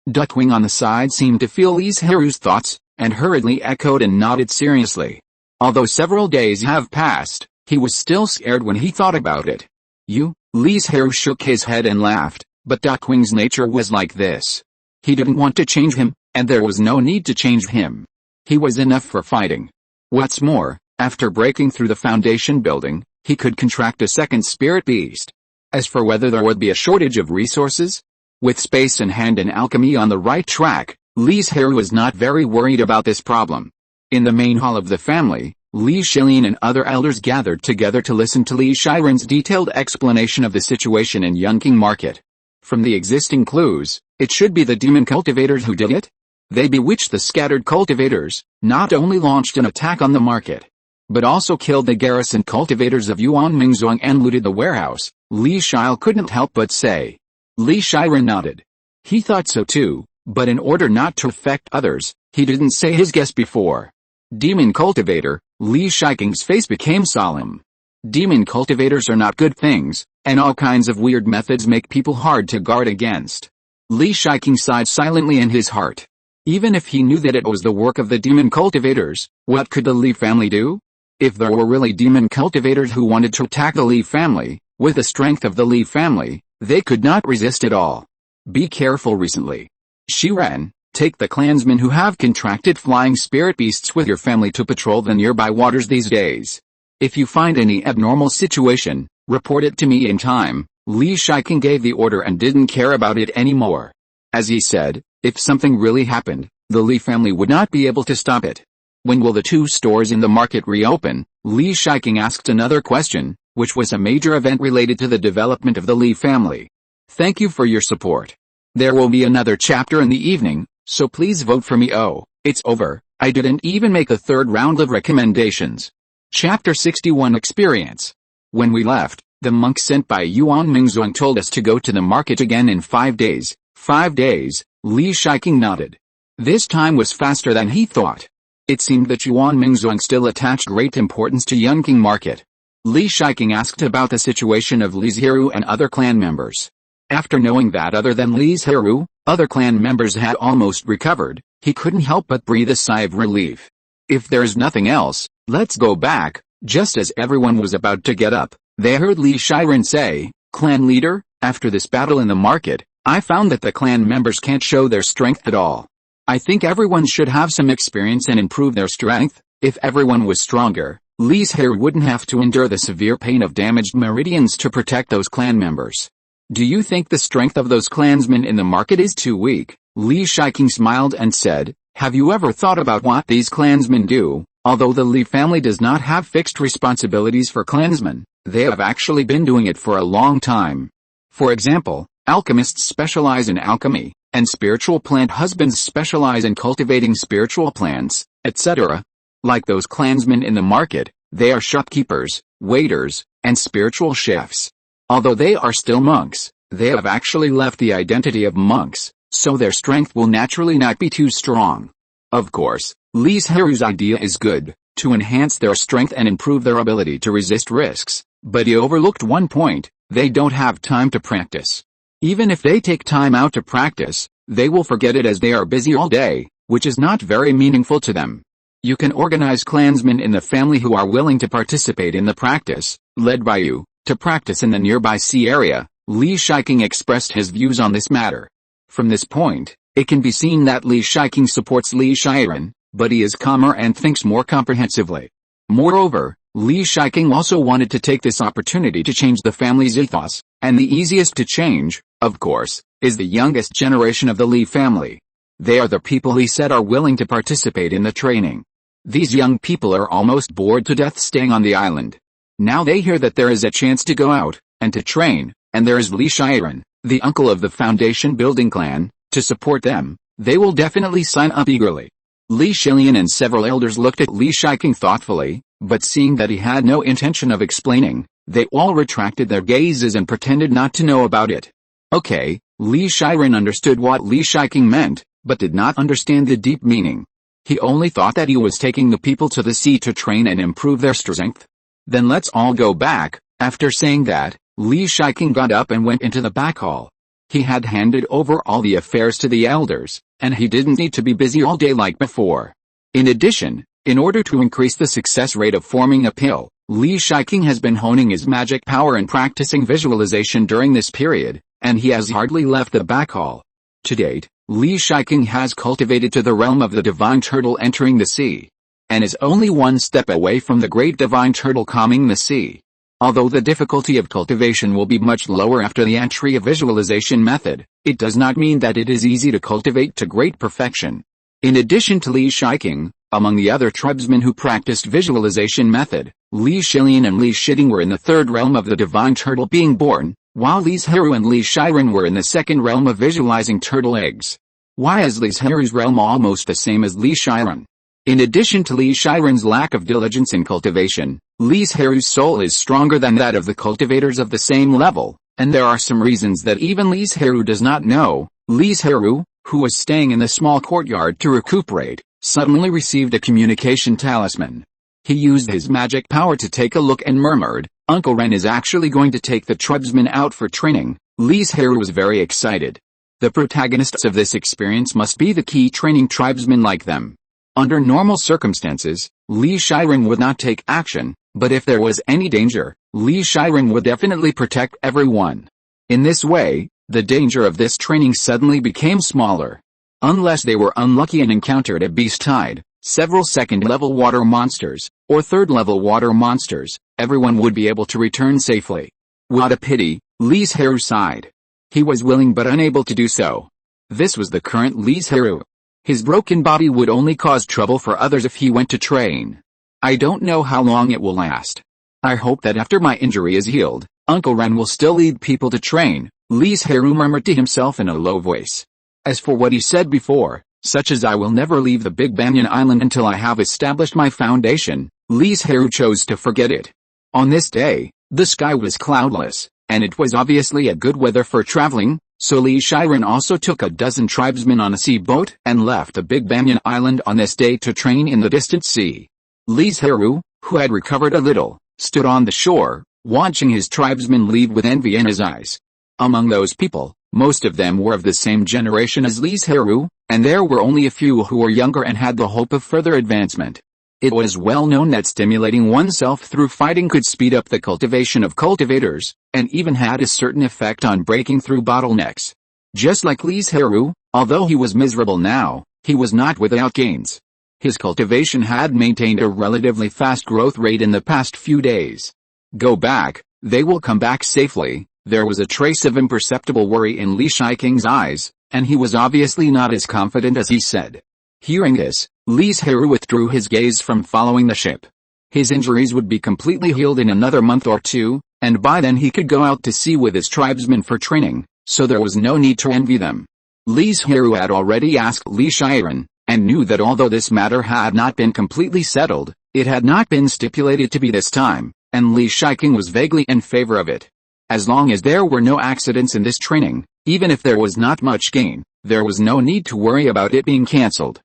Duckwing on the side seemed to feel Li Zhirui's thoughts, and hurriedly echoed and nodded seriously. Although several days have passed, he was still scared when he thought about it. Li Zhirui shook his head and laughed, but Duckwing's nature was like this. He didn't want to change him, and there was no need to change him. He was enough for fighting. What's more, after breaking through the foundation building, he could contract a second spirit beast. As for whether there would be a shortage of resources, with space and hand and alchemy on the right track, Li Zhirui was not very worried about this problem. In the main hall of the family, Li Zhilian and other elders gathered together to listen to Li Zhirui's detailed explanation of the situation in Yunqing Market. From the existing clues, it should be the demon cultivators who did it. They bewitched the scattered cultivators, not only launched an attack on the market, but also killed the garrison cultivators of Yuan Mingzhuang and looted the warehouse, Li Zhilian couldn't help but say. Li Zhirui nodded. He thought so too, but in order not to affect others, he didn't say his guess before. Demon cultivator, Li Zhirui's face became solemn. Demon cultivators are not good things, and all kinds of weird methods make people hard to guard against. Li Zhirui sighed silently in his heart. Even if he knew that it was the work of the demon cultivators, what could the Li family do? If there were really demon cultivators who wanted to attack the Li family, with the strength of the Li family, they could not resist at all. Be careful recently. Shiren, take the clansmen who have contracted flying spirit beasts with your family to patrol the nearby waters these days. If you find any abnormal situation, report it to me in time. Li Zhirui gave the order and didn't care about it anymore. As he said, if something really happened, the Li family would not be able to stop it. When will the 2 stores in the market reopen? Li Zhirui asked another question, which was a major event related to the development of the Li family. Thank you for your support. There will be another chapter in the evening, so please vote for me. Oh, it's over, I didn't even make the 3rd round of recommendations. Chapter 61 Experience. When we left, The monk sent by Yuan Mingzhuang told us to go to the market again in 5 days. 5 days, Li Shiqing nodded. This time was faster than he thought. It seemed that Yuan Mingzhuang still attached great importance to Yunqing market. Li Shiqing asked about the situation of Li Zhirui and other clan members. After knowing that other than Li Zhirui, other clan members had almost recovered, he couldn't help but breathe a sigh of relief. If there's nothing else, let's go back. Just as everyone was about to get up, they heard Li Zhirui say, "Clan leader, after this battle in the market, I found that the clan members can't show their strength at all. I think everyone should have some experience and improve their strength. If everyone was stronger, Li's hair wouldn't have to endure the severe pain of damaged meridians to protect those clan members. Do you think the strength of those clansmen in the market is too weak?" Li Shiqing smiled and said, "Have you ever thought about what these clansmen do? Although the Li family does not have fixed responsibilities for clansmen, they have actually been doing it for a long time. For example, alchemists specialize in alchemy, and spiritual plant husbands specialize in cultivating spiritual plants, etc. Like those clansmen in the market, they are shopkeepers, waiters, and spiritual chefs. Although they are still monks, they have actually left the identity of monks, so their strength will naturally not be too strong. Of course, Li Zhirui's idea is good, to enhance their strength and improve their ability to resist risks, but he overlooked one point: they don't have time to practice. Even if they take time out to practice, they will forget it as they are busy all day, which is not very meaningful to them. You can organize clansmen in the family who are willing to participate in the practice, led by you, to practice in the nearby sea area." Li Shiqing expressed his views on this matter. From this point, it can be seen that Li Shiqing supports Li Zhirui, but he is calmer and thinks more comprehensively. Moreover, Li Shiqing also wanted to take this opportunity to change the family's ethos, and the easiest to change, of course, is the youngest generation of the Li family. They are the people he said are willing to participate in the training. These young people are almost bored to death staying on the island. Now they hear that there is a chance to go out, and to train, and there is Li Zhirui, the uncle of the foundation building clan, to support them. They will definitely sign up eagerly. Li Zhilian and several elders looked at Li Shiqing thoughtfully, but seeing that he had no intention of explaining, they all retracted their gazes and pretended not to know about it. Okay, Li Zhirui understood what Li Shiqing meant, but did not understand the deep meaning. He only thought that he was taking the people to the sea to train and improve their strength. Then let's all go back. After saying that, Li Shiqing got up and went into the back hall. He had handed over all the affairs to the elders, and he didn't need to be busy all day like before. In addition, in order to increase the success rate of forming a pill, Li Shiqing has been honing his magic power and practicing visualization during this period, and he has hardly left the back hall. To date, Li Shiqing has cultivated to the realm of the divine turtle entering the sea, and is only one step away from the great divine turtle calming the sea. Although the difficulty of cultivation will be much lower after the entry of visualization method, it does not mean that it is easy to cultivate to great perfection. In addition to Li Shiqing, among the other tribesmen who practiced visualization method, Li Zhilian and Li Shiting were in the third realm of the divine turtle being born, while Li Zhirui and Li Zhirui were in the second realm of visualizing turtle eggs. Why is Li Zhirui's realm almost the same as Li Zhirui? In addition to Li Zhirui's lack of diligence in cultivation, Li Zhirui's soul is stronger than that of the cultivators of the same level, and there are some reasons that even Li Zhirui does not know. Li Zhirui, who was staying in the small courtyard to recuperate, suddenly received a communication talisman. He used his magic power to take a look and murmured, "Uncle Ren is actually going to take the tribesmen out for training." Li Zhirui was very excited. The protagonists of this experience must be the key training tribesmen like them. Under normal circumstances, Li Zhirui would not take action, but if there was any danger, Li Zhirui would definitely protect everyone. In this way, the danger of this training suddenly became smaller. Unless they were unlucky and encountered a beast tide, several second-level water monsters, or third-level water monsters, everyone would be able to return safely. What a pity, Li Zhirui sighed. He was willing but unable to do so. This was the current Li Zhirui. His broken body would only cause trouble for others if he went to train. I don't know how long it will last. I hope that after my injury is healed, Uncle Ren will still lead people to train, Li Zhirui murmured to himself in a low voice. As for what he said before, such as I will never leave the big Banyan Island until I have established my foundation, Li Zhirui chose to forget it. On this day, The sky was cloudless, and it was obviously a good weather for traveling, so Li Zhirui also took a dozen tribesmen on a sea boat and left the big Banyan Island on this day to train in the distant sea. Li Zhirui, who had recovered a little, stood on the shore, watching his tribesmen leave with envy in his eyes. Among those people, most of them were of the same generation as Li Zhirui, and there were only a few who were younger and had the hope of further advancement. It was well known that stimulating oneself through fighting could speed up the cultivation of cultivators, and even had a certain effect on breaking through bottlenecks. Just like Li Zhirui, although he was miserable now, he was not without gains. His cultivation had maintained a relatively fast growth rate in the past few days. Go back, they will come back safely. There was a trace of imperceptible worry in Li Zhiruy's eyes, and he was obviously not as confident as he said. Hearing this, Li Zhirui withdrew his gaze from following the ship. His injuries would be completely healed in another month or two, and by then he could go out to sea with his tribesmen for training, so there was no need to envy them. Li Zhirui had already asked Li Zhirui, and knew that although this matter had not been completely settled, it had not been stipulated to be this time, and Li Zhirui was vaguely in favor of it. As long as there were no accidents in this training, even if there was not much gain, there was no need to worry about it being cancelled.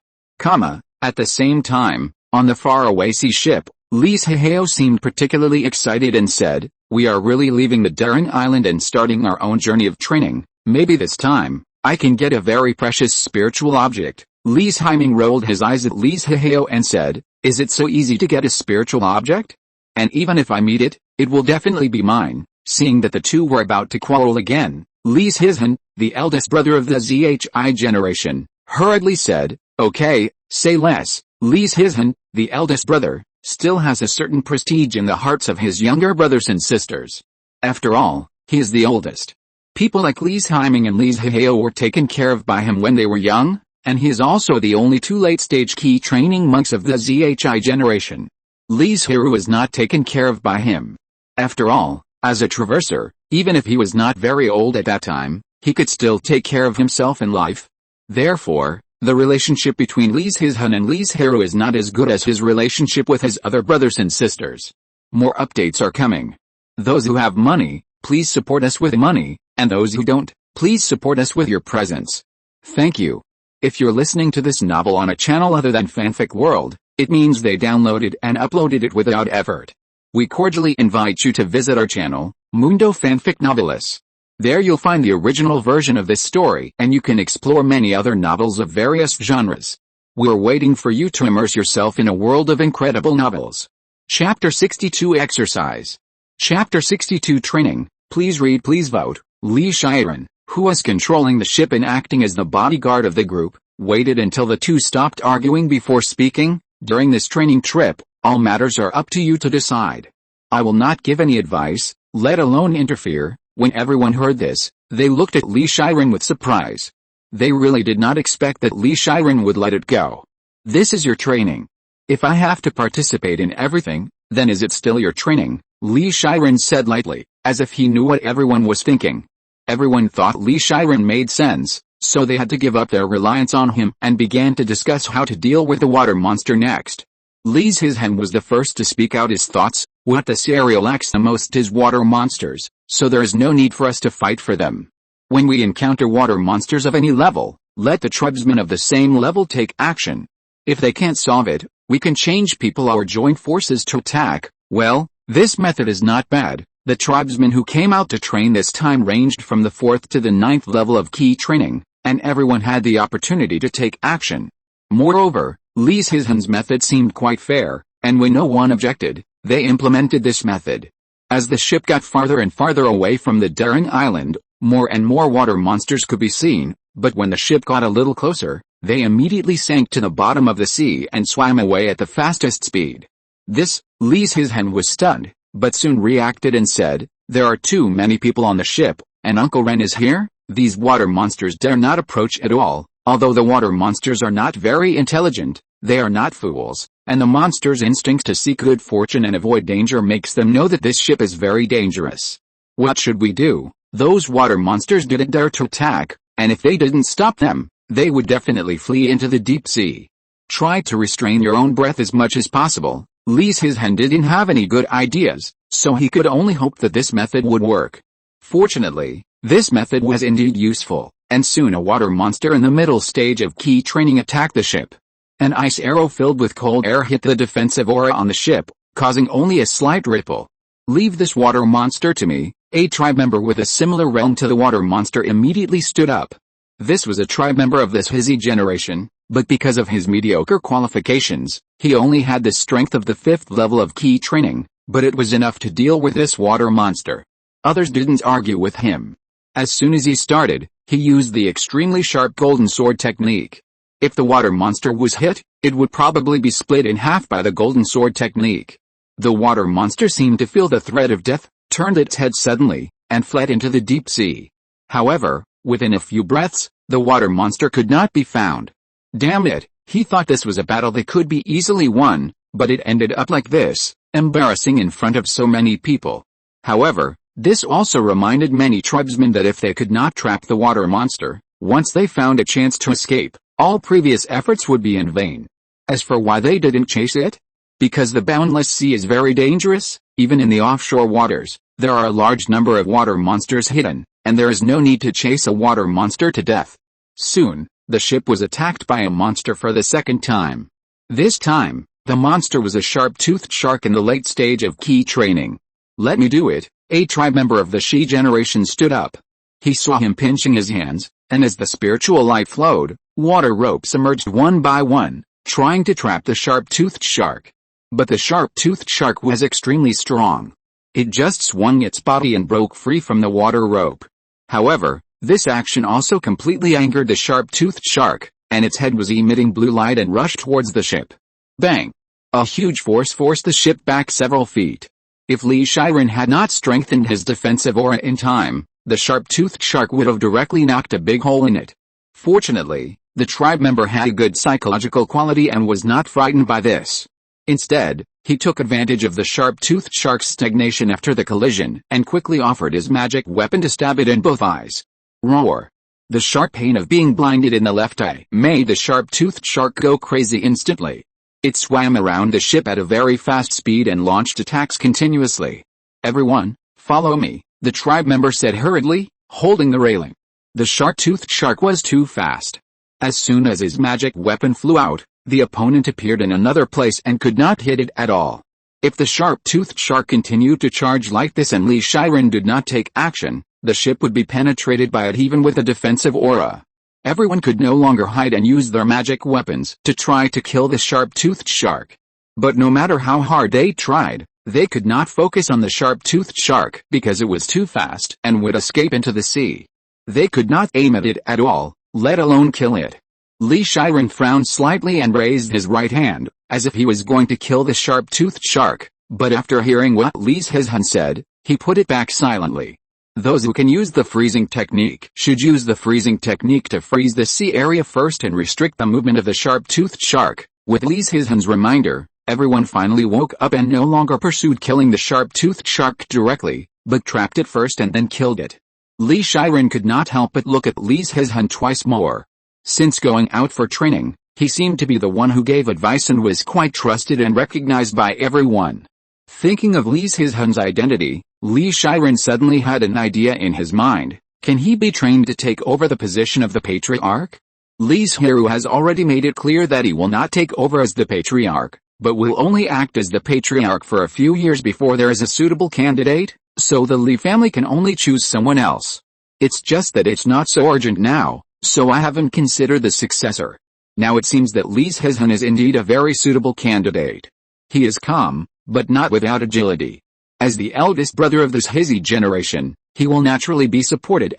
At the same time, on the faraway sea ship, Li Zhirui seemed particularly excited and said, "We are really leaving the daring island and starting our own journey of training. Maybe this time, I can get a very precious spiritual object." Li Zhirui rolled his eyes at Li Zhirui and said, "Is it so easy to get a spiritual object? And even if I meet it, it will definitely be mine." Seeing that the two were about to quarrel again, Li Zhirui, the eldest brother of the Zhi generation, hurriedly said, "Okay, say less." Li Zhirui, the eldest brother, still has a certain prestige in the hearts of his younger brothers and sisters. After all, he is the oldest. People like Li Zhirui and Li Zhirui were taken care of by him when they were young, and he is also the only two late-stage key training monks of the Zhi generation. Li Zhirui was not taken care of by him. After all, as a traverser, even if he was not very old at that time, he could still take care of himself in life. Therefore, the relationship between Li Zhirui and Li Zhirui is not as good as his relationship with his other brothers and sisters. More updates are coming. Those who have money, please support us with money, and those who don't, please support us with your presence. Thank you. If you're listening to this novel on a channel other than Fanfic World, it means they downloaded and uploaded it without effort. We cordially invite you to visit our channel, Mundo Fanfic Novelis. There you'll find the original version of this story and you can explore many other novels of various genres. We're waiting for you to immerse yourself in a world of incredible novels. Chapter 62 Exercise. Chapter 62 Training. Please read, please vote. Li Zhirui, who was controlling the ship and acting as the bodyguard of the group, waited until the two stopped arguing before speaking. During this training trip, all matters are up to you to decide. I will not give any advice, let alone interfere. When everyone heard this, they looked at Li Zhirui with surprise. They really did not expect that Li Zhirui would let it go. This is your training. If I have to participate in everything, then is it still your training? Li Zhirui said lightly, as if he knew what everyone was thinking. Everyone thought Li Zhirui made sense, so they had to give up their reliance on him and began to discuss how to deal with the water monster next. Li Zhirui was the first to speak out his thoughts. What this area lacks the most is water monsters, so there is no need for us to fight for them. When we encounter water monsters of any level, let the tribesmen of the same level take action. If they can't solve it, we can change people or join forces to attack. Well, this method is not bad. The tribesmen who came out to train this time ranged from the 4th to the 9th level of key training, and everyone had the opportunity to take action. Moreover, Li Zhirui's method seemed quite fair, and when no one objected, they implemented this method. As the ship got farther and farther away from the daring island, more and more water monsters could be seen, but when the ship got a little closer, they immediately sank to the bottom of the sea and swam away at the fastest speed. This, Li Zhirui was stunned, but soon reacted and said, "There are too many people on the ship, and Uncle Ren is here? These water monsters dare not approach at all. Although the water monsters are not very intelligent, they are not fools, and the monsters' instinct to seek good fortune and avoid danger makes them know that this ship is very dangerous. What should we do? Those water monsters didn't dare to attack, and if they didn't stop them, they would definitely flee into the deep sea. Try to restrain your own breath as much as possible." Li Zhirui didn't have any good ideas, so he could only hope that this method would work. Fortunately, this method was indeed useful, and soon a water monster in the middle stage of key training attacked the ship. An ice arrow filled with cold air hit the defensive aura on the ship, causing only a slight ripple. "Leave this water monster to me." A tribe member with a similar realm to the water monster immediately stood up. This was a tribe member of this Hizzy generation, but because of his mediocre qualifications, he only had the strength of the 5th level of key training, but it was enough to deal with this water monster. Others didn't argue with him. As soon as he started, he used the extremely sharp golden sword technique. If the water monster was hit, it would probably be split in half by the golden sword technique. The water monster seemed to feel the threat of death, turned its head suddenly, and fled into the deep sea. However, within a few breaths, the water monster could not be found. Damn it, he thought this was a battle that could be easily won, but it ended up like this, embarrassing in front of so many people. However, this also reminded many tribesmen that if they could not trap the water monster, once they found a chance to escape, all previous efforts would be in vain. As for why they didn't chase it? Because the boundless sea is very dangerous. Even in the offshore waters, there are a large number of water monsters hidden, and there is no need to chase a water monster to death. Soon, the ship was attacked by a monster for the second time. This time, the monster was a sharp-toothed shark in the late stage of key training. "Let me do it," a tribe member of the Shi generation stood up. He saw him pinching his hands, and as the spiritual light flowed, water ropes emerged one by one, trying to trap the sharp-toothed shark. But the sharp-toothed shark was extremely strong. It just swung its body and broke free from the water rope. However, this action also completely angered the sharp-toothed shark, and its head was emitting blue light and rushed towards the ship. Bang! A huge force forced the ship back several feet. If Li Zhirui had not strengthened his defensive aura in time, the sharp-toothed shark would have directly knocked a big hole in it. Fortunately, the tribe member had a good psychological quality and was not frightened by this. Instead, he took advantage of the sharp-toothed shark's stagnation after the collision and quickly offered his magic weapon to stab it in both eyes. Roar! The sharp pain of being blinded in the left eye made the sharp-toothed shark go crazy instantly. It swam around the ship at a very fast speed and launched attacks continuously. "Everyone, follow me," the tribe member said hurriedly, holding the railing. The sharp-toothed shark was too fast. As soon as his magic weapon flew out, the opponent appeared in another place and could not hit it at all. If the sharp-toothed shark continued to charge like this and Li Zhirui did not take action, the ship would be penetrated by it even with a defensive aura. Everyone could no longer hide and use their magic weapons to try to kill the sharp-toothed shark. But no matter how hard they tried, they could not focus on the sharp-toothed shark because it was too fast and would escape into the sea. They could not aim at it at all, let alone kill it. Li Zhirui frowned slightly and raised his right hand, as if he was going to kill the sharp-toothed shark, but after hearing what Li Zhirui said, he put it back silently. Those who can use the freezing technique should use the freezing technique to freeze the sea area first and restrict the movement of the sharp-toothed shark. With Li Zhirui's reminder, everyone finally woke up and no longer pursued killing the sharp-toothed shark directly, but trapped it first and then killed it. Li Zhirui could not help but look at Li Zhirui twice more. Since going out for training, he seemed to be the one who gave advice and was quite trusted and recognized by everyone. Thinking of Li Zhirui's identity, Li Zhirui suddenly had an idea in his mind. Can he be trained to take over the position of the patriarch? Li Zhirui has already made it clear that he will not take over as the patriarch, but will only act as the patriarch for a few years before there is a suitable candidate, so the Li family can only choose someone else. It's just that it's not so urgent now, so I haven't considered the successor. Now it seems that Li Zhirui is indeed a very suitable candidate. He is calm, but not without agility. As the eldest brother of this Hizzy generation, he will naturally be supported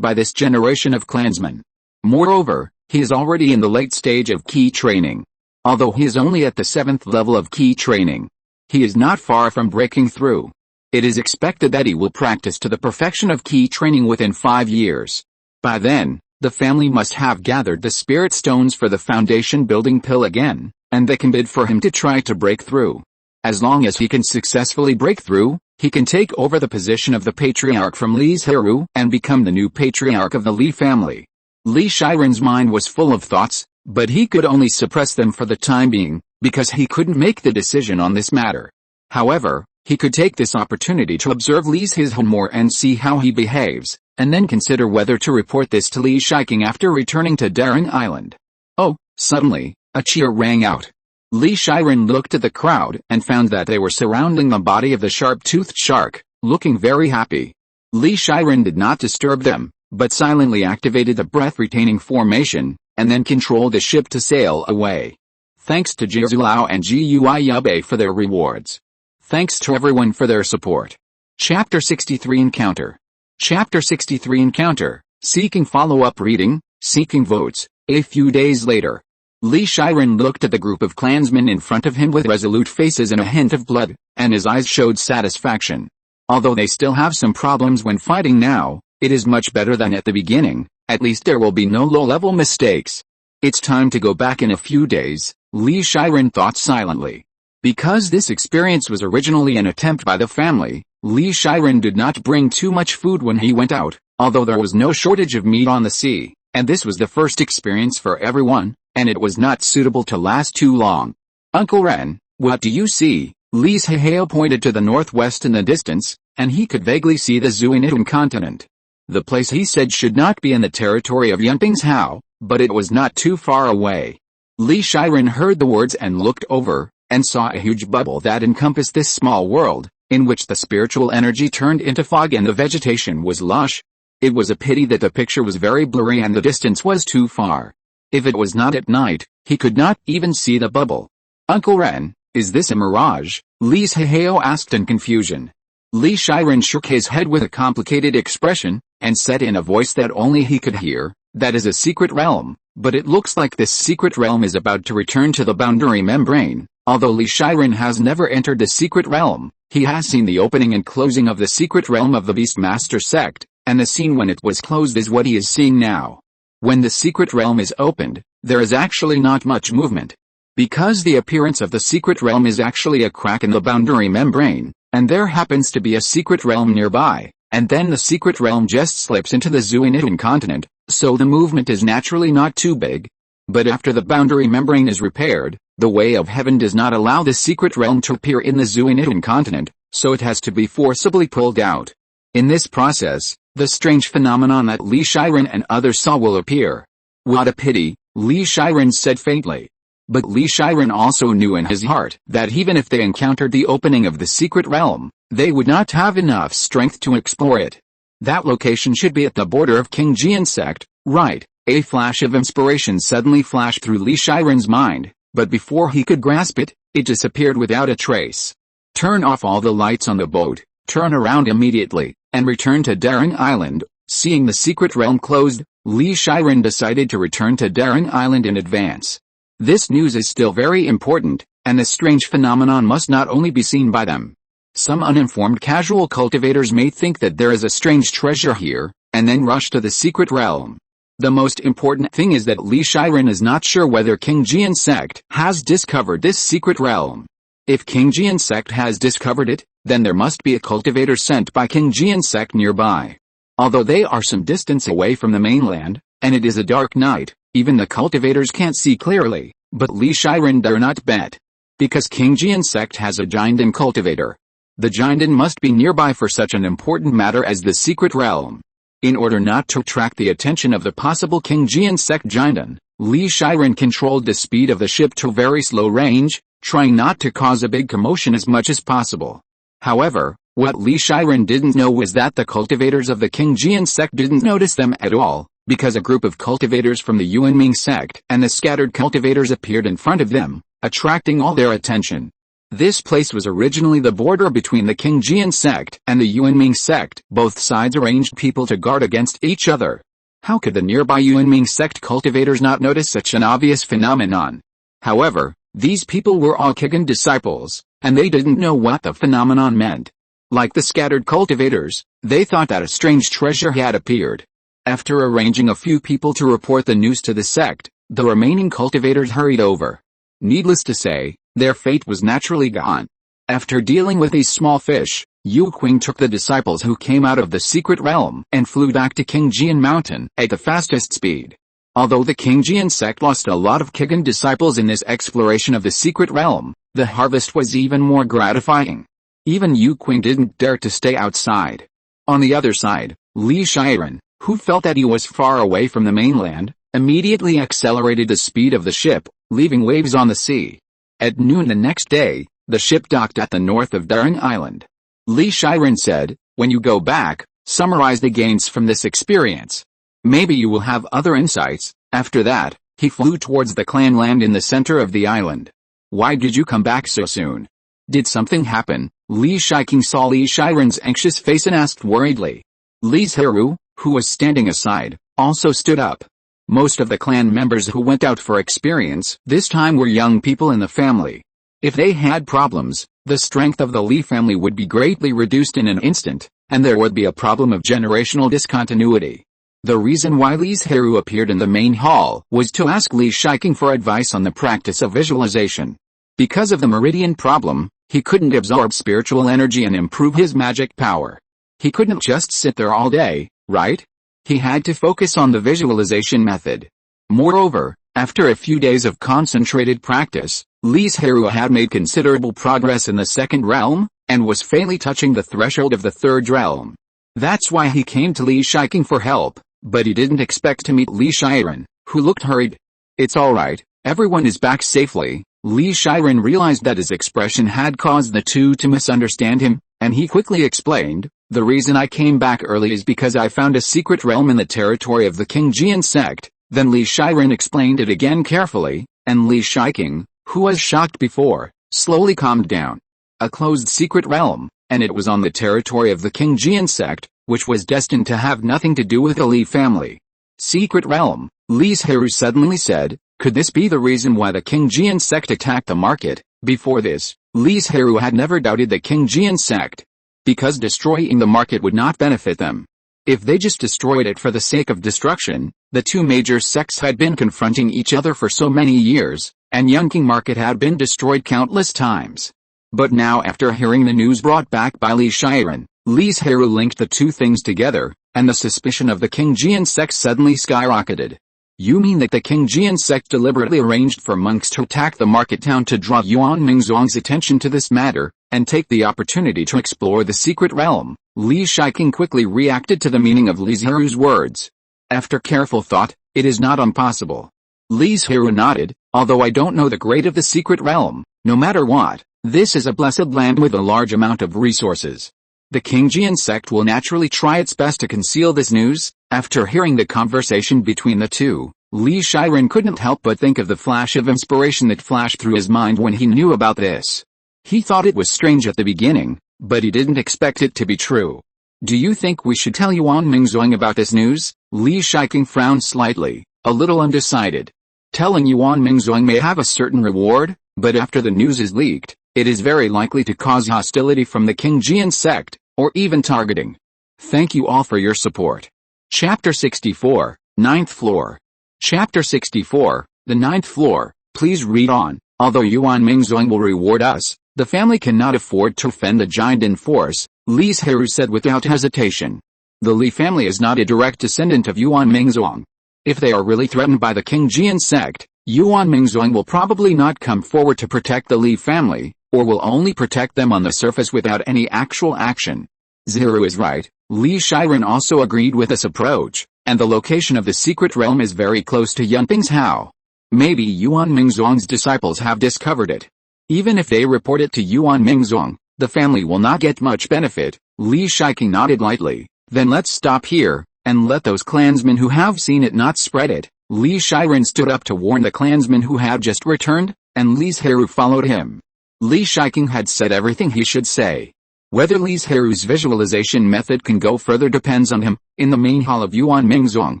by this generation of clansmen. Moreover, he is already in the late stage of key training. Although he is only at the 7th level of key training, he is not far from breaking through. It is expected that he will practice to the perfection of key training within 5 years. By then, the family must have gathered the spirit stones for the foundation building pill again, and they can bid for him to try to break through. As long as he can successfully break through, he can take over the position of the patriarch from Li Zhirui and become the new patriarch of the Li family. Li Zhirui's mind was full of thoughts, but he could only suppress them for the time being, because he couldn't make the decision on this matter. However, he could take this opportunity to observe Li Zhirui more and see how he behaves, and then consider whether to report this to Li Zhirui after returning to Banyan Island. Oh, suddenly, a cheer rang out. Li Zhirui looked at the crowd and found that they were surrounding the body of the sharp-toothed shark, looking very happy. Li Zhirui did not disturb them, but silently activated the breath-retaining formation, and then controlled the ship to sail away. Thanks to Zhizulao and Guiyube for their rewards. Thanks to everyone for their support. Chapter 63 Encounter. Chapter 63 Encounter, seeking follow-up reading, seeking votes. A few days later, Li Zhirui looked at the group of clansmen in front of him with resolute faces and a hint of blood, and his eyes showed satisfaction. Although they still have some problems when fighting now, it is much better than at the beginning. At least there will be no low-level mistakes. It's time to go back in a few days, Li Zhirui thought silently. Because this experience was originally an attempt by the family, Li Zhirui did not bring too much food when he went out, although there was no shortage of meat on the sea, and this was the first experience for everyone, and it was not suitable to last too long. Uncle Ren, what do you see? Li Zhirui pointed to the northwest in the distance, and he could vaguely see the Zuinitan continent. The place he said should not be in the territory of Yunping's Hao, but it was not too far away. Li Zhirui heard the words and looked over, and saw a huge bubble that encompassed this small world, in which the spiritual energy turned into fog and the vegetation was lush. It was a pity that the picture was very blurry and the distance was too far. If it was not at night, he could not even see the bubble. Uncle Ren, is this a mirage? Li Zhirui asked in confusion. Li Zhirui shook his head with a complicated expression, and said in a voice that only he could hear, that is a secret realm, but it looks like this secret realm is about to return to the boundary membrane. Although Li Zhirui has never entered the secret realm, he has seen the opening and closing of the secret realm of the Beastmaster sect, and the scene when it was closed is what he is seeing now. When the secret realm is opened, there is actually not much movement. Because the appearance of the secret realm is actually a crack in the boundary membrane, and there happens to be a secret realm nearby, and then the secret realm just slips into the Zuinitan continent, so the movement is naturally not too big. But after the boundary membrane is repaired, the way of heaven does not allow the secret realm to appear in the Zuinitan continent, so it has to be forcibly pulled out. In this process, the strange phenomenon that Li Zhirui and others saw will appear. What a pity, Li Zhirui said faintly. But Li Zhirui also knew in his heart that even if they encountered the opening of the secret realm, they would not have enough strength to explore it. That location should be at the border of King Jian sect, right? A flash of inspiration suddenly flashed through Li Zhirui's mind, but before he could grasp it, it disappeared without a trace. Turn off all the lights on the boat, turn around immediately, and return to Banyan Island. Seeing the secret realm closed, Li Zhirui decided to return to Banyan Island in advance. This news is still very important, and the strange phenomenon must not only be seen by them. Some uninformed casual cultivators may think that there is a strange treasure here, and then rush to the secret realm. The most important thing is that Li Zhirui is not sure whether King Jian sect has discovered this secret realm. If King Jian sect has discovered it, then there must be a cultivator sent by King Jian sect nearby. Although they are some distance away from the mainland, and it is a dark night, even the cultivators can't see clearly, but Li Zhirui dare not bet. Because King Jian sect has a Jindan cultivator. The Jindan must be nearby for such an important matter as the secret realm. In order not to attract the attention of the possible King Jian sect Jindan, Li Zhirui controlled the speed of the ship to very slow range, trying not to cause a big commotion as much as possible. However, what Li Zhirui didn't know was that the cultivators of the King Jian sect didn't notice them at all, because a group of cultivators from the Yuanming sect and the scattered cultivators appeared in front of them, attracting all their attention. This place was originally the border between the King Jian sect and the Yuanming sect. Both sides arranged people to guard against each other. How could the nearby Yuanming sect cultivators not notice such an obvious phenomenon? However, these people were all Kigan disciples, and they didn't know what the phenomenon meant. Like the scattered cultivators, they thought that a strange treasure had appeared. After arranging a few people to report the news to the sect, the remaining cultivators hurried over. Needless to say, their fate was naturally gone. After dealing with these small fish, Yu Qing took the disciples who came out of the secret realm and flew back to King Jian Mountain at the fastest speed. Although the Qingjian sect lost a lot of Kigan disciples in this exploration of the secret realm, the harvest was even more gratifying. Even Yu Qing didn't dare to stay outside. On the other side, Li Zhirui, who felt that he was far away from the mainland, immediately accelerated the speed of the ship, leaving waves on the sea. At noon the next day, the ship docked at the north of Banyan Island. Li Zhirui said, "When you go back, summarize the gains from this experience. Maybe you will have other insights." After that, he flew towards the clan land in the center of the island. "Why did you come back so soon? Did something happen?" Li Zhirui saw Li Zhirui's anxious face and asked worriedly. Li Zhirui, who was standing aside, also stood up. Most of the clan members who went out for experience this time were young people in the family. If they had problems, the strength of the Li family would be greatly reduced in an instant, and there would be a problem of generational discontinuity. The reason why Li Zhirui appeared in the main hall was to ask Li Zhirui for advice on the practice of visualization. Because of the meridian problem, he couldn't absorb spiritual energy and improve his magic power. He couldn't just sit there all day, right? He had to focus on the visualization method. Moreover, after a few days of concentrated practice, Li Zhirui had made considerable progress in the second realm, and was faintly touching the threshold of the third realm. That's why he came to Li Zhirui for help, but he didn't expect to meet Li Zhirui, who looked hurried. "It's alright, everyone is back safely." Li Zhirui realized that his expression had caused the two to misunderstand him, and he quickly explained, "The reason I came back early is because I found a secret realm in the territory of the Qingjian sect." Then Li Zhirui explained it again carefully, and Li Zhirui, who was shocked before, slowly calmed down. A closed secret realm, and it was on the territory of the Qingjian sect, which was destined to have nothing to do with the Li family. "Secret realm," Li Zhirui suddenly said. Could this be the reason why the Qingjian sect attacked the market? Before this, Li Zhirui had never doubted the Qingjian sect, because destroying the market would not benefit them. If they just destroyed it for the sake of destruction, the two major sects had been confronting each other for so many years, and Yunqing market had been destroyed countless times. But now, after hearing the news brought back by Li Zhirui, Li Zhirui linked the two things together, and the suspicion of the Qingjian sect suddenly skyrocketed. "You mean that the Qingjian sect deliberately arranged for monks to attack the market town to draw Yuan Mingzhuang's attention to this matter, and take the opportunity to explore the secret realm?" Li Zhirui quickly reacted to the meaning of Li Zhirui's words. After careful thought, "It is not impossible." Li Zhirui nodded, "Although I don't know the grade of the secret realm, no matter what, this is a blessed land with a large amount of resources. The Qingjian sect will naturally try its best to conceal this news." After hearing the conversation between the two, Li Zhirui couldn't help but think of the flash of inspiration that flashed through his mind when he knew about this. He thought it was strange at the beginning, but he didn't expect it to be true. "Do you think we should tell Yuan Mingzhuang about this news?" Li Zhirui frowned slightly, a little undecided. Telling Yuan Mingzhuang may have a certain reward, but after the news is leaked, it is very likely to cause hostility from the Qingjian sect, or even targeting. Thank you all for your support. Chapter 64, 9th Floor. Chapter 64, the 9th Floor. Please read on. "Although Yuan Mingzhuang will reward us, the family cannot afford to offend the giant in force," Li Zhirui said without hesitation. "The Li family is not a direct descendant of Yuan Mingzhuang. If they are really threatened by the Qingjian sect, Yuan Mingzhuang will probably not come forward to protect the Li family, or will only protect them on the surface without any actual action." Zhirui is right. Li Zhirui also agreed with this approach, and the location of the secret realm is very close to Yunping's house. Maybe Yuan Mingzhuang's disciples have discovered it. Even if they report it to Yuan Mingzhuang, the family will not get much benefit. Li Zhirui nodded lightly. "Then let's stop here, and let those clansmen who have seen it not spread it." Li Zhirui stood up to warn the clansmen who had just returned, and Li Zhirui followed him. Li Zhirui had said everything he should say. Whether Li Zhirui's visualization method can go further depends on him. In the main hall of Yuan Mingzhuang,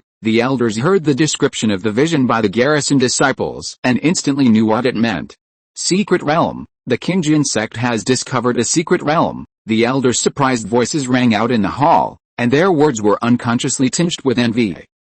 the elders heard the description of the vision by the garrison disciples and instantly knew what it meant. Secret realm. The Qingjian sect has discovered a secret realm. The elders' surprised voices rang out in the hall, and their words were unconsciously tinged with envy.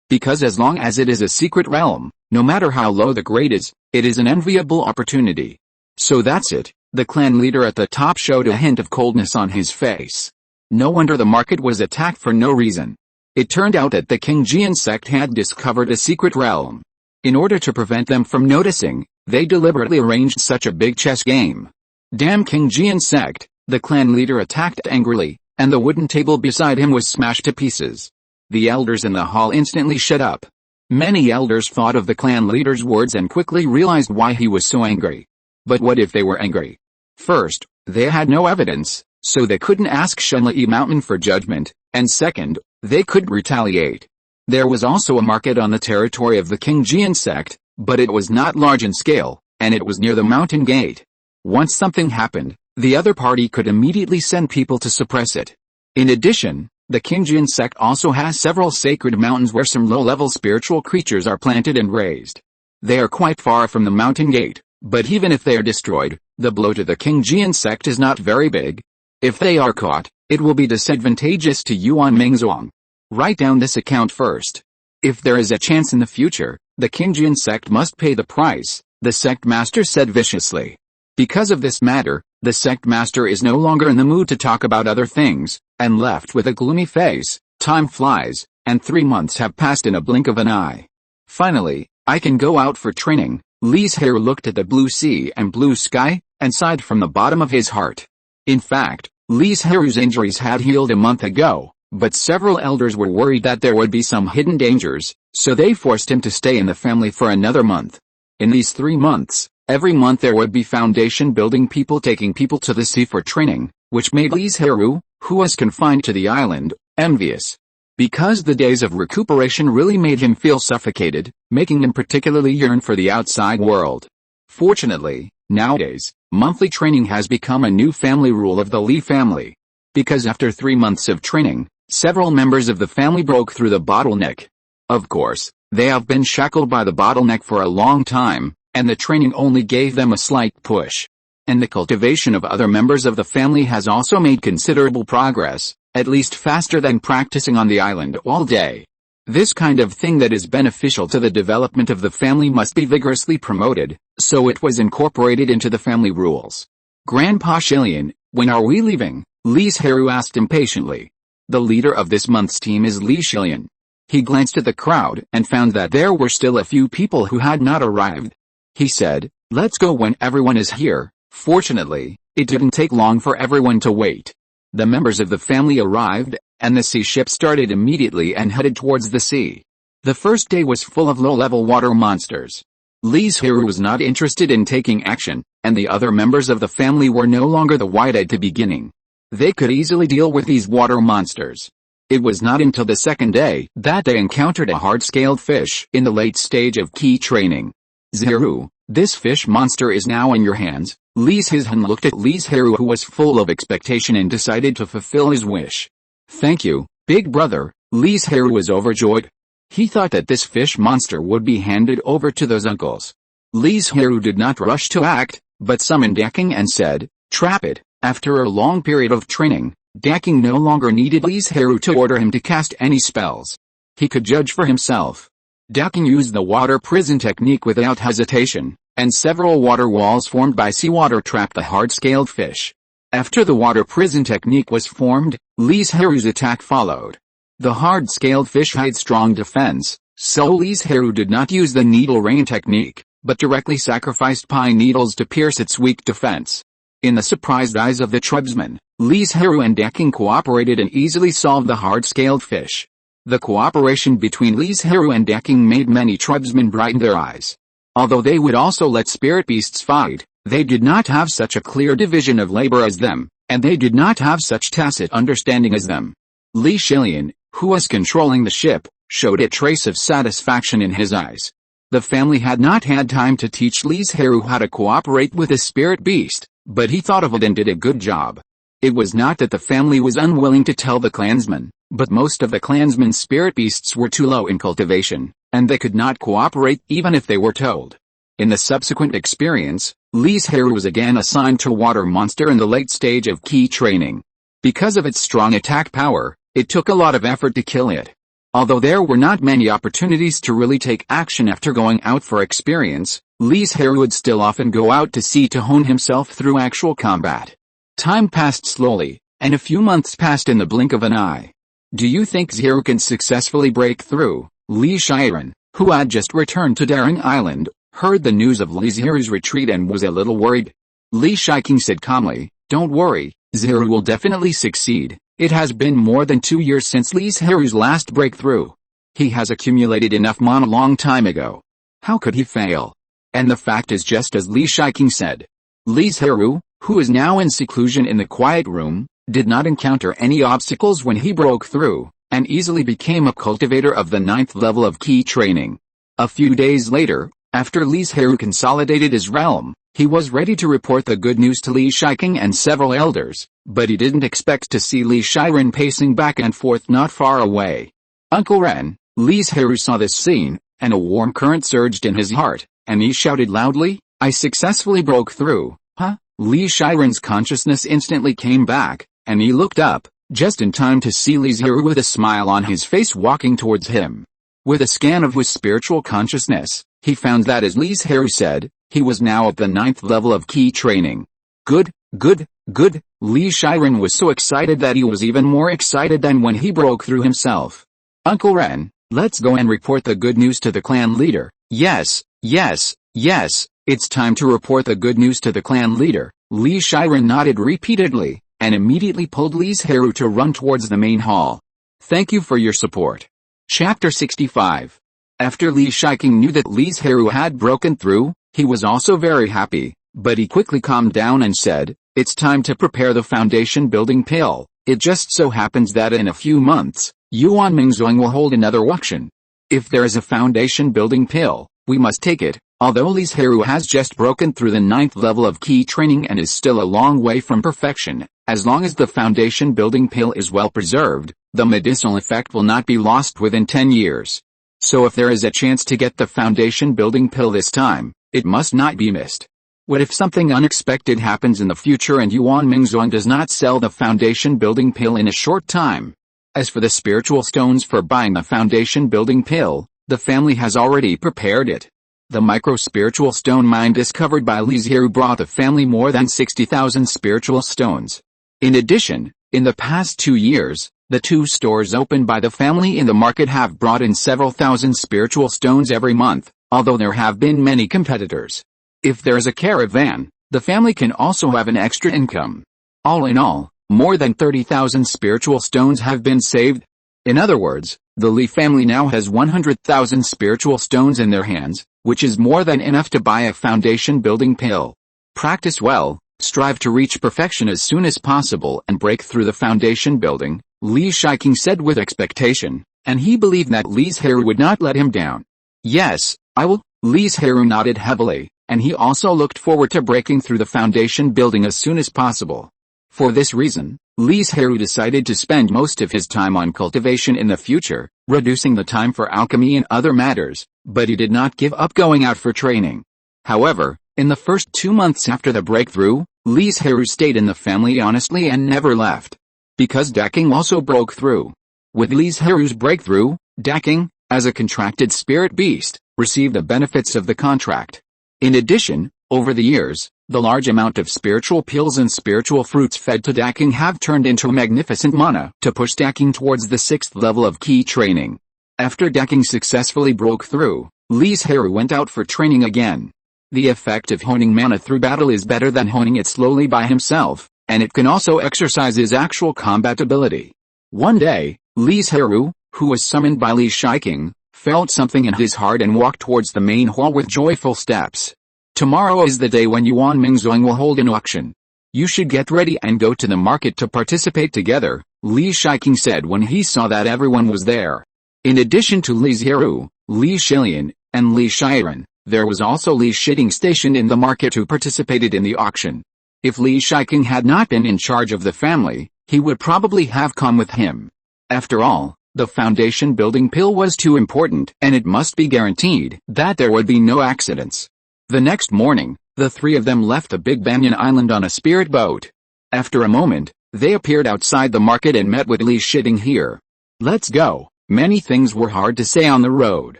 Because as long as it is a secret realm, no matter how low the grade is, it is an enviable opportunity. So that's it. The clan leader at the top showed a hint of coldness on his face. No wonder the market was attacked for no reason. It turned out that the King Jian sect had discovered a secret realm. In order to prevent them from noticing, they deliberately arranged such a big chess game. Damn King Jian sect, the clan leader attacked angrily, and the wooden table beside him was smashed to pieces. The elders in the hall instantly shut up. Many elders thought of the clan leader's words and quickly realized why he was so angry. But what if they were angry? First, they had no evidence, so they couldn't ask Shenli Mountain for judgment, and second, they couldn't retaliate. There was also a market on the territory of the King Jian sect, but it was not large in scale, and it was near the mountain gate. Once something happened, the other party could immediately send people to suppress it. In addition, the King Jian sect also has several sacred mountains where some low-level spiritual creatures are planted and raised. They are quite far from the mountain gate, but even if they are destroyed, the blow to the King Jian sect is not very big. If they are caught, it will be disadvantageous to Yuan Mingzhuang. Write down this account first. If there is a chance in the future, the King Jian sect must pay the price, the sect master said viciously. Because of this matter, the sect master is no longer in the mood to talk about other things, and left with a gloomy face. Time flies, and 3 months have passed in a blink of an eye. Finally, I can go out for training. Li Zhirui looked at the blue sea and blue sky, and sighed from the bottom of his heart. In fact, Li Zhirui's injuries had healed a month ago, but several elders were worried that there would be some hidden dangers, so they forced him to stay in the family for another month. In these 3 months, every month there would be foundation building people taking people to the sea for training, which made Li Zhirui, who was confined to the island, envious. Because the days of recuperation really made him feel suffocated, making him particularly yearn for the outside world. Fortunately, nowadays, monthly training has become a new family rule of the Li family. Because after 3 months of training, several members of the family broke through the bottleneck. Of course, they have been shackled by the bottleneck for a long time, and the training only gave them a slight push. And the cultivation of other members of the family has also made considerable progress, at least faster than practicing on the island all day. This kind of thing that is beneficial to the development of the family must be vigorously promoted, so it was incorporated into the family rules. Grandpa Shilian, when are we leaving? Li Zhirui asked impatiently. The leader of this month's team is Li Shilian. He glanced at the crowd and found that there were still a few people who had not arrived. He said, "Let's go when everyone is here." Fortunately, it didn't take long for everyone to wait. The members of the family arrived, and the sea ship started immediately and headed towards the sea. The first day was full of low-level water monsters. Li Zhirui was not interested in taking action, and the other members of the family were no longer the wide-eyed to beginning. They could easily deal with these water monsters. It was not until the second day that they encountered a hard-scaled fish in the late stage of key training. "Zhirui, this fish monster is now in your hands." Li Zhizhan looked at Li Zhirui, who was full of expectation, and decided to fulfill his wish. "Thank you, big brother." Li Zhirui was overjoyed. He thought that this fish monster would be handed over to those uncles. Li Zhirui did not rush to act, but summoned Daking and said, "Trap it." After a long period of training, Daking no longer needed Li Zhirui to order him to cast any spells. He could judge for himself. Daking used the water prison technique without hesitation, and several water walls formed by seawater trapped the hard-scaled fish. After the water prison technique was formed, Li Zhirui's attack followed. The hard-scaled fish had strong defense, so Li Zhirui did not use the needle rain technique, but directly sacrificed pine needles to pierce its weak defense. In the surprised eyes of the tribesmen, Li Zhirui and Daking cooperated and easily solved the hard-scaled fish. The cooperation between Li Zhirui and Daking made many tribesmen brighten their eyes. Although they would also let spirit beasts fight, they did not have such a clear division of labor as them, and they did not have such tacit understanding as them. Li Shilian, who was controlling the ship, showed a trace of satisfaction in his eyes. The family had not had time to teach Li Zhirui how to cooperate with a spirit beast, but he thought of it and did a good job. It was not that the family was unwilling to tell the clansmen, but most of the clansmen's spirit beasts were too low in cultivation, and they could not cooperate even if they were told. In the subsequent experience, Li Zhirui was again assigned to water monster in the late stage of key training. Because of its strong attack power, it took a lot of effort to kill it. Although there were not many opportunities to really take action after going out for experience, Li Zhirui would still often go out to sea to hone himself through actual combat. Time passed slowly, and a few months passed in the blink of an eye. Do you think Zhirui can successfully break through? Li Zhirui, who had just returned to Banyan Island, heard the news of Li Zhirui's retreat and was a little worried. Li Zhirui said calmly, "Don't worry, Zhirui will definitely succeed. It has been more than 2 years since Li Zhirui's last breakthrough. He has accumulated enough mana a long time ago. How could he fail?" And the fact is just as Li Zhirui said. Li Zhirui, who is now in seclusion in the quiet room, did not encounter any obstacles when he broke through, and easily became a cultivator of the 9th level of key training. A few days later, after Li Zhirui consolidated his realm, he was ready to report the good news to Li Zhirui and several elders, but he didn't expect to see Li Zhirui pacing back and forth not far away. Uncle Ren, Li Zhirui saw this scene, and a warm current surged in his heart, and he shouted loudly, "I successfully broke through." Huh? Li Zhirui's consciousness instantly came back, and he looked up, just in time to see Li Zhirui with a smile on his face walking towards him. With a scan of his spiritual consciousness, he found that as Li Zhirui said, he was now at the 9th level of key training. Good, good, good. Li Zhirui was so excited that he was even more excited than when he broke through himself. "Uncle Ren, let's go and report the good news to the clan leader." Yes, yes, yes, it's time to report the good news to the clan leader. Li Zhirui nodded repeatedly, and immediately pulled Li Zhirui to run towards the main hall. Thank you for your support. Chapter 65. After Li Zhirui knew that Li Zhirui had broken through, he was also very happy, but he quickly calmed down and said, "It's time to prepare the foundation building pill. It just so happens that in a few months, Yuan Mingzong will hold another auction. If there is a foundation building pill, we must take it." Although Li Zhirui has just broken through the 9th level of key training and is still a long way from perfection, as long as the foundation building pill is well preserved, the medicinal effect will not be lost within 10 years. So if there is a chance to get the foundation building pill this time, it must not be missed. What if something unexpected happens in the future and Yuan Mingzong does not sell the foundation building pill in a short time? As for the spiritual stones for buying the foundation building pill, the family has already prepared it. The micro-spiritual stone mine discovered by Li Zhirui brought the family more than 60,000 spiritual stones. In addition, in the past 2 years, the 2 stores opened by the family in the market have brought in several thousand spiritual stones every month, although there have been many competitors. If there is a caravan, the family can also have an extra income. All in all, more than 30,000 spiritual stones have been saved. In other words, the Li family now has 100,000 spiritual stones in their hands, which is more than enough to buy a foundation building pill. Practice well, strive to reach perfection as soon as possible and break through the foundation building, Li Zhirui said with expectation, and he believed that Li Zhirui would not let him down. Yes, I will. Li Zhirui nodded heavily, and he also looked forward to breaking through the foundation building as soon as possible. For this reason, Li Zhirui decided to spend most of his time on cultivation in the future, reducing the time for alchemy and other matters, but he did not give up going out for training. However, in the first 2 months after the breakthrough, Li Zhirui stayed in the family honestly and never left. Because Daking also broke through. With Li Zhirui's breakthrough, Daking, as a contracted spirit beast, received the benefits of the contract. In addition, over the years, the large amount of spiritual pills and spiritual fruits fed to Daking have turned into magnificent mana to push Daking towards the 6th level of key training. After Daking successfully broke through, Li Zhirui went out for training again. The effect of honing mana through battle is better than honing it slowly by himself, and it can also exercise his actual combat ability. One day, Li Zhirui, who was summoned by Li Zhirui, felt something in his heart and walked towards the main hall with joyful steps. Tomorrow is the day when Yuan Mingzong will hold an auction. You should get ready and go to the market to participate together, Li Zhirui said when he saw that everyone was there. In addition to Li Zhirui, Li Zhilian, and Li Zhirui, there was also Li Zhiding stationed in the market who participated in the auction. If Li Zhirui had not been in charge of the family, he would probably have come with him. After all, the foundation building pill was too important and it must be guaranteed that there would be no accidents. The next morning, the 3 of them left the big Banyan Island on a spirit boat. After a moment, they appeared outside the market and met with Li Zhiding here. Let's go. Many things were hard to say on the road.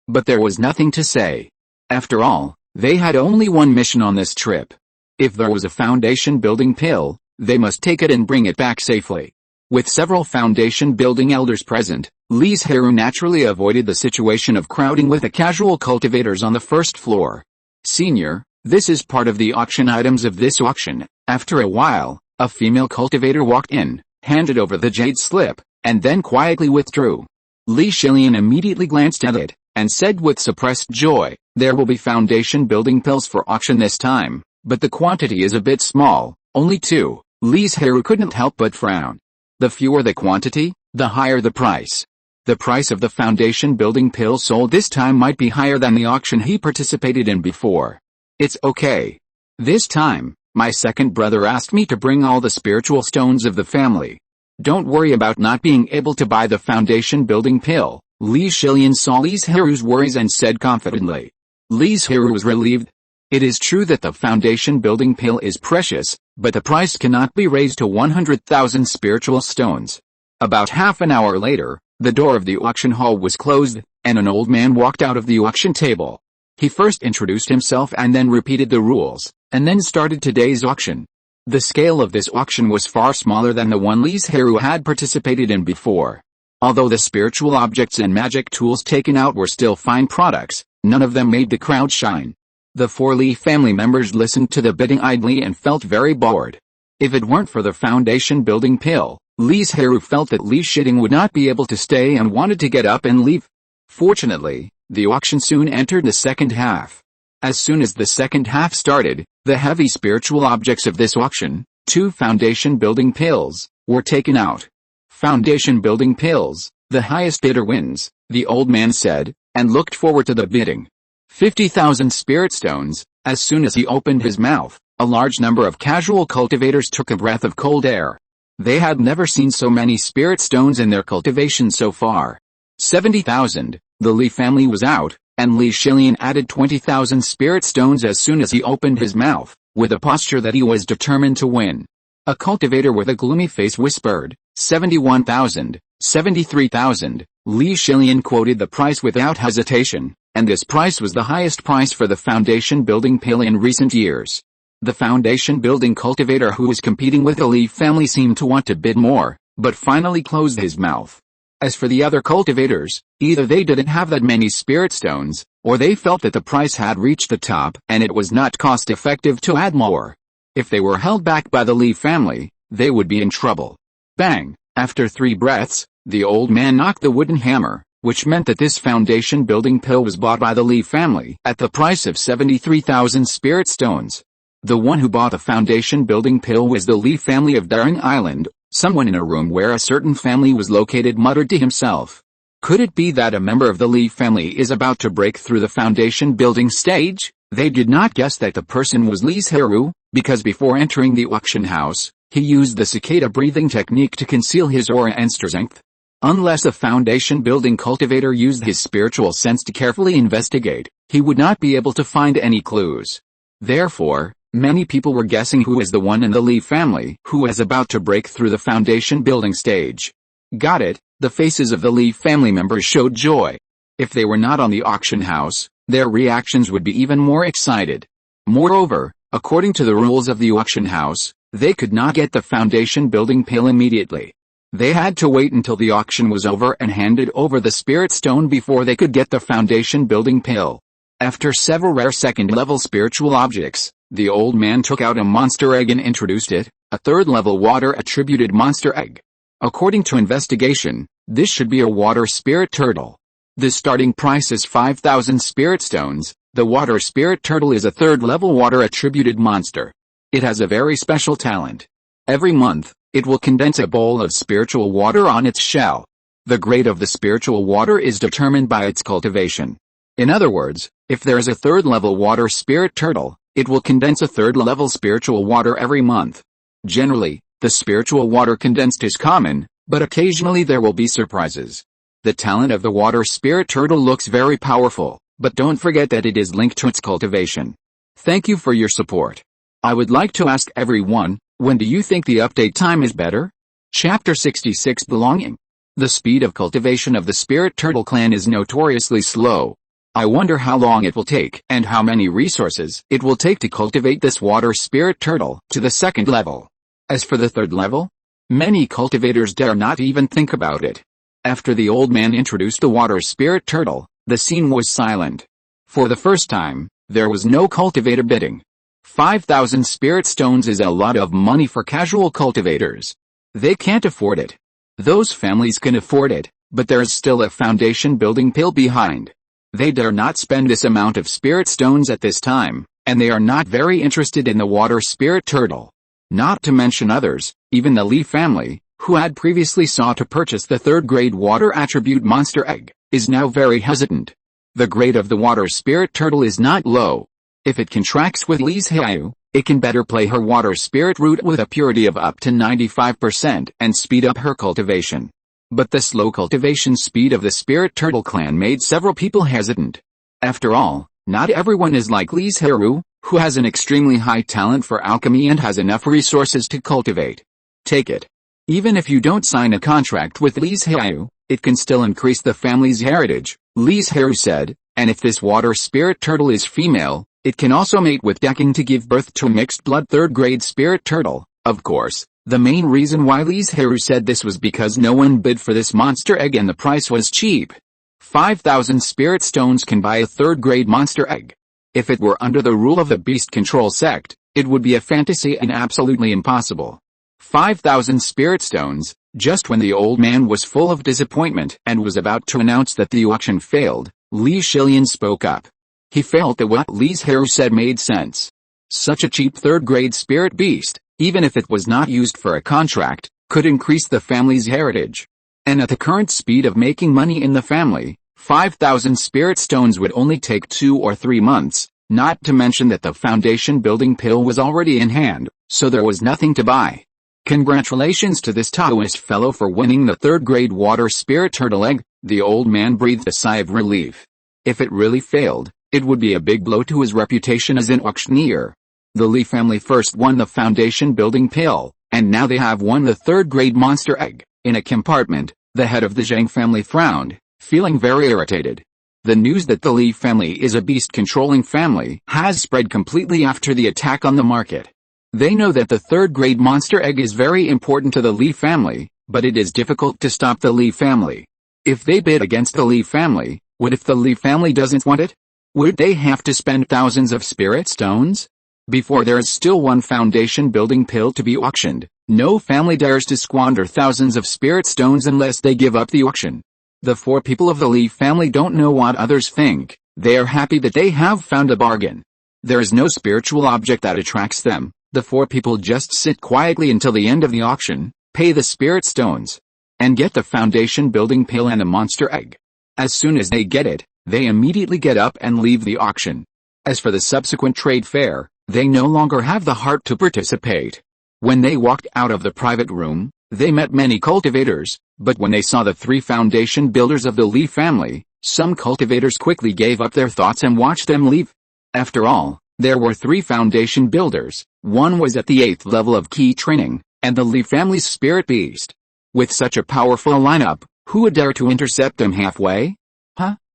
But there was nothing to say. After all, they had only one mission on this trip. If there was a foundation building pill, they must take it and bring it back safely. With several foundation building elders present, Li Zhirui naturally avoided the situation of crowding with the casual cultivators on the first floor. Senior, this is part of the auction items of this auction. After a while, a female cultivator walked in, handed over the jade slip, and then quietly withdrew. Li Zhilian immediately glanced at it, and said with suppressed joy, "There will be foundation building pills for auction this time, but the quantity is a bit small, only 2. Li Zhirui couldn't help but frown. The fewer the quantity, the higher the price. The price of the foundation building pill sold this time might be higher than the auction he participated in before. It's okay. This time, my second brother asked me to bring all the spiritual stones of the family. Don't worry about not being able to buy the foundation building pill." Li Zhilian saw Li Zhirui's worries and said confidently. Li Zhirui was relieved. It is true that the foundation building pill is precious, but the price cannot be raised to 100,000 spiritual stones. About half an hour later, the door of the auction hall was closed, and an old man walked out of the auction table. He first introduced himself and then repeated the rules, and then started today's auction. The scale of this auction was far smaller than the one Li Zhirui had participated in before. Although the spiritual objects and magic tools taken out were still fine products, none of them made the crowd shine. The 4 Li family members listened to the bidding idly and felt very bored. If it weren't for the foundation building pill, Li Zhirui felt that Li Zhiding would not be able to stay and wanted to get up and leave. Fortunately, the auction soon entered the second half. As soon as the second half started, the heavy spiritual objects of this auction, 2 foundation building pills, were taken out. "Foundation building pills, the highest bidder wins," the old man said, and looked forward to the bidding. 50,000 spirit stones. As soon as he opened his mouth, a large number of casual cultivators took a breath of cold air. They had never seen so many spirit stones in their cultivation so far. 70,000, the Li family was out, and Li Zhilian added 20,000 spirit stones as soon as he opened his mouth, with a posture that he was determined to win. A cultivator with a gloomy face whispered, 71,000, 73,000, Li Zhilian quoted the price without hesitation, and this price was the highest price for the foundation building pill in recent years. The foundation building cultivator who was competing with the Li family seemed to want to bid more, but finally closed his mouth. As for the other cultivators, either they didn't have that many spirit stones, or they felt that the price had reached the top and it was not cost-effective to add more. If they were held back by the Li family, they would be in trouble. Bang! After 3 breaths, the old man knocked the wooden hammer, which meant that this foundation building pill was bought by the Li family at the price of 73,000 spirit stones. The one who bought the foundation building pill was the Li family of Banyan Island. Someone in a room where a certain family was located muttered to himself. Could it be that a member of the Li family is about to break through the foundation building stage? They did not guess that the person was Li Zhirui, because before entering the auction house, he used the cicada breathing technique to conceal his aura and strength. Unless a foundation building cultivator used his spiritual sense to carefully investigate, he would not be able to find any clues. Therefore, many people were guessing who is the one in the Li family who is about to break through the foundation building stage. Got it? The faces of the Li family members showed joy. If they were not on the auction house, their reactions would be even more excited. Moreover, according to the rules of the auction house, they could not get the foundation building pill immediately. They had to wait until the auction was over and handed over the spirit stone before they could get the foundation building pill. After several rare second-level spiritual objects, the old man took out a monster egg and introduced it, a third-level water-attributed monster egg. According to investigation, this should be a water spirit turtle. The starting price is 5,000 spirit stones. The water spirit turtle is a third-level water-attributed monster. It has a very special talent. Every month, it will condense a bowl of spiritual water on its shell. The grade of the spiritual water is determined by its cultivation. In other words, if there is a third-level water spirit turtle, it will condense a third-level spiritual water every month. Generally, the spiritual water condensed is common, but occasionally there will be surprises. The talent of the water spirit turtle looks very powerful, but don't forget that it is linked to its cultivation. Thank you for your support. I would like to ask everyone, when do you think the update time is better? Chapter 66 Belonging. The speed of cultivation of the spirit turtle clan is notoriously slow. I wonder how long it will take and how many resources it will take to cultivate this water spirit turtle to the second level. As for the third level, Many cultivators dare not even think about it. After the old man introduced the water spirit turtle, the scene was silent. For the first time, there was no cultivator bidding. 5,000 spirit stones is a lot of money for casual cultivators. They can't afford it. Those families can afford it, but there's still a foundation building pill behind. They dare not spend this amount of spirit stones at this time, and they are not very interested in the water spirit turtle. Not to mention others, even the Li family, who had previously sought to purchase the third-grade water attribute monster egg, is now very hesitant. The grade of the water spirit turtle is not low. If it contracts with Li Zhirui, it can better play her water spirit root with a purity of up to 95% and speed up her cultivation. But the slow cultivation speed of the spirit turtle clan made several people hesitant. After all, not everyone is like Li Zhirui, who has an extremely high talent for alchemy and has enough resources to cultivate. Take it. Even if you don't sign a contract with Li Zhirui, it can still increase the family's heritage, Li Zhirui said, and if this water spirit turtle is female, it can also mate with decking to give birth to a mixed-blood third-grade spirit turtle. Of course, the main reason why Li Zhirui said this was because no one bid for this monster egg and the price was cheap. 5,000 spirit stones can buy a third-grade monster egg. If it were under the rule of the beast control sect, it would be a fantasy and absolutely impossible. 5,000 spirit stones, just when the old man was full of disappointment and was about to announce that the auction failed, Li Zhilian spoke up. He felt that what Li Zhirui said made sense. Such a cheap third-grade spirit beast, even if it was not used for a contract, could increase the family's heritage. And at the current speed of making money in the family, 5,000 spirit stones would only take 2 or 3 months, not to mention that the foundation building pill was already in hand, so there was nothing to buy. Congratulations to this Taoist fellow for winning the third-grade water spirit turtle egg, the old man breathed a sigh of relief. If it really failed, it would be a big blow to his reputation as an auctioneer. The Li family first won the foundation building pill, and now they have won the third-grade monster egg. In a compartment, the head of the Zhang family frowned, feeling very irritated. The news that the Li family is a beast-controlling family has spread completely after the attack on the market. They know that the third-grade monster egg is very important to the Li family, but it is difficult to stop the Li family. If they bid against the Li family, what if the Li family doesn't want it? Would they have to spend thousands of spirit stones? Before there is still one foundation building pill to be auctioned, no family dares to squander thousands of spirit stones unless they give up the auction. The 4 people of the Li family don't know what others think. They are happy that they have found a bargain. There is no spiritual object that attracts them. The 4 people just sit quietly until the end of the auction, pay the spirit stones, and get the foundation building pill and the monster egg. As soon as they get it, they immediately get up and leave the auction. As for the subsequent trade fair, they no longer have the heart to participate. When they walked out of the private room, they met many cultivators, but when they saw the 3 foundation builders of the Li family, some cultivators quickly gave up their thoughts and watched them leave. After all, there were 3 foundation builders, one was at the 8th level of key training, and the Li family's spirit beast. With such a powerful lineup, who would dare to intercept them halfway?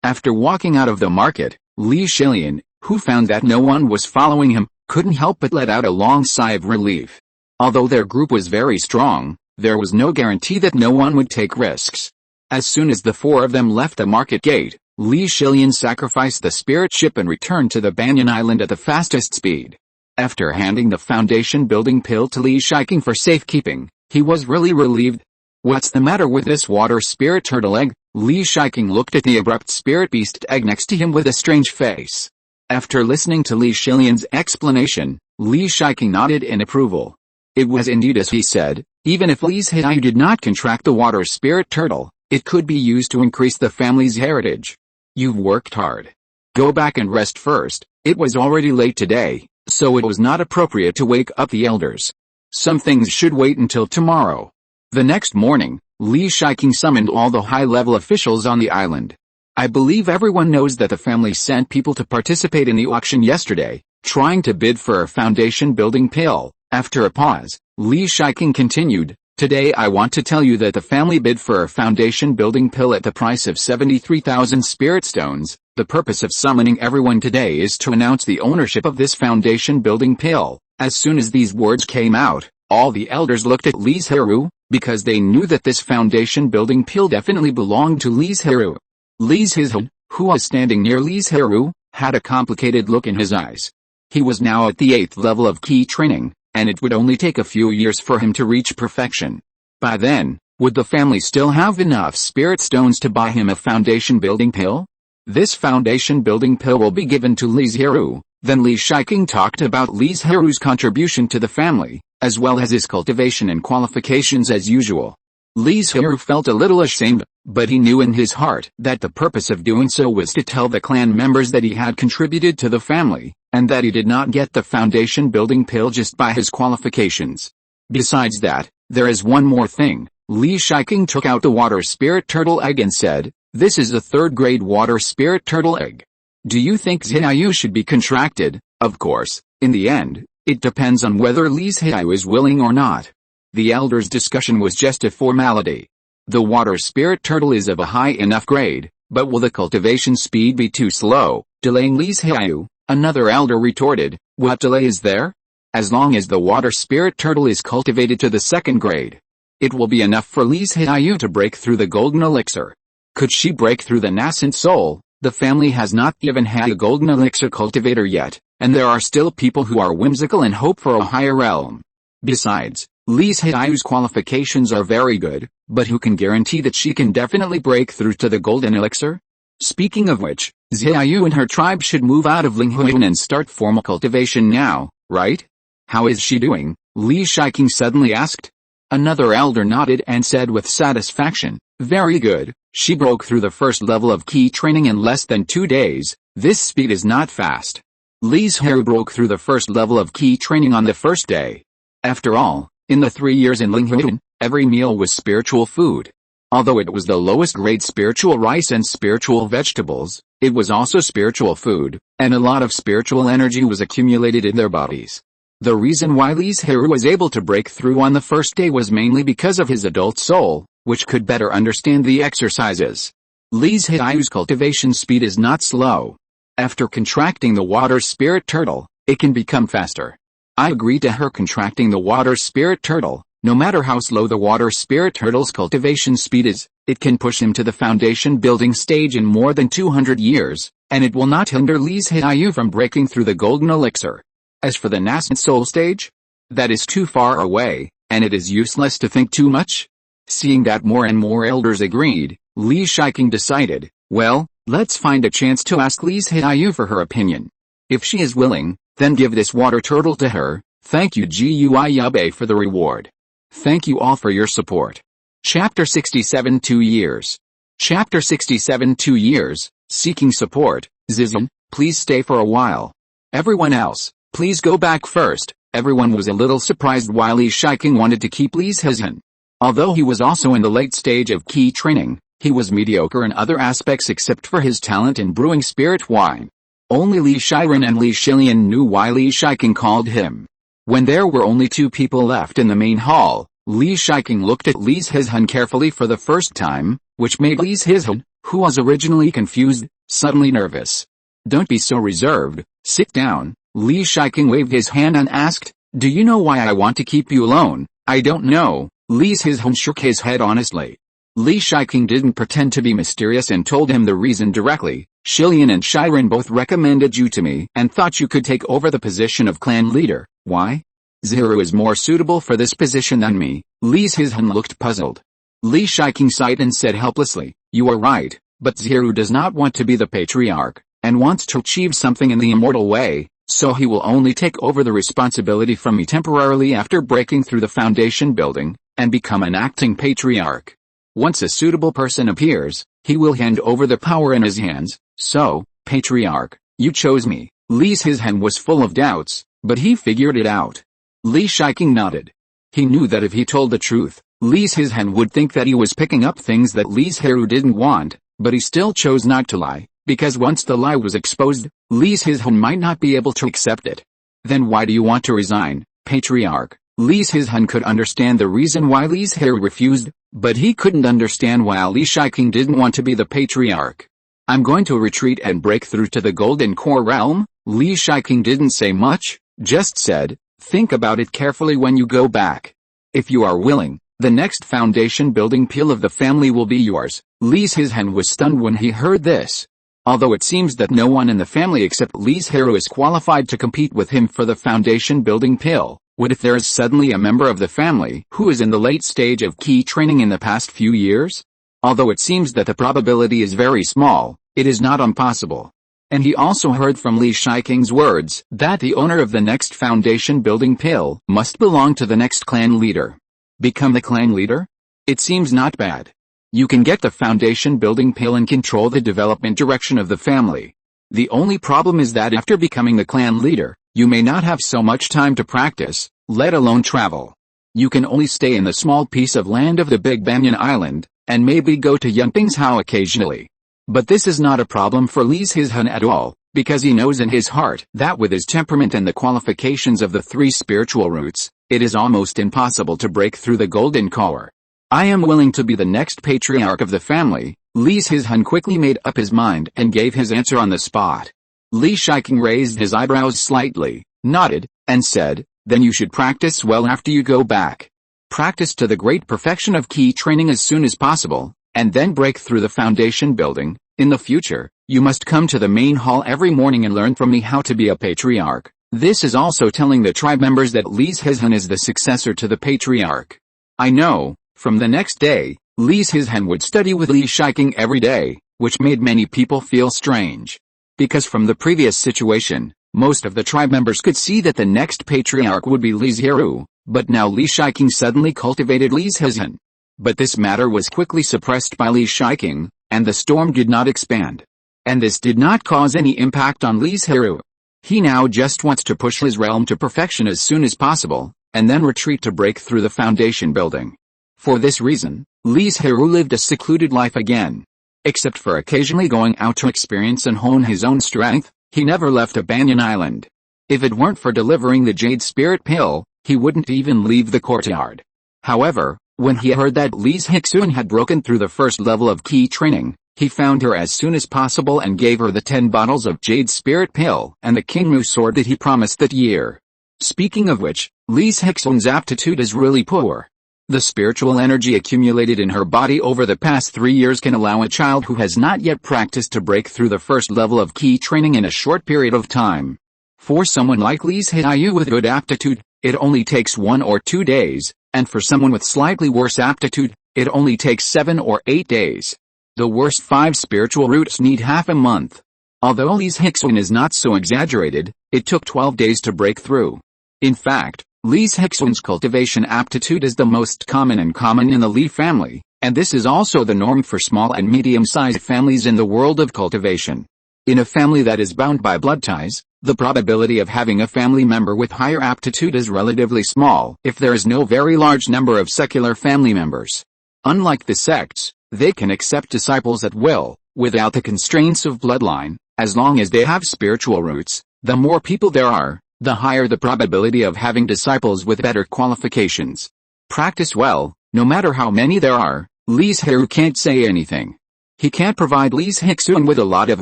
After walking out of the market, Li Zhilian, who found that no one was following him, couldn't help but let out a long sigh of relief. Although their group was very strong, there was no guarantee that no one would take risks. As soon as the 4 of them left the market gate, Li Zhilian sacrificed the spirit ship and returned to the Banyan Island at the fastest speed. After handing the foundation building pill to Li Zhiriui for safekeeping, he was really relieved. What's the matter with this water spirit turtle egg? Li Zhiriui looked at the abrupt spirit beast egg next to him with a strange face. After listening to Li Zhilian's explanation, Li Zhiriui nodded in approval. It was indeed as he said, even if Li Zhiriui did not contract the water spirit turtle, it could be used to increase the family's heritage. You've worked hard. Go back and rest first. It was already late today, so it was not appropriate to wake up the elders. Some things should wait until tomorrow. The next morning, Li Zhiriui summoned all the high-level officials on the island. I believe everyone knows that the family sent people to participate in the auction yesterday, trying to bid for a foundation building pill. After a pause, Li Zhiriui continued, today I want to tell you that the family bid for a foundation building pill at the price of 73,000 spirit stones. The purpose of summoning everyone today is to announce the ownership of this foundation building pill. As soon as these words came out, All the elders looked at Li Zhirui, because they knew that this foundation building pile definitely belonged to Li Zhirui. Li Zhirui, who was standing near Li Zhirui, had a complicated look in his eyes. He was now at the 8th level of key training, and it would only take a few years for him to reach perfection. By then, would the family still have enough spirit stones to buy him a foundation building pile? This foundation building pile will be given to Li Zhirui. Then Li Shiking talked about Li Zhirui's contribution to the family, as well as his cultivation and qualifications as usual. Li Zhirui felt a little ashamed, but he knew in his heart that the purpose of doing so was to tell the clan members that he had contributed to the family, and that he did not get the foundation building pile just by his qualifications. Besides that, there is one more thing. Li Shiking took out the water spirit turtle egg and said, "This is a 3rd grade water spirit turtle egg. Do you think Zhirui should be contracted?" Of course, in the end, it depends on whether Li Zhirui is willing or not. The elders' discussion was just a formality. The water spirit turtle is of a high enough grade, but will the cultivation speed be too slow, delaying Li Zhirui? Another elder retorted, "What delay is there? As long as the water spirit turtle is cultivated to the 2nd grade, it will be enough for Li Zhirui to break through the golden elixir. Could she break through the nascent soul? The family has not even had a golden elixir cultivator yet, and there are still people who are whimsical and hope for a higher realm. Besides, Li Zhirui's qualifications are very good, but who can guarantee that she can definitely break through to the golden elixir? Speaking of which, Zhirui and her tribe should move out of Linghuan and start formal cultivation now, right? How is she doing?" Li Shiking suddenly asked. Another elder nodded and said with satisfaction, "Very good. She broke through the 1st level of key training in less than 2 days. This speed is not fast." Li Zhirui broke through the 1st level of key training on the 1st day. After all, in the 3 years in Linghuan, every meal was spiritual food. Although it was the lowest grade spiritual rice and spiritual vegetables, it was also spiritual food, and a lot of spiritual energy was accumulated in their bodies. The reason why Li Zhirui was able to break through on the 1st day was mainly because of his adult soul, which could better understand the exercises. Li Zhirui's cultivation speed is not slow. After contracting the water spirit turtle, it can become faster. I agree to her contracting the water spirit turtle. No matter how slow the water spirit turtle's cultivation speed is, it can push him to the foundation building stage in more than 200 years, and it will not hinder Li Zhirui from breaking through the golden elixir. As for the nascent soul stage, that is too far away, and it is useless to think too much. Seeing that more and more elders agreed, Li Shiking decided, well, let's find a chance to ask Li Zhirui for her opinion. If she is willing, then give this water turtle to her. Thank you Gui Yube for the reward. Thank you all for your support. Chapter 67 2 years. Chapter 67 2 years, seeking support. Zizan, please stay for a while. Everyone else, please go back first. Everyone was a little surprised why Li Shiking wanted to keep Li Zhizhen. Although he was also in the late stage of key training, he was mediocre in other aspects except for his talent in brewing spirit wine. Only Li Shiren and Li Shilian knew why Li Shiking called him. When there were only 2 people left in the main hall, Li Shiking looked at Li Zhizhen carefully for the first time, which made Li Zhizhen, who was originally confused, suddenly nervous. Don't be so reserved, sit down. Li Shiking waved his hand and asked, do you know why I want to keep you alone? I don't know. Li Zhizhen shook his head honestly. Li Shiking didn't pretend to be mysterious and told him the reason directly. Shilian and Shiren both recommended you to me and thought you could take over the position of clan leader. Why? Zhirui is more suitable for this position than me. Li Zhizhen looked puzzled. Li Shiking sighed and said helplessly, you are right, but Zhirui does not want to be the patriarch, and wants to achieve something in the immortal way, so he will only take over the responsibility from me temporarily after breaking through the foundation building, and become an acting patriarch. Once a suitable person appears, he will hand over the power in his hands. So, patriarch, you chose me. Li Zhizhen was full of doubts, but he figured it out. Li Shiking nodded. He knew that if he told the truth, Li Zhizhen would think that he was picking up things that Li Zhirui didn't want, but he still chose not to lie, because once the lie was exposed, Li Zhizhen might not be able to accept it. Then why do you want to resign, patriarch? Li Zhizhen could understand the reason why Li Zhirui refused, but he couldn't understand why Li Shiking didn't want to be the patriarch. I'm going to retreat and break through to the Golden Core Realm. Li Shiking didn't say much, just said, Think about it carefully when you go back. If you are willing, the next foundation building peel of the family will be yours." Li Zhirui was stunned when he heard this. Although it seems that no one in the family except Li Zhirui is qualified to compete with him for the foundation building peel, what if there is suddenly a member of the family who is in the late stage of key training in the past few years? Although it seems that the probability is very small, it is not impossible. And he also heard from Li Zhirui words that the owner of the next foundation building peel must belong to the next clan leader. Become the clan leader? It seems not bad. You can get the foundation building peel and control the development direction of the family. The only problem is that after becoming the clan leader, you may not have so much time to practice, let alone travel. You can only stay in the small piece of land of the big Banyan Island, and maybe go to Yunping's house occasionally. But this is not a problem for Li Zhirui at all, because he knows in his heart that with his temperament and the qualifications of the 3 spiritual roots, it is almost impossible to break through the golden core. "I am willing to be the next patriarch of the family." Li Zhirui quickly made up his mind and gave his answer on the spot. Li Zhirui raised his eyebrows slightly, nodded, and said, "Then you should practice well after you go back. Practice to the great perfection of key training as soon as possible, and then break through the foundation building. In the future, you must come to the main hall every morning and learn from me how to be a patriarch." This is also telling the tribe members that Li Zhirui is the successor to the patriarch. I know. From the next day, Li Zhirui would study with Li Zhirui every day, which made many people feel strange. Because from the previous situation, most of the tribe members could see that the next patriarch would be Li Zhirui, but now Li Zhirui suddenly cultivated Li Zhirui. But this matter was quickly suppressed by Li Zhirui, and the storm did not expand. And this did not cause any impact on Li Zhirui. He now just wants to push his realm to perfection as soon as possible, and then retreat to break through the foundation building. For this reason, Li Zhirui lived a secluded life again. Except for occasionally going out to experience and hone his own strength, he never left a Banyan Island. If it weren't for delivering the Jade Spirit Pill, he wouldn't even leave the courtyard. However, when he heard that Li Zhirui had broken through the first level of key training, he found her as soon as possible and gave her the 10 bottles of Jade Spirit Pill and the Kingmu sword that he promised that year. Speaking of which, Li Zhirui's aptitude is really poor. The spiritual energy accumulated in her body over the past 3 years can allow a child who has not yet practiced to break through the first level of key training in a short period of time. For someone like Li Zhirui with good aptitude, it only takes 1 or 2 days, and for someone with slightly worse aptitude, it only takes 7 or 8 days. The worst 5 spiritual roots need half a month. Although Li Zhirui is not so exaggerated, it took 12 days to break through. In fact, Li Zhirui's cultivation aptitude is the most common in the Li family, and this is also the norm for small and medium-sized families in the world of cultivation. In a family that is bound by blood ties, the probability of having a family member with higher aptitude is relatively small if there is no very large number of secular family members. Unlike the sects, they can accept disciples at will, without the constraints of bloodline, as long as they have spiritual roots. The more people there are, the higher the probability of having disciples with better qualifications. Practice well, no matter how many there are. Li Zhirui can't say anything. He can't provide Li Zhirui with a lot of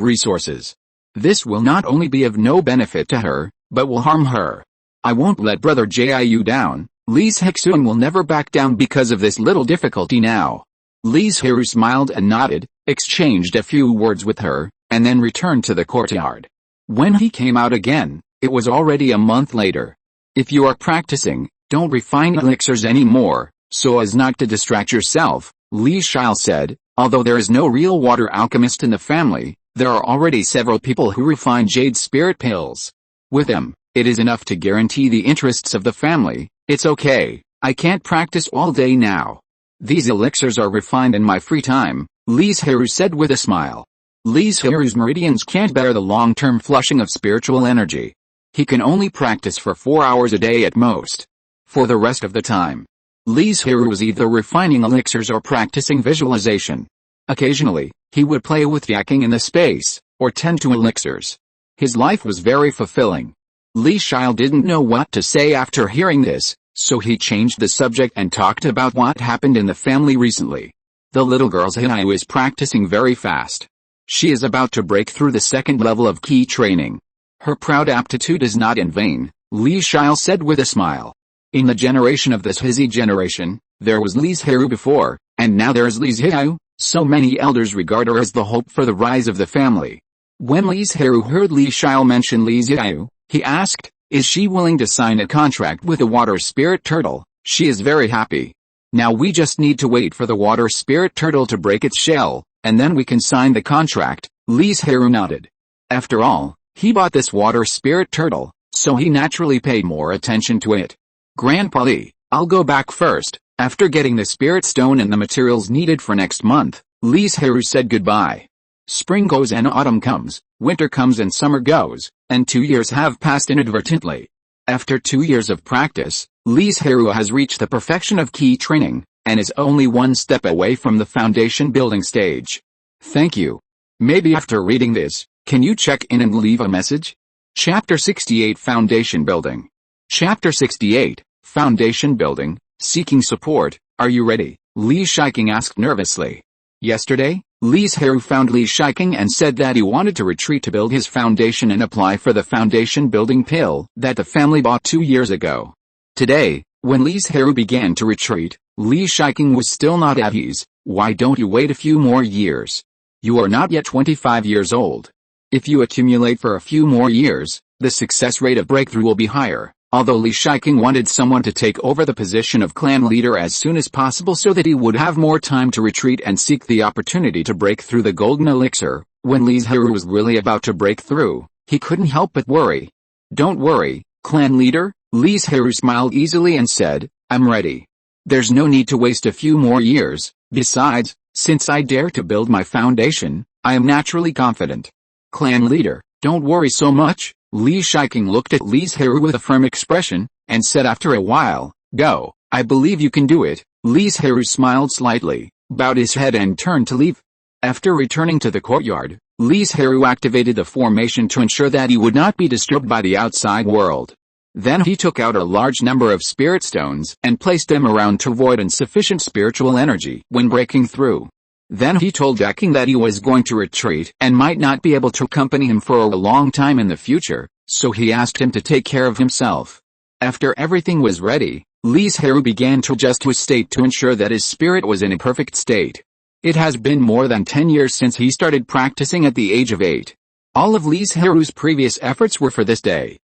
resources. This will not only be of no benefit to her, but will harm her. "I won't let Brother Jiu down." Li Zhirui will never back down because of this little difficulty now. Li Zhirui smiled and nodded, exchanged a few words with her, and then returned to the courtyard. When he came out again, it was already a month later. If you are practicing, don't refine elixirs anymore, so as not to distract yourself, Li Zhirui said. Although there is no real water alchemist in the family, there are already several people who refine Jade Spirit Pills. With them, it is enough to guarantee the interests of the family. It's okay, I can't practice all day now. These elixirs are refined in my free time, Li Zhirui said with a smile. Li Zhirui's meridians can't bear the long-term flushing of spiritual energy. He can only practice for 4 hours a day at most. For the rest of the time, Li Zhirui was either refining elixirs or practicing visualization. Occasionally, he would play with yakking in the space, or tend to elixirs. His life was very fulfilling. Li Zhirui didn't know what to say after hearing this, so he changed the subject and talked about what happened in the family recently. The little girl Zhirui is practicing very fast. She is about to break through the second level of key training. Her proud aptitude is not in vain, Li Zhirui said with a smile. In the generation of this Hizi generation, there was Li Zhirui before, and now there is Li Zhirui, so many elders regard her as the hope for the rise of the family. When Li Zhirui heard Li Zhirui mention Li Zhirui, he asked, is she willing to sign a contract with a water spirit turtle? She is very happy. Now we just need to wait for the water spirit turtle to break its shell, and then we can sign the contract. Li Zhirui nodded. After all, he bought this water spirit turtle, so he naturally paid more attention to it. Grandpa Li, I'll go back first. After getting the spirit stone and the materials needed for next month, Li Zhirui said goodbye. Spring goes and autumn comes, winter comes and summer goes, and 2 years have passed inadvertently. After 2 years of practice, Li Zhirui has reached the perfection of key training, and is only one step away from the foundation building stage. Thank you. Maybe after reading this, can you check in and leave a message? Chapter 68 Foundation Building. Chapter 68, Foundation Building, Seeking Support. Are you ready? Li Zhirui asked nervously. Yesterday, Li Zhirui found Li Zhirui and said that he wanted to retreat to build his foundation and apply for the foundation building pill that the family bought 2 years ago. Today, when Li Zhirui began to retreat, Li Zhirui was still not at ease. Why don't you wait a few more years? You are not yet 25 years old. If you accumulate for a few more years, the success rate of breakthrough will be higher. Although Li Zhirui wanted someone to take over the position of clan leader as soon as possible so that he would have more time to retreat and seek the opportunity to break through the golden elixir, when Li Zhirui was really about to break through, he couldn't help but worry. Don't worry, clan leader, Li Zhirui smiled easily and said, I'm ready. There's no need to waste a few more years. Besides, since I dare to build my foundation, I am naturally confident. Clan leader, don't worry so much. Li Zhirui looked at Li Zhirui with a firm expression, and said after a while, go, I believe you can do it. Li Zhirui smiled slightly, bowed his head and turned to leave. After returning to the courtyard, Li Zhirui activated the formation to ensure that he would not be disturbed by the outside world. Then he took out a large number of spirit stones and placed them around to avoid insufficient spiritual energy when breaking through. Then he told Deking that he was going to retreat and might not be able to accompany him for a long time in the future, so he asked him to take care of himself. After everything was ready, Li Zhirui began to adjust his state to ensure that his spirit was in a perfect state. It has been more than 10 years since he started practicing at the age of 8. All of Li Zhirui's previous efforts were for this day.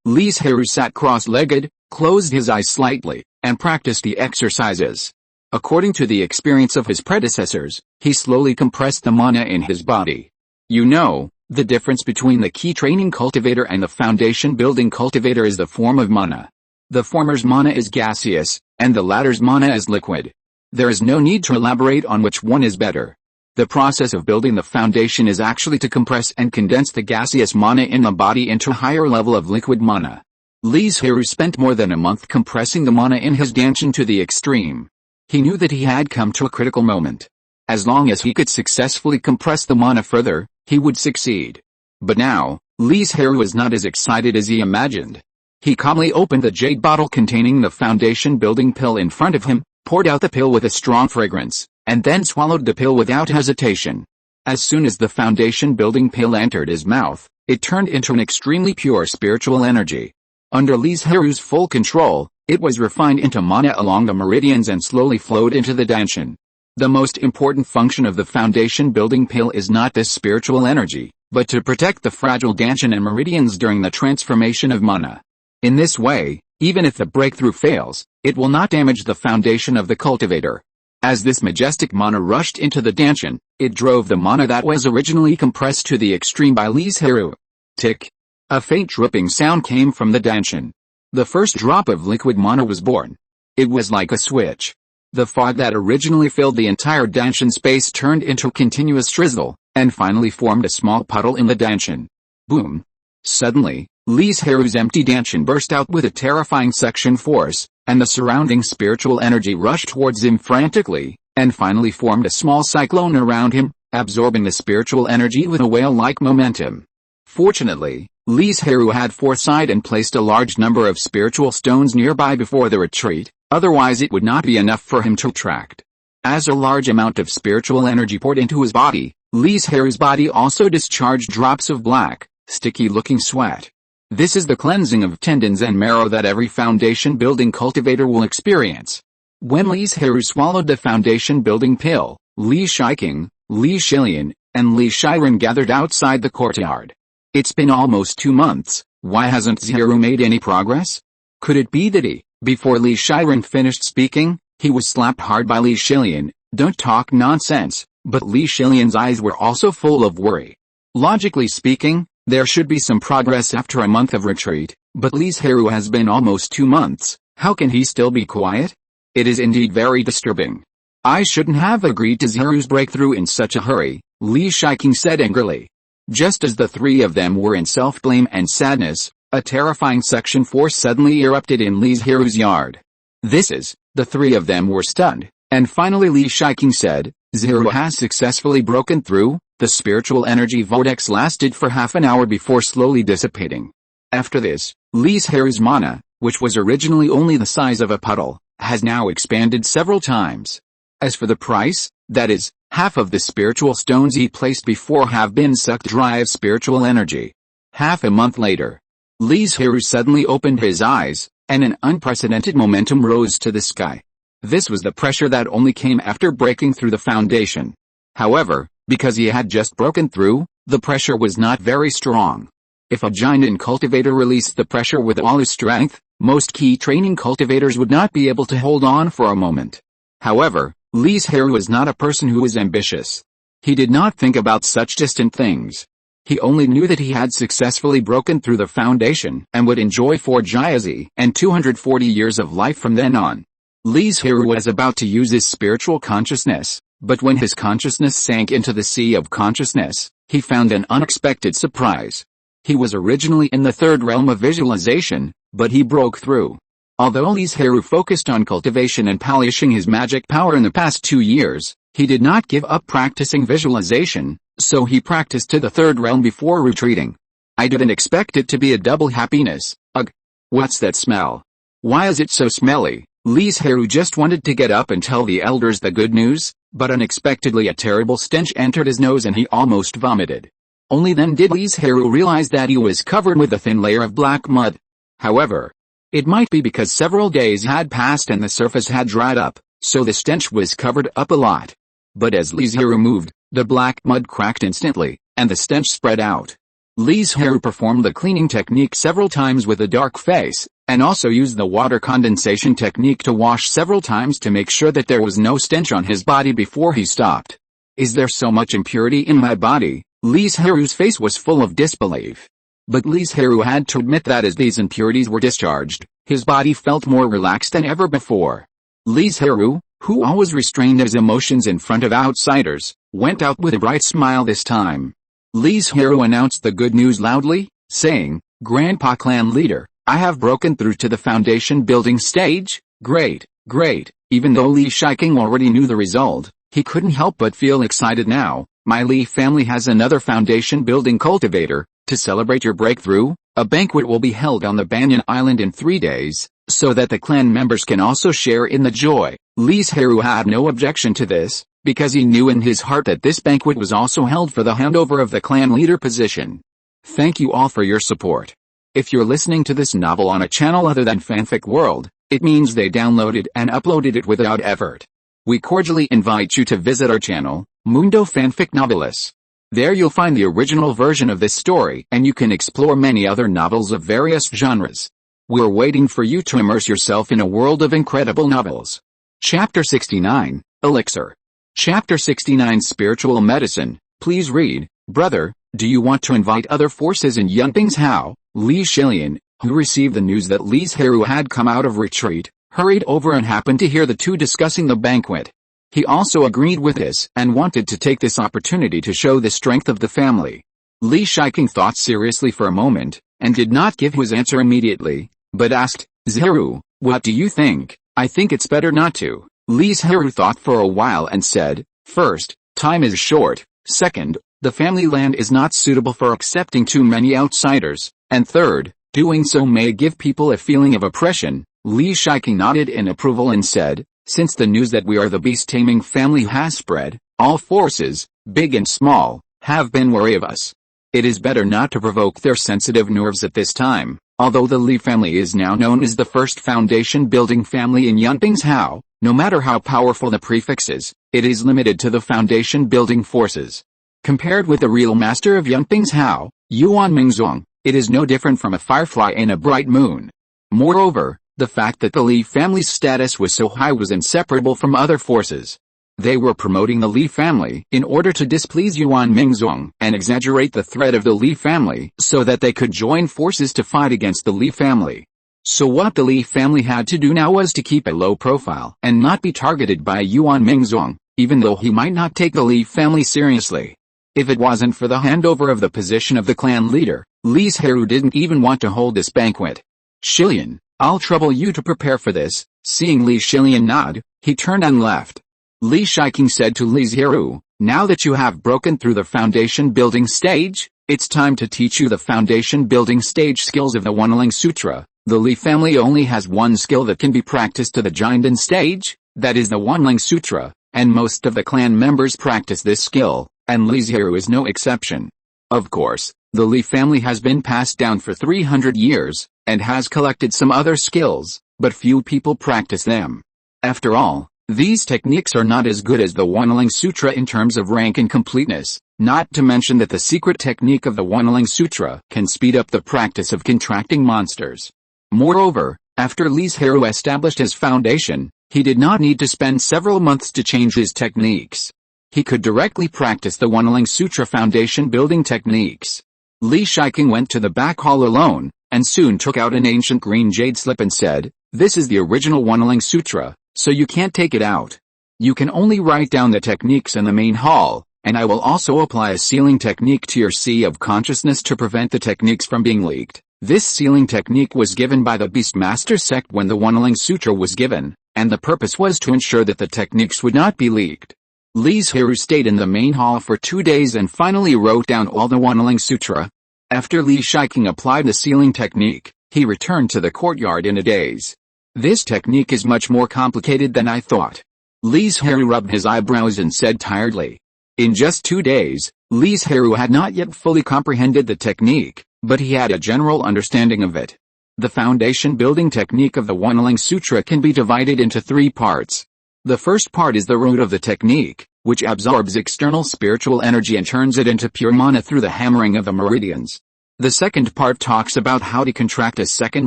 Li Zhirui sat cross-legged, closed his eyes slightly, and practiced the exercises. According to the experience of his predecessors, he slowly compressed the mana in his body. You know, the difference between the key training cultivator and the foundation building cultivator is the form of mana. The former's mana is gaseous, and the latter's mana is liquid. There is no need to elaborate on which one is better. The process of building the foundation is actually to compress and condense the gaseous mana in the body into a higher level of liquid mana. Li Zhirui spent more than a month compressing the mana in his danchan to the extreme. He knew that he had come to a critical moment. As long as he could successfully compress the mana further, he would succeed. But now, Li Zhirui was not as excited as he imagined. He calmly opened the jade bottle containing the foundation building pill in front of him, poured out the pill with a strong fragrance, and then swallowed the pill without hesitation. As soon as the foundation building pill entered his mouth, it turned into an extremely pure spiritual energy. Under Li Zhirui's full control, it was refined into mana along the meridians and slowly flowed into the danchan. The most important function of the foundation building pill is not this spiritual energy, but to protect the fragile danchan and meridians during the transformation of mana. In this way, even if the breakthrough fails, it will not damage the foundation of the cultivator. As this majestic mana rushed into the danchan, it drove the mana that was originally compressed to the extreme by Li Zhirui. Tick. A faint dripping sound came from the danchan. The first drop of liquid mana was born. It was like a switch. The fog that originally filled the entire danchan space turned into a continuous drizzle, and finally formed a small puddle in the danchan. Boom. Suddenly, Li Zhirui's empty danchan burst out with a terrifying suction force, and the surrounding spiritual energy rushed towards him frantically, and finally formed a small cyclone around him, absorbing the spiritual energy with a whale-like momentum. Fortunately, Li Zhirui had foresight and placed a large number of spiritual stones nearby before the retreat, otherwise it would not be enough for him to attract. As a large amount of spiritual energy poured into his body, Li Zhirui's body also discharged drops of black, sticky-looking sweat. This is the cleansing of tendons and marrow that every foundation-building cultivator will experience. When Li Zhirui swallowed the foundation-building pill, Li Shiking, Li Shilian, and Li Shiren gathered outside the courtyard. It's been almost 2 months, why hasn't Zhirui made any progress? Could it be that before Li Shiren finished speaking, he was slapped hard by Li Shilian? Don't talk nonsense, but Li Shilian's eyes were also full of worry. Logically speaking, there should be some progress after a month of retreat, but Li Zhirui has been almost 2 months, how can he still be quiet? It is indeed very disturbing. I shouldn't have agreed to Zhirui's breakthrough in such a hurry, Li Shiking said angrily. Just as the three of them were in self-blame and sadness, a terrifying Section 4 suddenly erupted in Li Zhirui's yard. The three of them were stunned, and finally Li Shiking said, Zhirui has successfully broken through. The spiritual energy vortex lasted for half an hour before slowly dissipating. After this, Li Zhirui's mana, which was originally only the size of a puddle, has now expanded several times. As for the price, that is, half of the spiritual stones he placed before have been sucked dry of spiritual energy. Half a month later, Li Zhirui suddenly opened his eyes, and an unprecedented momentum rose to the sky. This was the pressure that only came after breaking through the foundation. However, because he had just broken through, the pressure was not very strong. If a giant cultivator released the pressure with all his strength, most key training cultivators would not be able to hold on for a moment. However, Li Zhirui was not a person who was ambitious. He did not think about such distant things. He only knew that he had successfully broken through the foundation and would enjoy 4 Jiazi and 240 years of life from then on. Li Zhirui was about to use his spiritual consciousness, but when his consciousness sank into the sea of consciousness, he found an unexpected surprise. He was originally in the 3rd realm of visualization, but he broke through. Although Li Zhirui focused on cultivation and polishing his magic power in the past 2 years, he did not give up practicing visualization, so he practiced to the 3rd realm before retreating. I didn't expect it to be a double happiness. Ugh. What's that smell? Why is it so smelly? Li Zhirui just wanted to get up and tell the elders the good news, but unexpectedly a terrible stench entered his nose and he almost vomited. Only then did Li Zhirui realize that he was covered with a thin layer of black mud. However, it might be because several days had passed and the surface had dried up, so the stench was covered up a lot. But as Li Zhirui moved, the black mud cracked instantly, and the stench spread out. Li Zhirui performed the cleaning technique several times with a dark face, and also used the water condensation technique to wash several times to make sure that there was no stench on his body before he stopped. Is there so much impurity in my body? Li Zhirui's face was full of disbelief. But Li Zhirui had to admit that as these impurities were discharged, his body felt more relaxed than ever before. Li Zhirui, who always restrained his emotions in front of outsiders, went out with a bright smile this time. Li Zhirui announced the good news loudly, saying, Grandpa Clan Leader, I have broken through to the foundation building stage. Great, great. Even though Li Shiking already knew the result, he couldn't help but feel excited now. My Li family has another foundation building cultivator. To celebrate your breakthrough, a banquet will be held on the Banyan Island in 3 days, so that the clan members can also share in the joy. Li Zhirui had no objection to this, because he knew in his heart that this banquet was also held for the handover of the clan leader position. Thank you all for your support. If you're listening to this novel on a channel other than Fanfic World, it means they downloaded and uploaded it without effort. We cordially invite you to visit our channel, Mundo Fanfic Novelis. There you'll find the original version of this story and you can explore many other novels of various genres. We're waiting for you to immerse yourself in a world of incredible novels. Chapter 69, Elixir. Chapter 69, Spiritual Medicine. Please read, brother. Do you want to invite other forces in Yunping's Hao? Li Shilian, who received the news that Li Zhirui had come out of retreat, hurried over and happened to hear the two discussing the banquet. He also agreed with this and wanted to take this opportunity to show the strength of the family. Li Shiking thought seriously for a moment, and did not give his answer immediately, but asked, Zhirui, what do you think? I think it's better not to. Li Zhirui thought for a while and said, first, time is short, second, the family land is not suitable for accepting too many outsiders, and third, doing so may give people a feeling of oppression. Li Shiking nodded in approval and said, since the news that we are the beast-taming family has spread, all forces, big and small, have been wary of us. It is better not to provoke their sensitive nerves at this time. Although the Li family is now known as the first foundation-building family in Yunping's Hao, no matter how powerful the prefix is, it is limited to the foundation-building forces. Compared with the real master of Yunping's Hao, Yuan Mingzong, it is no different from a firefly in a bright moon. Moreover, the fact that the Li family's status was so high was inseparable from other forces. They were promoting the Li family in order to displease Yuan Mingzong and exaggerate the threat of the Li family so that they could join forces to fight against the Li family. So what the Li family had to do now was to keep a low profile and not be targeted by Yuan Mingzong, even though he might not take the Li family seriously. If it wasn't for the handover of the position of the clan leader, Li Zhirui didn't even want to hold this banquet. Shilian, I'll trouble you to prepare for this. Seeing Li Shilian nod, he turned and left. Li Shiking said to Li Zhirui, now that you have broken through the foundation-building stage, it's time to teach you the foundation-building stage skills of the Wanling Sutra. The Li family only has one skill that can be practiced to the Jinden stage, that is the Wanling Sutra, and most of the clan members practice this skill, and Li Zhirui is no exception. Of course, the Li family has been passed down for 300 years, and has collected some other skills, but few people practice them. After all, these techniques are not as good as the Wanling Sutra in terms of rank and completeness, not to mention that the secret technique of the Wanling Sutra can speed up the practice of contracting monsters. Moreover, after Li Zhirui established his foundation, he did not need to spend several months to change his techniques. He could directly practice the Wanling Sutra foundation building techniques. Li Shiking went to the back hall alone, and soon took out an ancient green jade slip and said, this is the original Wanling Sutra. So you can't take it out. You can only write down the techniques in the main hall, and I will also apply a sealing technique to your sea of consciousness to prevent the techniques from being leaked. This sealing technique was given by the Beastmaster sect when the Wanling Sutra was given, and the purpose was to ensure that the techniques would not be leaked. Li Zhirui stayed in the main hall for 2 days and finally wrote down all the Wanling Sutra. After Li Shiking applied the sealing technique, he returned to the courtyard in a daze. This technique is much more complicated than I thought. Li Zhirui rubbed his eyebrows and said tiredly. In just 2 days, Li Zhirui had not yet fully comprehended the technique, but he had a general understanding of it. The foundation building technique of the Wanling Sutra can be divided into 3 parts. The first part is the root of the technique, which absorbs external spiritual energy and turns it into pure mana through the hammering of the meridians. The second part talks about how to contract a second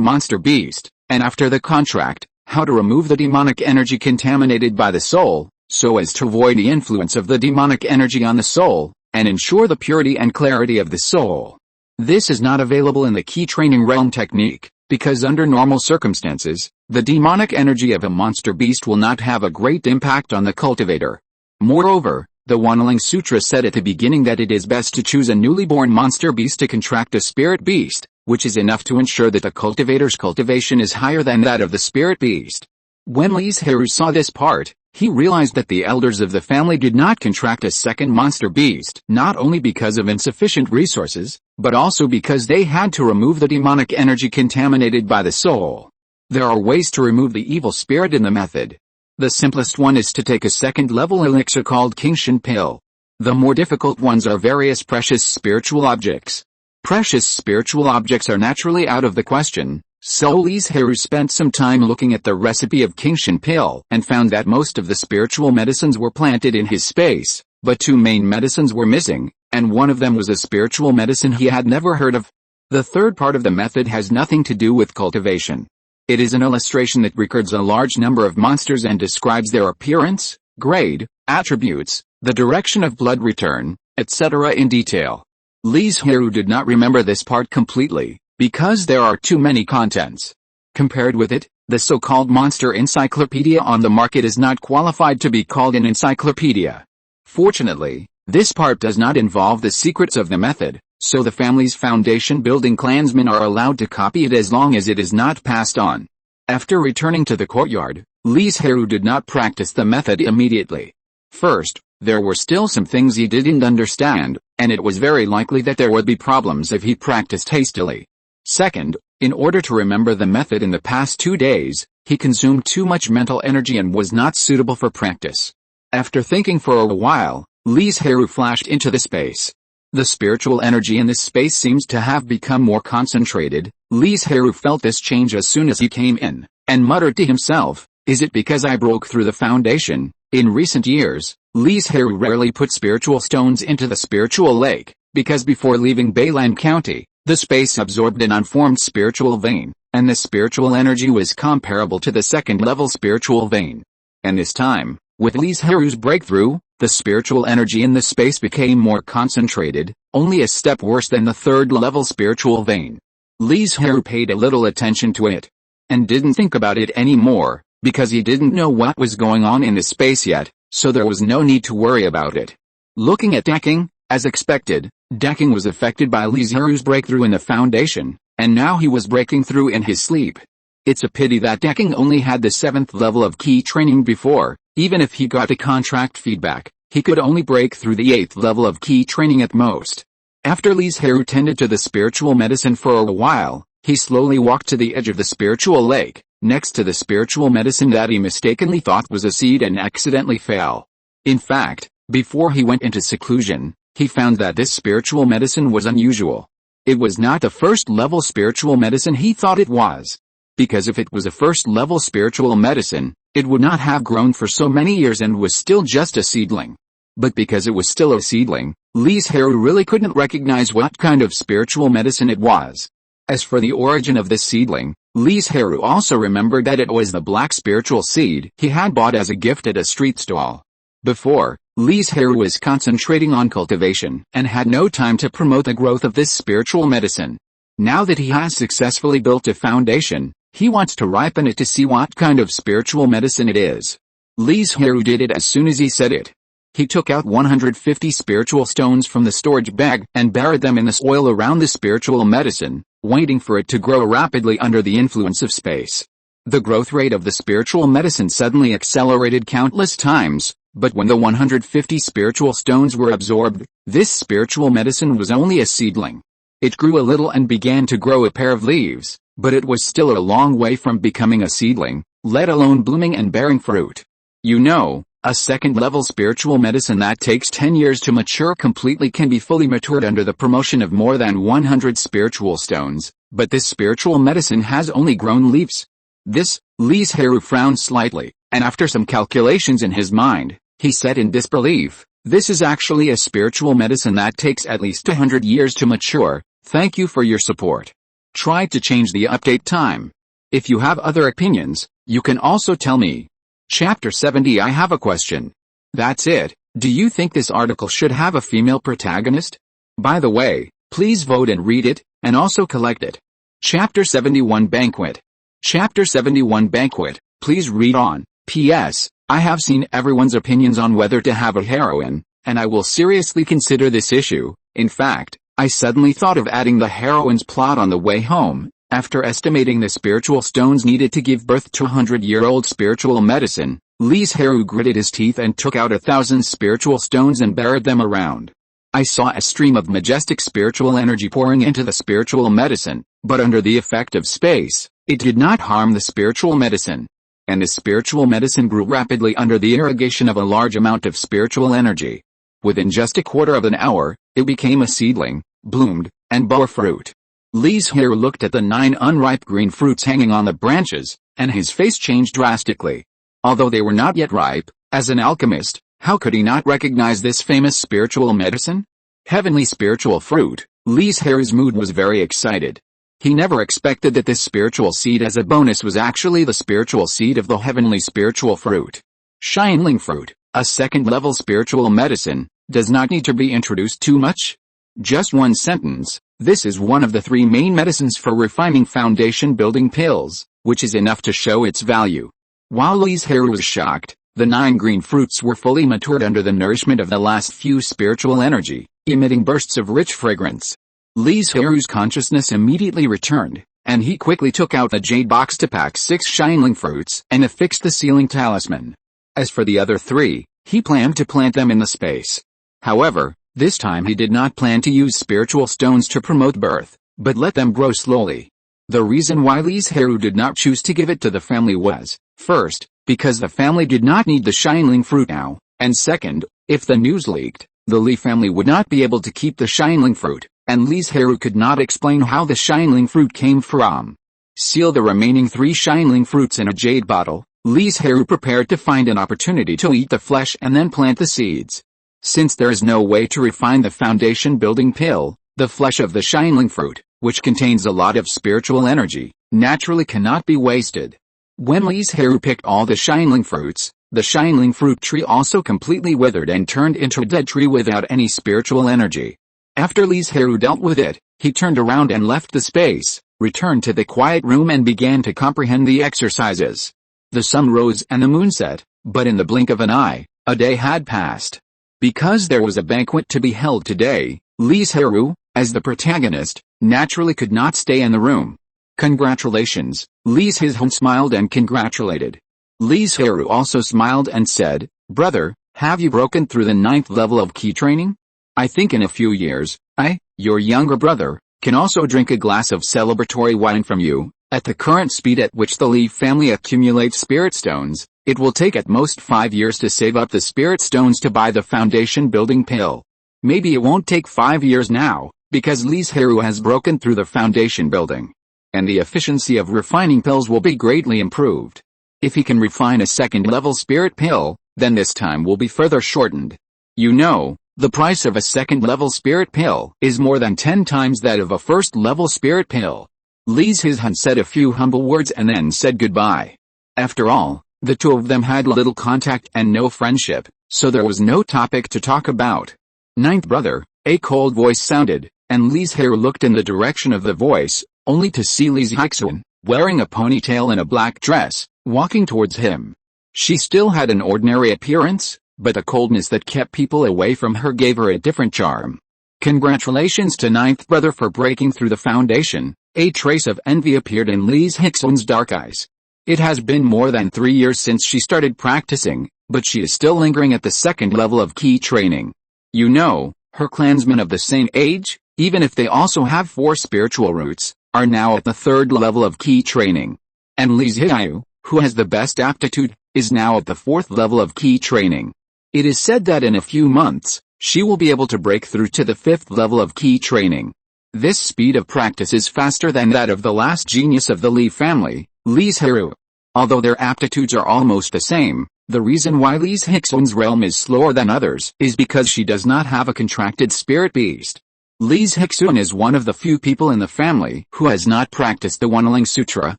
monster beast, and after the contract, how to remove the demonic energy contaminated by the soul, so as to avoid the influence of the demonic energy on the soul, and ensure the purity and clarity of the soul. This is not available in the key training realm technique, because under normal circumstances, the demonic energy of a monster beast will not have a great impact on the cultivator. Moreover, the Wanling Sutra said at the beginning that it is best to choose a newly born monster beast to contract a spirit beast, which is enough to ensure that the cultivator's cultivation is higher than that of the spirit beast. When Li Zhirui saw this part, he realized that the elders of the family did not contract a second monster beast, not only because of insufficient resources, but also because they had to remove the demonic energy contaminated by the soul. There are ways to remove the evil spirit in the method. The simplest one is to take a second-level elixir called Kingshan Pill. The more difficult ones are various precious spiritual objects. Precious spiritual objects are naturally out of the question, so Li Zhirui spent some time looking at the recipe of Kingshan Pill and found that most of the spiritual medicines were planted in his space, but 2 main medicines were missing, and one of them was a spiritual medicine he had never heard of. The third part of the method has nothing to do with cultivation. It is an illustration that records a large number of monsters and describes their appearance, grade, attributes, the direction of blood return, etc. in detail. Li Zhirui did not remember this part completely, because there are too many contents. Compared with it, the so-called monster encyclopedia on the market is not qualified to be called an encyclopedia. Fortunately, this part does not involve the secrets of the method, so the family's foundation-building clansmen are allowed to copy it as long as it is not passed on. After returning to the courtyard, Li Zhirui did not practice the method immediately. First, there were still some things he didn't understand, and it was very likely that there would be problems if he practiced hastily. Second, in order to remember the method in the past 2 days, he consumed too much mental energy and was not suitable for practice. After thinking for a while, Li Zhirui flashed into the space. The spiritual energy in this space seems to have become more concentrated. Li Zhirui felt this change as soon as he came in, and muttered to himself, "Is it because I broke through the foundation?" In recent years, Li Zhirui rarely put spiritual stones into the spiritual lake, because before leaving Bailang County, the space absorbed an unformed spiritual vein, and the spiritual energy was comparable to the second-level spiritual vein. And this time, with Li Zhirui's breakthrough, the spiritual energy in the space became more concentrated, only a step worse than the third-level spiritual vein. Li Zhirui paid a little attention to it, and didn't think about it anymore, because he didn't know what was going on in the space yet, so there was no need to worry about it. Looking at decking, as expected, decking was affected by Li Zhirui's breakthrough in the foundation, and now he was breaking through in his sleep. It's a pity that decking only had the 7th level of key training before. Even if he got a contract feedback, he could only break through the 8th level of key training at most. After Li Zhirui tended to the spiritual medicine for a while, he slowly walked to the edge of the spiritual lake, next to the spiritual medicine that he mistakenly thought was a seed and accidentally fell. In fact, before he went into seclusion, he found that this spiritual medicine was unusual. It was not the first-level spiritual medicine he thought it was. Because if it was a first-level spiritual medicine, it would not have grown for so many years and was still just a seedling. But because it was still a seedling, Li Zhirui really couldn't recognize what kind of spiritual medicine it was. As for the origin of this seedling, Li Zhirui also remembered that it was the black spiritual seed he had bought as a gift at a street stall. Before, Li Zhirui was concentrating on cultivation and had no time to promote the growth of this spiritual medicine. Now that he has successfully built a foundation, he wants to ripen it to see what kind of spiritual medicine it is. Li Zhirui did it as soon as he said it. He took out 150 spiritual stones from the storage bag and buried them in the soil around the spiritual medicine, waiting for it to grow rapidly under the influence of space. The growth rate of the spiritual medicine suddenly accelerated countless times, but when the 150 spiritual stones were absorbed, this spiritual medicine was only a seedling. It grew a little and began to grow a pair of leaves, but it was still a long way from becoming a seedling, let alone blooming and bearing fruit. You know, a second-level spiritual medicine that takes 10 years to mature completely can be fully matured under the promotion of more than 100 spiritual stones, but this spiritual medicine has only grown leaves. This, Li Zhirui frowned slightly, and after some calculations in his mind, he said in disbelief, "This is actually a spiritual medicine that takes at least 100 years to mature. Thank you for your support. Try to change the update time. If you have other opinions, you can also tell me." Chapter 70. I have a question. That's it. Do you think this article should have a female protagonist? By the way, please vote and read it, and also collect it. Chapter 71. Banquet. Chapter 71. Banquet. Please read on. P.S. I have seen everyone's opinions on whether to have a heroine, and I will seriously consider this issue. In fact, I suddenly thought of adding the heroine's plot on the way home, after estimating the spiritual stones needed to give birth to 100-year-old spiritual medicine. Li Zhirui gritted his teeth and took out 1,000 spiritual stones and buried them around. I saw a stream of majestic spiritual energy pouring into the spiritual medicine, but under the effect of space, it did not harm the spiritual medicine. And the spiritual medicine grew rapidly under the irrigation of a large amount of spiritual energy. Within just a quarter of an hour, it became a seedling, bloomed, and bore fruit. Li Zhirui looked at the 9 unripe green fruits hanging on the branches, and his face changed drastically. Although they were not yet ripe, as an alchemist, how could he not recognize this famous spiritual medicine? Heavenly spiritual fruit. Li Zhirui's mood was very excited. He never expected that this spiritual seed as a bonus was actually the spiritual seed of the heavenly spiritual fruit. Shining fruit, a second-level spiritual medicine, does not need to be introduced too much. Just one sentence. This is one of the 3 main medicines for refining foundation building pills, which is enough to show its value. While Li Zhirui was shocked, the 9 green fruits were fully matured under the nourishment of the last few spiritual energy, emitting bursts of rich fragrance. Li Zhirui's consciousness immediately returned, and he quickly took out the jade box to pack 6 shining fruits and affixed the sealing talisman. As for the other 3, he planned to plant them in the space. However, this time he did not plan to use spiritual stones to promote birth, but let them grow slowly. The reason why Li Zhirui did not choose to give it to the family was, first, because the family did not need the shining fruit now, and second, if the news leaked, The Li family would not be able to keep the Shining fruit, and Li Zhirui could not explain how the Shining fruit came from. Seal the remaining 3 Shining fruits in a jade bottle. Li Zhirui prepared to find an opportunity to eat the flesh and then plant the seeds. Since there is no way to refine the foundation-building pill, the flesh of the Shining fruit, which contains a lot of spiritual energy, naturally cannot be wasted. When Li Zhirui picked all the Shining fruits, the Shining fruit tree also completely withered and turned into a dead tree without any spiritual energy. After Li Zhirui dealt with it, he turned around and left the space, returned to the quiet room and began to comprehend the exercises. The sun rose and the moon set, but in the blink of an eye, a day had passed. Because there was a banquet to be held today, Li Zhirui, as the protagonist, naturally could not stay in the room. Congratulations, Li Zhirui smiled and congratulated. Li Zhirui also smiled and said, brother, have you broken through the 9th level of key training? I think in a few years, I, your younger brother, can also drink a glass of celebratory wine from you. At the current speed at which the Li family accumulates spirit stones, it will take at most 5 years to save up the spirit stones to buy the foundation building pill. Maybe it won't take 5 years now, because Li Zhirui has broken through the foundation building. And the efficiency of refining pills will be greatly improved. If he can refine a 2nd level spirit pill, then this time will be further shortened. You know, the price of a 2nd level spirit pill is more than 10 times that of a 1st level spirit pill. Li Zhirui said a few humble words and then said goodbye. After all, the two of them had little contact and no friendship, so there was no topic to talk about. 9th brother, a cold voice sounded, and Li Zhirui looked in the direction of the voice, only to see Li Zhirui, wearing a ponytail and a black dress, walking towards him. She still had an ordinary appearance, but the coldness that kept people away from her gave her a different charm. Congratulations to 9th brother for breaking through the foundation. A trace of envy appeared in Li Zhirui's dark eyes. It has been more than 3 years since she started practicing, but she is still lingering at the 2nd level of key training. You know, her clansmen of the same age, even if they also have 4 spiritual roots, are now at the 3rd level of key training. And Li Zhirui, who has the best aptitude, is now at the 4th level of key training. It is said that in a few months, she will be able to break through to the 5th level of key training. This speed of practice is faster than that of the last genius of the Li family, Li Zhirui. Although their aptitudes are almost the same, the reason why Li Zhirui's realm is slower than others is because she does not have a contracted spirit beast. Li Zhirui is one of the few people in the family who has not practiced the Wanling Sutra.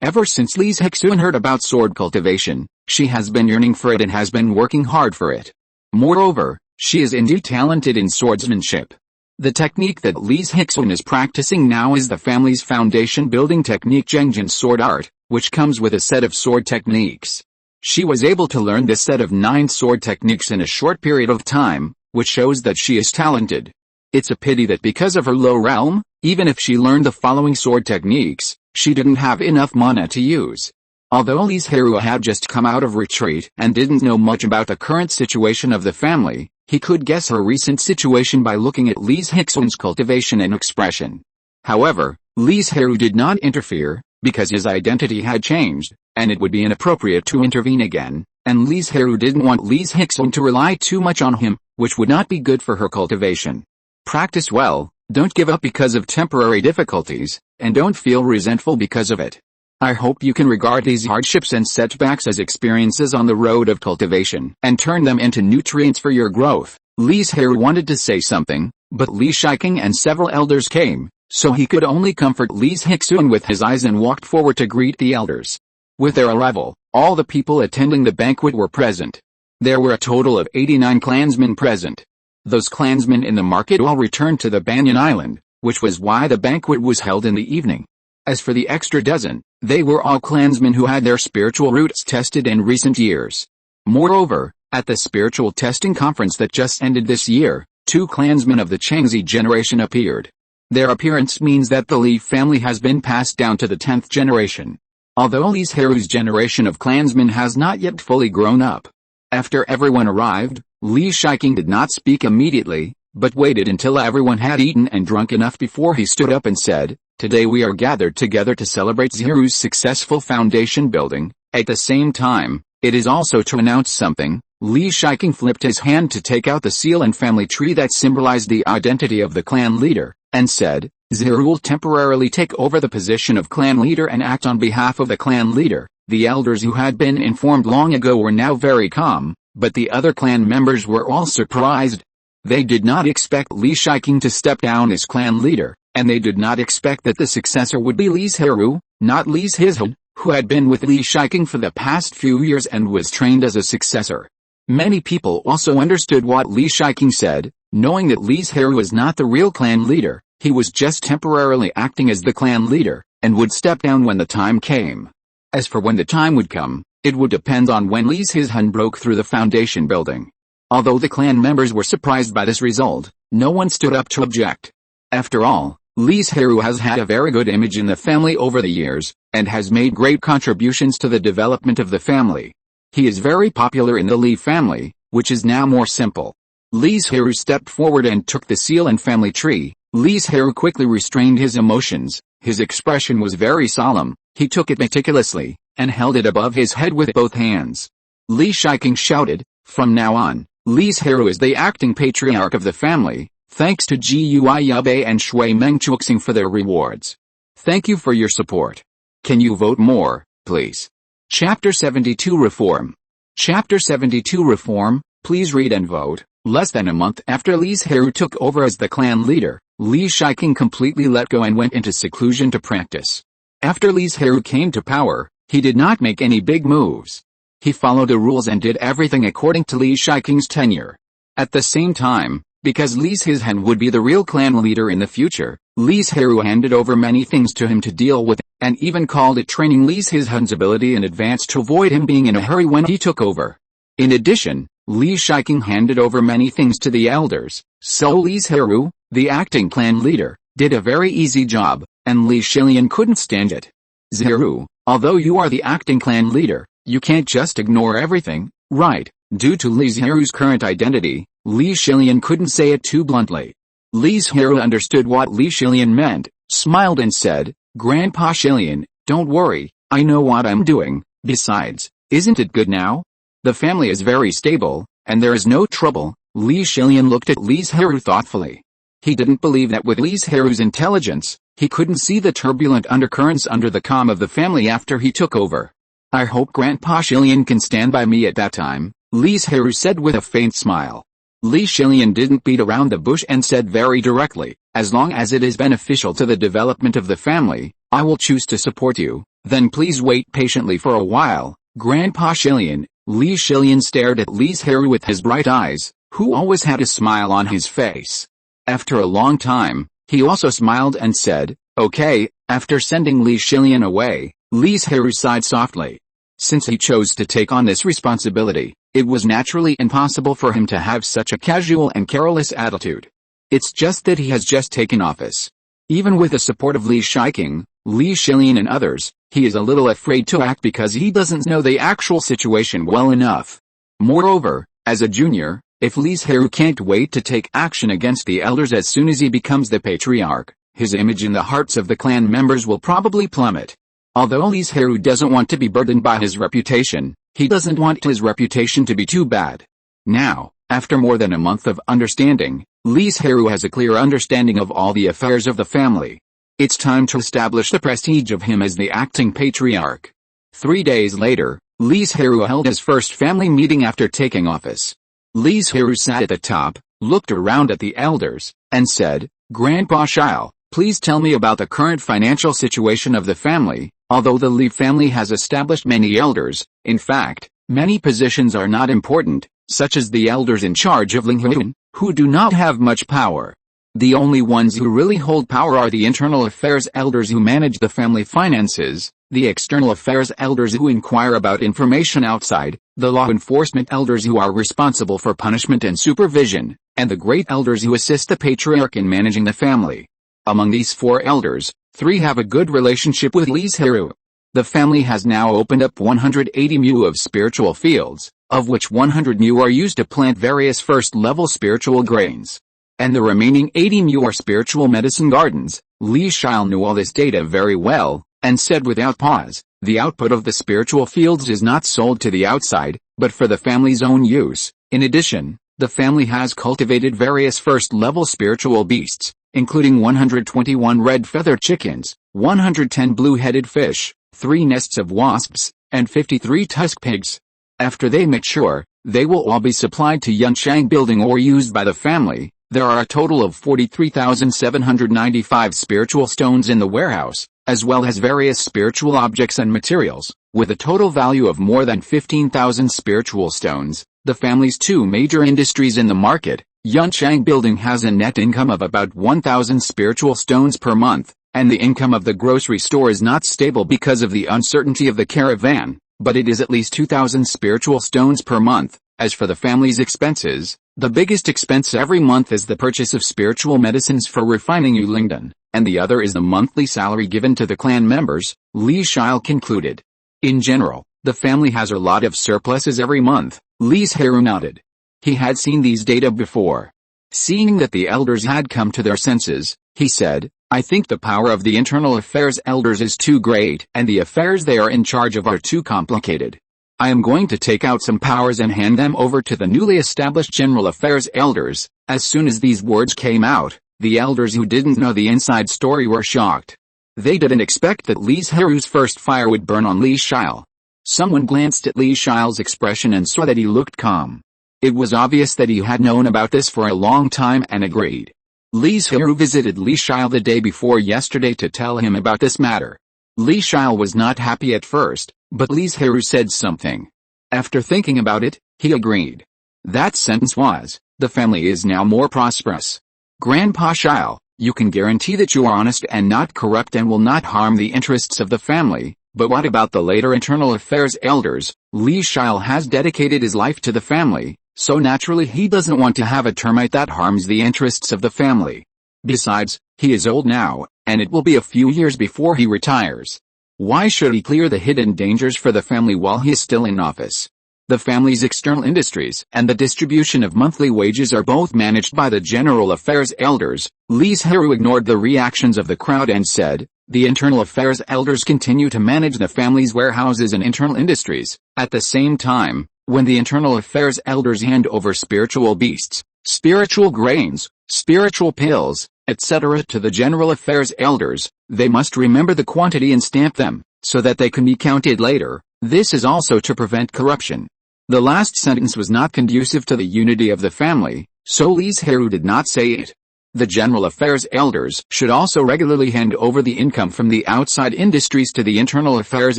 Ever since Li Zhirui heard about sword cultivation, she has been yearning for it and has been working hard for it. Moreover, she is indeed talented in swordsmanship. The technique that Li Zhirui is practicing now is the family's foundation building technique Zhengjin sword art, which comes with a set of sword techniques. She was able to learn this set of 9 sword techniques in a short period of time, which shows that she is talented. It's a pity that because of her low realm, even if she learned the following sword techniques, she didn't have enough mana to use. Although Li Zhirui had just come out of retreat and didn't know much about the current situation of the family, he could guess her recent situation by looking at Li Zhirui's cultivation and expression. However, Li Zhirui did not interfere, because his identity had changed, and it would be inappropriate to intervene again, and Li Zhirui didn't want Li Zhirui to rely too much on him, which would not be good for her cultivation. Practice well, don't give up because of temporary difficulties, and don't feel resentful because of it. I hope you can regard these hardships and setbacks as experiences on the road of cultivation and turn them into nutrients for your growth. Li Zhirui wanted to say something, but Li Shiking and several elders came, so he could only comfort Li Zhirui with his eyes and walked forward to greet the elders. With their arrival, all the people attending the banquet were present. There were a total of 89 clansmen present. Those clansmen in the market all returned to the Banyan Island, which was why the banquet was held in the evening. As for the extra dozen, they were all clansmen who had their spiritual roots tested in recent years. Moreover, at the spiritual testing conference that just ended this year, 2 clansmen of the Changzi generation appeared. Their appearance means that the Li family has been passed down to the 10th generation. Although Li Zhirui's generation of clansmen has not yet fully grown up. After everyone arrived, Li Shiking did not speak immediately, but waited until everyone had eaten and drunk enough before he stood up and said, "Today we are gathered together to celebrate Zhirui's successful foundation building. At the same time, it is also to announce something. Li Zhirui flipped his hand to take out the seal and family tree that symbolized the identity of the clan leader, and said, Zhirui will temporarily take over the position of clan leader and act on behalf of the clan leader. The elders who had been informed long ago were now very calm, but the other clan members were all surprised. They did not expect Li Zhirui to step down as clan leader, and they did not expect that the successor would be Li Zhirui, not Li Zhirui, who had been with Li Zhirui for the past few years and was trained as a successor. Many people also understood what Li Zhirui said, knowing that Li Zhirui was not the real clan leader. He was just temporarily acting as the clan leader, and would step down when the time came. As for when the time would come, it would depend on when Li Zhirui broke through the foundation building. Although the clan members were surprised by this result, no one stood up to object. After all, Li Zhirui has had a very good image in the family over the years, and has made great contributions to the development of the family. He is very popular in the Li family, which is now more simple. Li Zhirui stepped forward and took the seal and family tree. Li Zhirui quickly restrained his emotions. His expression was very solemn. He took it meticulously, and held it above his head with both hands. Li Zhirui shouted, from now on, Li Zhirui is the acting patriarch of the family, thanks to Gui Yubei and Shui Mengchuxing for their rewards. Thank you for your support. Can you vote more, please? Chapter 72 Reform. Chapter 72 Reform, please read and vote. Less than a month after Li Zhirui took over as the clan leader, Li Zhirui completely let go and went into seclusion to practice. After Li Zhirui came to power, he did not make any big moves. He followed the rules and did everything according to Li Zhirui's tenure. At the same time, because Li Zhirui would be the real clan leader in the future, Li Zhirui handed over many things to him to deal with, and even called it training Li Zhirui's ability in advance to avoid him being in a hurry when he took over. In addition, Li Zhirui handed over many things to the elders, so Li Zhirui, the acting clan leader, did a very easy job, and Li Zhirui couldn't stand it. Zhirui, although you are the acting clan leader, you can't just ignore everything, right? Due to Li Zhirui's current identity, Li Zhirui couldn't say it too bluntly. Li Zhirui understood what Li Zhirui meant, smiled and said, Grandpa Zhirui, don't worry, I know what I'm doing. Besides, isn't it good now? The family is very stable, and there is no trouble. Li Zhirui looked at Li Zhirui thoughtfully. He didn't believe that with Li Zhirui's intelligence, he couldn't see the turbulent undercurrents under the calm of the family after he took over. I hope Grandpa Zhirui can stand by me at that time, Li Zhirui said with a faint smile. Li Zhirui didn't beat around the bush and said very directly, as long as it is beneficial to the development of the family, I will choose to support you, then please wait patiently for a while, Grandpa Zhirui. Li Zhirui stared at Li Zhirui with his bright eyes, who always had a smile on his face. After a long time, he also smiled and said, okay. After sending Li Zhirui away, Li Zhirui sighed softly. Since he chose to take on this responsibility, it was naturally impossible for him to have such a casual and careless attitude. It's just that he has just taken office. Even with the support of Li Zhirui, Li Zhirui and others, he is a little afraid to act because he doesn't know the actual situation well enough. Moreover, as a junior, if Li Zhirui can't wait to take action against the elders as soon as he becomes the patriarch, his image in the hearts of the clan members will probably plummet. Although Li Zhirui doesn't want to be burdened by his reputation, he doesn't want his reputation to be too bad. Now, after more than a month of understanding, Li Zhirui has a clear understanding of all the affairs of the family. It's time to establish the prestige of him as the acting patriarch. 3 days later, Li Zhirui held his first family meeting after taking office. Li Zhirui sat at the top, looked around at the elders, and said, Grandpa Zhao, please tell me about the current financial situation of the family. Although the Li family has established many elders, in fact, many positions are not important, such as the elders in charge of Lingyuan, who do not have much power. The only ones who really hold power are the internal affairs elders who manage the family finances, the external affairs elders who inquire about information outside, the law enforcement elders who are responsible for punishment and supervision, and the great elders who assist the patriarch in managing the family. Among these 4 elders, 3 have a good relationship with Li Zhirui. The family has now opened up 180 mu of spiritual fields, of which 100 mu are used to plant various first-level spiritual grains. And the remaining 80 mu are spiritual medicine gardens. Li Zhirui knew all this data very well, and said without pause, "The output of the spiritual fields is not sold to the outside, but for the family's own use. In addition, the family has cultivated various first-level spiritual beasts, including 121 red-feathered chickens, 110 blue-headed fish, 3 nests of wasps, and 53 tusk pigs. After they mature, they will all be supplied to Yunchang building or used by the family. There are a total of 43,795 spiritual stones in the warehouse, as well as various spiritual objects and materials, with a total value of more than 15,000 spiritual stones. The family's 2 major industries in the market, Yunchang Building has a net income of about 1,000 spiritual stones per month, and the income of the grocery store is not stable because of the uncertainty of the caravan, but it is at least 2,000 spiritual stones per month. As for the family's expenses, the biggest expense every month is the purchase of spiritual medicines for refining Yulingdan, and the other is the monthly salary given to the clan members, Li Zhirui concluded. In general, the family has a lot of surpluses every month. Li Zhirui nodded. He had seen these data before. Seeing that the elders had come to their senses, he said, "I think the power of the internal affairs elders is too great and the affairs they are in charge of are too complicated. I am going to take out some powers and hand them over to the newly established general affairs elders." As soon as these words came out, the elders who didn't know the inside story were shocked. They didn't expect that Li Zhirui's first fire would burn on Li Zhirui. Someone glanced at Li Zhirui's expression and saw that he looked calm. It was obvious that he had known about this for a long time and agreed. Li Zhirui visited Li Zhirui the day before yesterday to tell him about this matter. Li Zhirui was not happy at first, but Li Zhirui said something. After thinking about it, he agreed. That sentence was, "The family is now more prosperous. Grandpa Zhirui, you can guarantee that you are honest and not corrupt and will not harm the interests of the family, but what about the later internal affairs elders? Li Zhirui has dedicated his life to the family, so naturally he doesn't want to have a termite that harms the interests of the family. Besides, he is old now, and it will be a few years before he retires. Why should he clear the hidden dangers for the family while he is still in office? The family's external industries and the distribution of monthly wages are both managed by the general affairs elders." Li Zhirui ignored the reactions of the crowd and said, "The internal affairs elders continue to manage the family's warehouses and internal industries. At the same time, when the internal affairs elders hand over spiritual beasts, spiritual grains, spiritual pills, etc. to the general affairs elders, they must remember the quantity and stamp them, so that they can be counted later. This is also to prevent corruption." The last sentence was not conducive to the unity of the family, so Li Zhirui did not say it. The general affairs elders should also regularly hand over the income from the outside industries to the internal affairs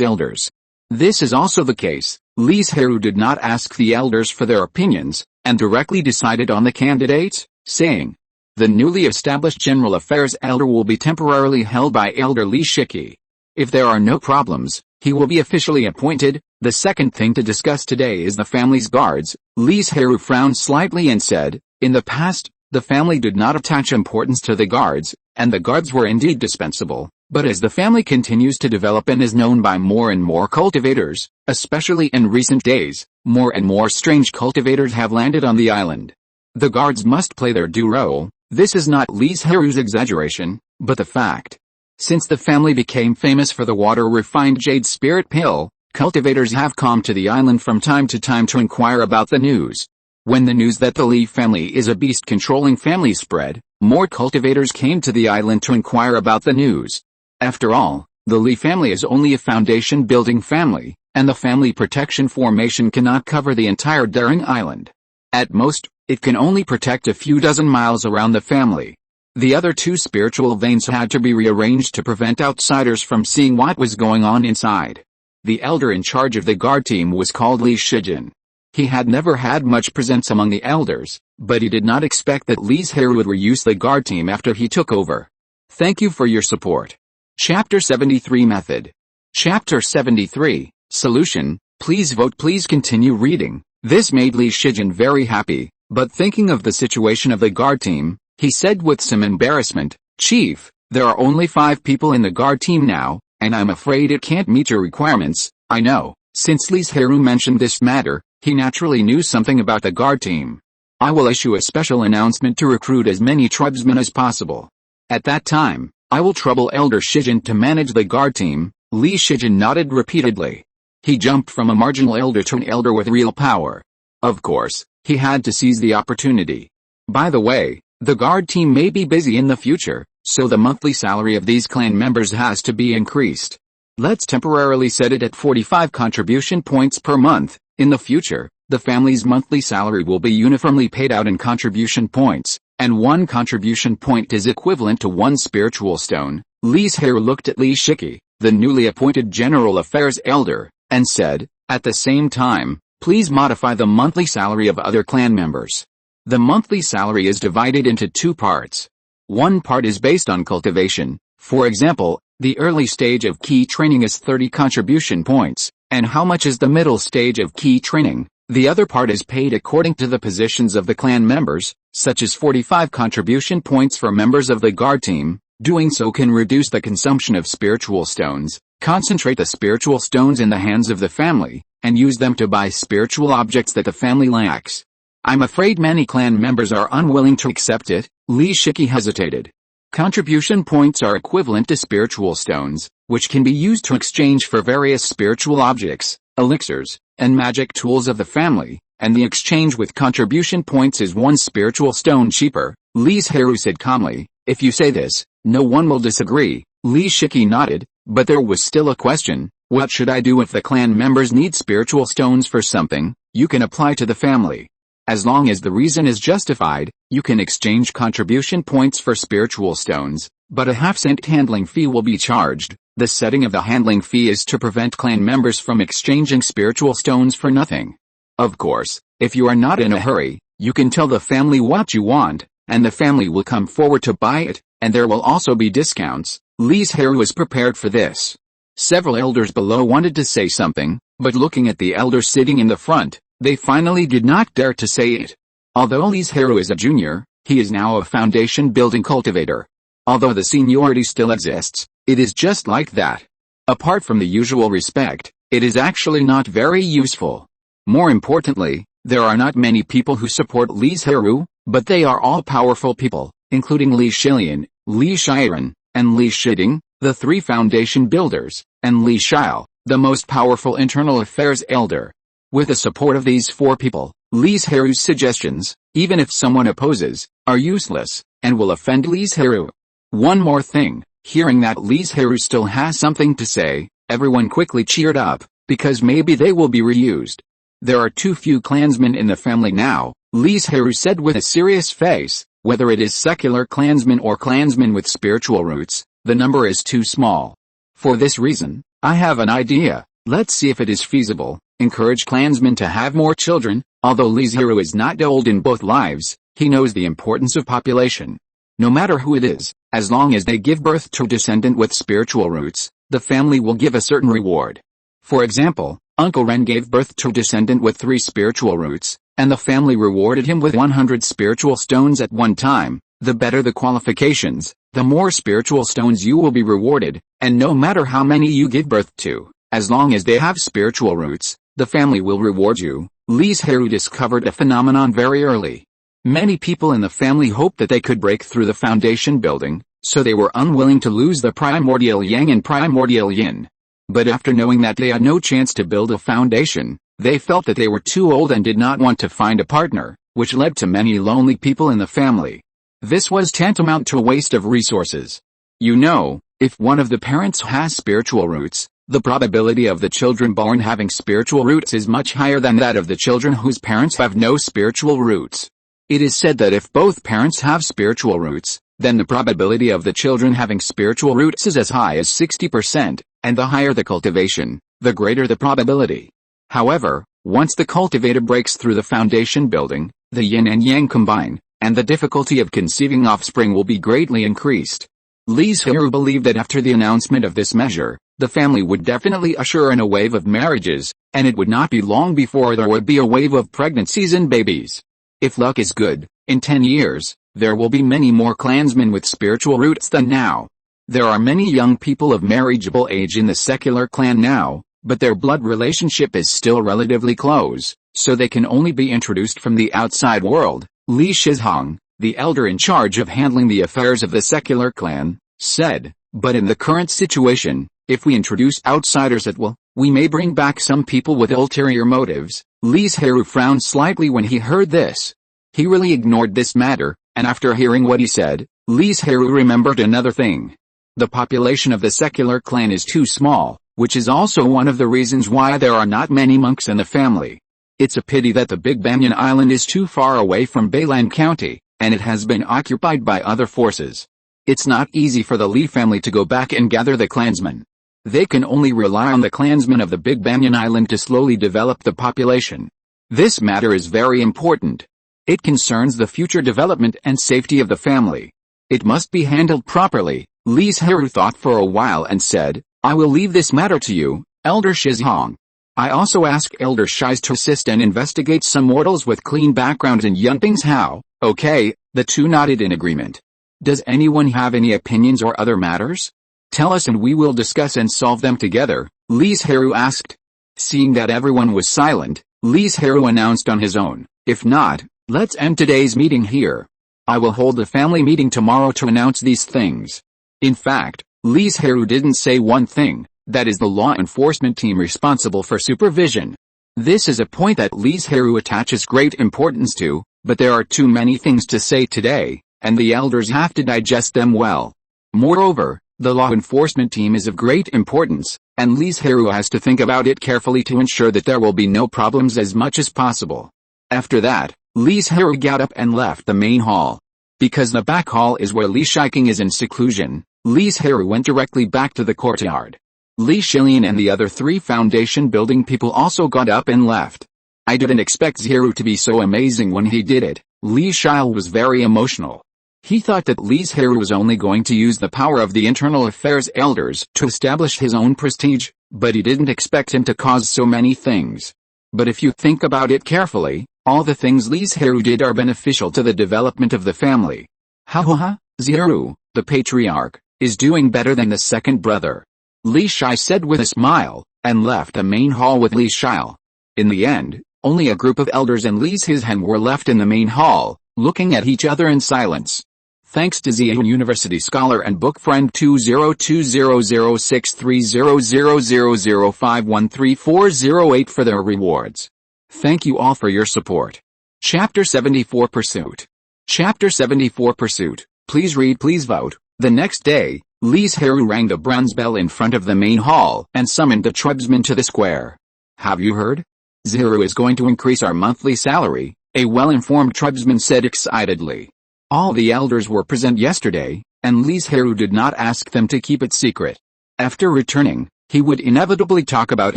elders. This is also the case. Li Zhirui did not ask the elders for their opinions, and directly decided on the candidates, saying, "The newly established general affairs elder will be temporarily held by Elder Li Shiki. If there are no problems, he will be officially appointed." The second thing to discuss today is the family's guards. Li Zhirui frowned slightly and said, "In the past, the family did not attach importance to the guards, and the guards were indeed dispensable. But as the family continues to develop and is known by more and more cultivators, especially in recent days, more and more strange cultivators have landed on the island. The guards must play their due role." This is not Li Zhirui's exaggeration, but the fact. Since the family became famous for the water-refined jade spirit pill, cultivators have come to the island from time to time to inquire about the news. When the news that the Li family is a beast-controlling family spread, more cultivators came to the island to inquire about the news. After all, the Li family is only a foundation-building family, and the family protection formation cannot cover the entire Daring Island. At most, it can only protect a few dozen miles around the family. The other 2 spiritual veins had to be rearranged to prevent outsiders from seeing what was going on inside. The elder in charge of the guard team was called Li Shijin. He had never had much presence among the elders, but he did not expect that Li Zhirui would reuse the guard team after he took over. Thank you for your support. Chapter 73 Method. Chapter 73, Solution. Please vote. Please continue reading. This made Li Shijin very happy, but thinking of the situation of the guard team, he said with some embarrassment, "Chief, there are only 5 people in the guard team now, and I'm afraid it can't meet your requirements." I know. Since Li Zhirui mentioned this matter, he naturally knew something about the guard team. "I will issue a special announcement to recruit as many tribesmen as possible." At that time, I will trouble Elder Shijin to manage the guard team. Li Shijin nodded repeatedly. He jumped from a marginal elder to an elder with real power. Of course, he had to seize the opportunity. By the way, the guard team may be busy in the future, so the monthly salary of these clan members has to be increased. Let's temporarily set it at 45 contribution points per month. In the future, the family's monthly salary will be uniformly paid out in contribution points, and 1 contribution point is equivalent to 1 spiritual stone. Li Zhirui looked at Li Shiki, the newly appointed General Affairs Elder, and said, at the same time, please modify the monthly salary of other clan members. The monthly salary is divided into 2 parts. One part is based on cultivation. For example, the early stage of key training is 30 contribution points, and how much is the middle stage of key training? The other part is paid according to the positions of the clan members, such as 45 contribution points for members of the guard team. Doing so can reduce the consumption of spiritual stones, concentrate the spiritual stones in the hands of the family, and use them to buy spiritual objects that the family lacks. I'm afraid many clan members are unwilling to accept it. Li Shiki hesitated. Contribution points are equivalent to spiritual stones, which can be used to exchange for various spiritual objects, elixirs, and magic tools of the family, and the exchange with contribution points is 1 spiritual stone cheaper. Li Zhirui said calmly, if you say this, no one will disagree. Li Shiki nodded, but there was still a question. What should I do if the clan members need spiritual stones for something? You can apply to the family. As long as the reason is justified, you can exchange contribution points for spiritual stones, but a half-cent handling fee will be charged. The setting of the handling fee is to prevent clan members from exchanging spiritual stones for nothing. Of course, if you are not in a hurry, you can tell the family what you want, and the family will come forward to buy it, and there will also be discounts. Li Zhirui was prepared for this. Several elders below wanted to say something, but looking at the elder sitting in the front, they finally did not dare to say it. Although Li Zhirui is a junior, he is now a foundation-building cultivator. Although the seniority still exists, it is just like that. Apart from the usual respect, it is actually not very useful. More importantly, there are not many people who support Li Zhirui, but they are all powerful people, including Li Shilian, Li Shiren, and Li Shiding, the 3 foundation builders, and Li Xiao, the most powerful internal affairs elder. With the support of these 4 people, Li Zhirui's suggestions, even if someone opposes, are useless, and will offend Li Zhirui. One more thing, hearing that Li Zhirui still has something to say, everyone quickly cheered up, because maybe they will be reused. There are too few clansmen in the family now, Li Zhirui said with a serious face. Whether it is secular clansmen or clansmen with spiritual roots, the number is too small. For this reason, I have an idea. Let's see if it is feasible. Encourage clansmen to have more children. Although Li Zhirui is not old in both lives, he knows the importance of population. No matter who it is, as long as they give birth to a descendant with spiritual roots, the family will give a certain reward. For example, Uncle Ren gave birth to a descendant with 3 spiritual roots, and the family rewarded him with 100 spiritual stones at one time. The better the qualifications, the more spiritual stones you will be rewarded, and no matter how many you give birth to, as long as they have spiritual roots, the family will reward you. Li Zhirui discovered a phenomenon very early. Many people in the family hoped that they could break through the foundation building, so they were unwilling to lose the primordial yang and primordial yin. But after knowing that they had no chance to build a foundation, they felt that they were too old and did not want to find a partner, which led to many lonely people in the family. This was tantamount to a waste of resources. You know, if one of the parents has spiritual roots, the probability of the children born having spiritual roots is much higher than that of the children whose parents have no spiritual roots. It is said that if both parents have spiritual roots, then the probability of the children having spiritual roots is as high as 60%, and the higher the cultivation, the greater the probability. However, once the cultivator breaks through the foundation building, the yin and yang combine, and the difficulty of conceiving offspring will be greatly increased. Li Zhirui believed that after the announcement of this measure, the family would definitely usher in a wave of marriages, and it would not be long before there would be a wave of pregnancies and babies. If luck is good, in 10 years, there will be many more clansmen with spiritual roots than now. There are many young people of marriageable age in the secular clan now, but their blood relationship is still relatively close, so they can only be introduced from the outside world. Li Shizhong, the elder in charge of handling the affairs of the secular clan, said, but in the current situation, if we introduce outsiders at will, we may bring back some people with ulterior motives. Li Zhirui frowned slightly when he heard this. He really ignored this matter, and after hearing what he said, Li Zhirui remembered another thing. The population of the secular clan is too small, which is also one of the reasons why there are not many monks in the family. It's a pity that the big Banyan Island is too far away from Bailang County, and it has been occupied by other forces. It's not easy for the Li family to go back and gather the clansmen. They can only rely on the clansmen of the big Banyan Island to slowly develop the population. This matter is very important. It concerns the future development and safety of the family. It must be handled properly. Li Zhirui thought for a while and said, I will leave this matter to you, Elder Shizhong. I also ask Elder Shiz to assist and investigate some mortals with clean backgrounds in Yunping's How. Okay, the two nodded in agreement. Does anyone have any opinions or other matters? Tell us and we will discuss and solve them together, Li Zhirui asked. Seeing that everyone was silent, Li Zhirui announced on his own, if not, let's end today's meeting here. I will hold a family meeting tomorrow to announce these things. In fact, Li Zhirui didn't say one thing, that is the law enforcement team responsible for supervision. This is a point that Li Zhirui attaches great importance to, but there are too many things to say today, and the elders have to digest them well. Moreover, the law enforcement team is of great importance, and Li Zhirui has to think about it carefully to ensure that there will be no problems as much as possible. After that, Li Zhirui got up and left the main hall. Because the back hall is where Li Shiking is in seclusion, Li Zhirui went directly back to the courtyard. Li Shilian and the other three foundation building people also got up and left. I didn't expect Zhirui to be so amazing when he did it. Li Shile was very emotional. He thought that Li Zhirui was only going to use the power of the internal affairs elders to establish his own prestige, but he didn't expect him to cause so many things. But if you think about it carefully, all the things Li Zhirui did are beneficial to the development of the family. Zhirui, the patriarch, is doing better than the second brother, Li Shai said with a smile, and left the main hall with Li Shile. In the end, only a group of elders and Li Zhizhen were left in the main hall, looking at each other in silence. Thanks to Ziyun University scholar and book friend 20200630000513408 for their rewards. Thank you all for your support. Chapter 74 Pursuit. Chapter 74 Pursuit. Please read, please vote. The next day, Li Zhirui rang the bronze bell in front of the main hall and summoned the tribesmen to the square. Have you heard? Zhirui is going to increase our monthly salary, a well-informed tribesman said excitedly. All the elders were present yesterday, and Li Zhirui did not ask them to keep it secret. After returning, he would inevitably talk about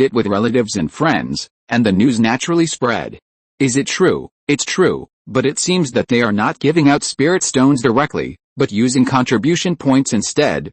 it with relatives and friends, and the news naturally spread. Is it true? It's true, but it seems that they are not giving out spirit stones directly, but using contribution points instead.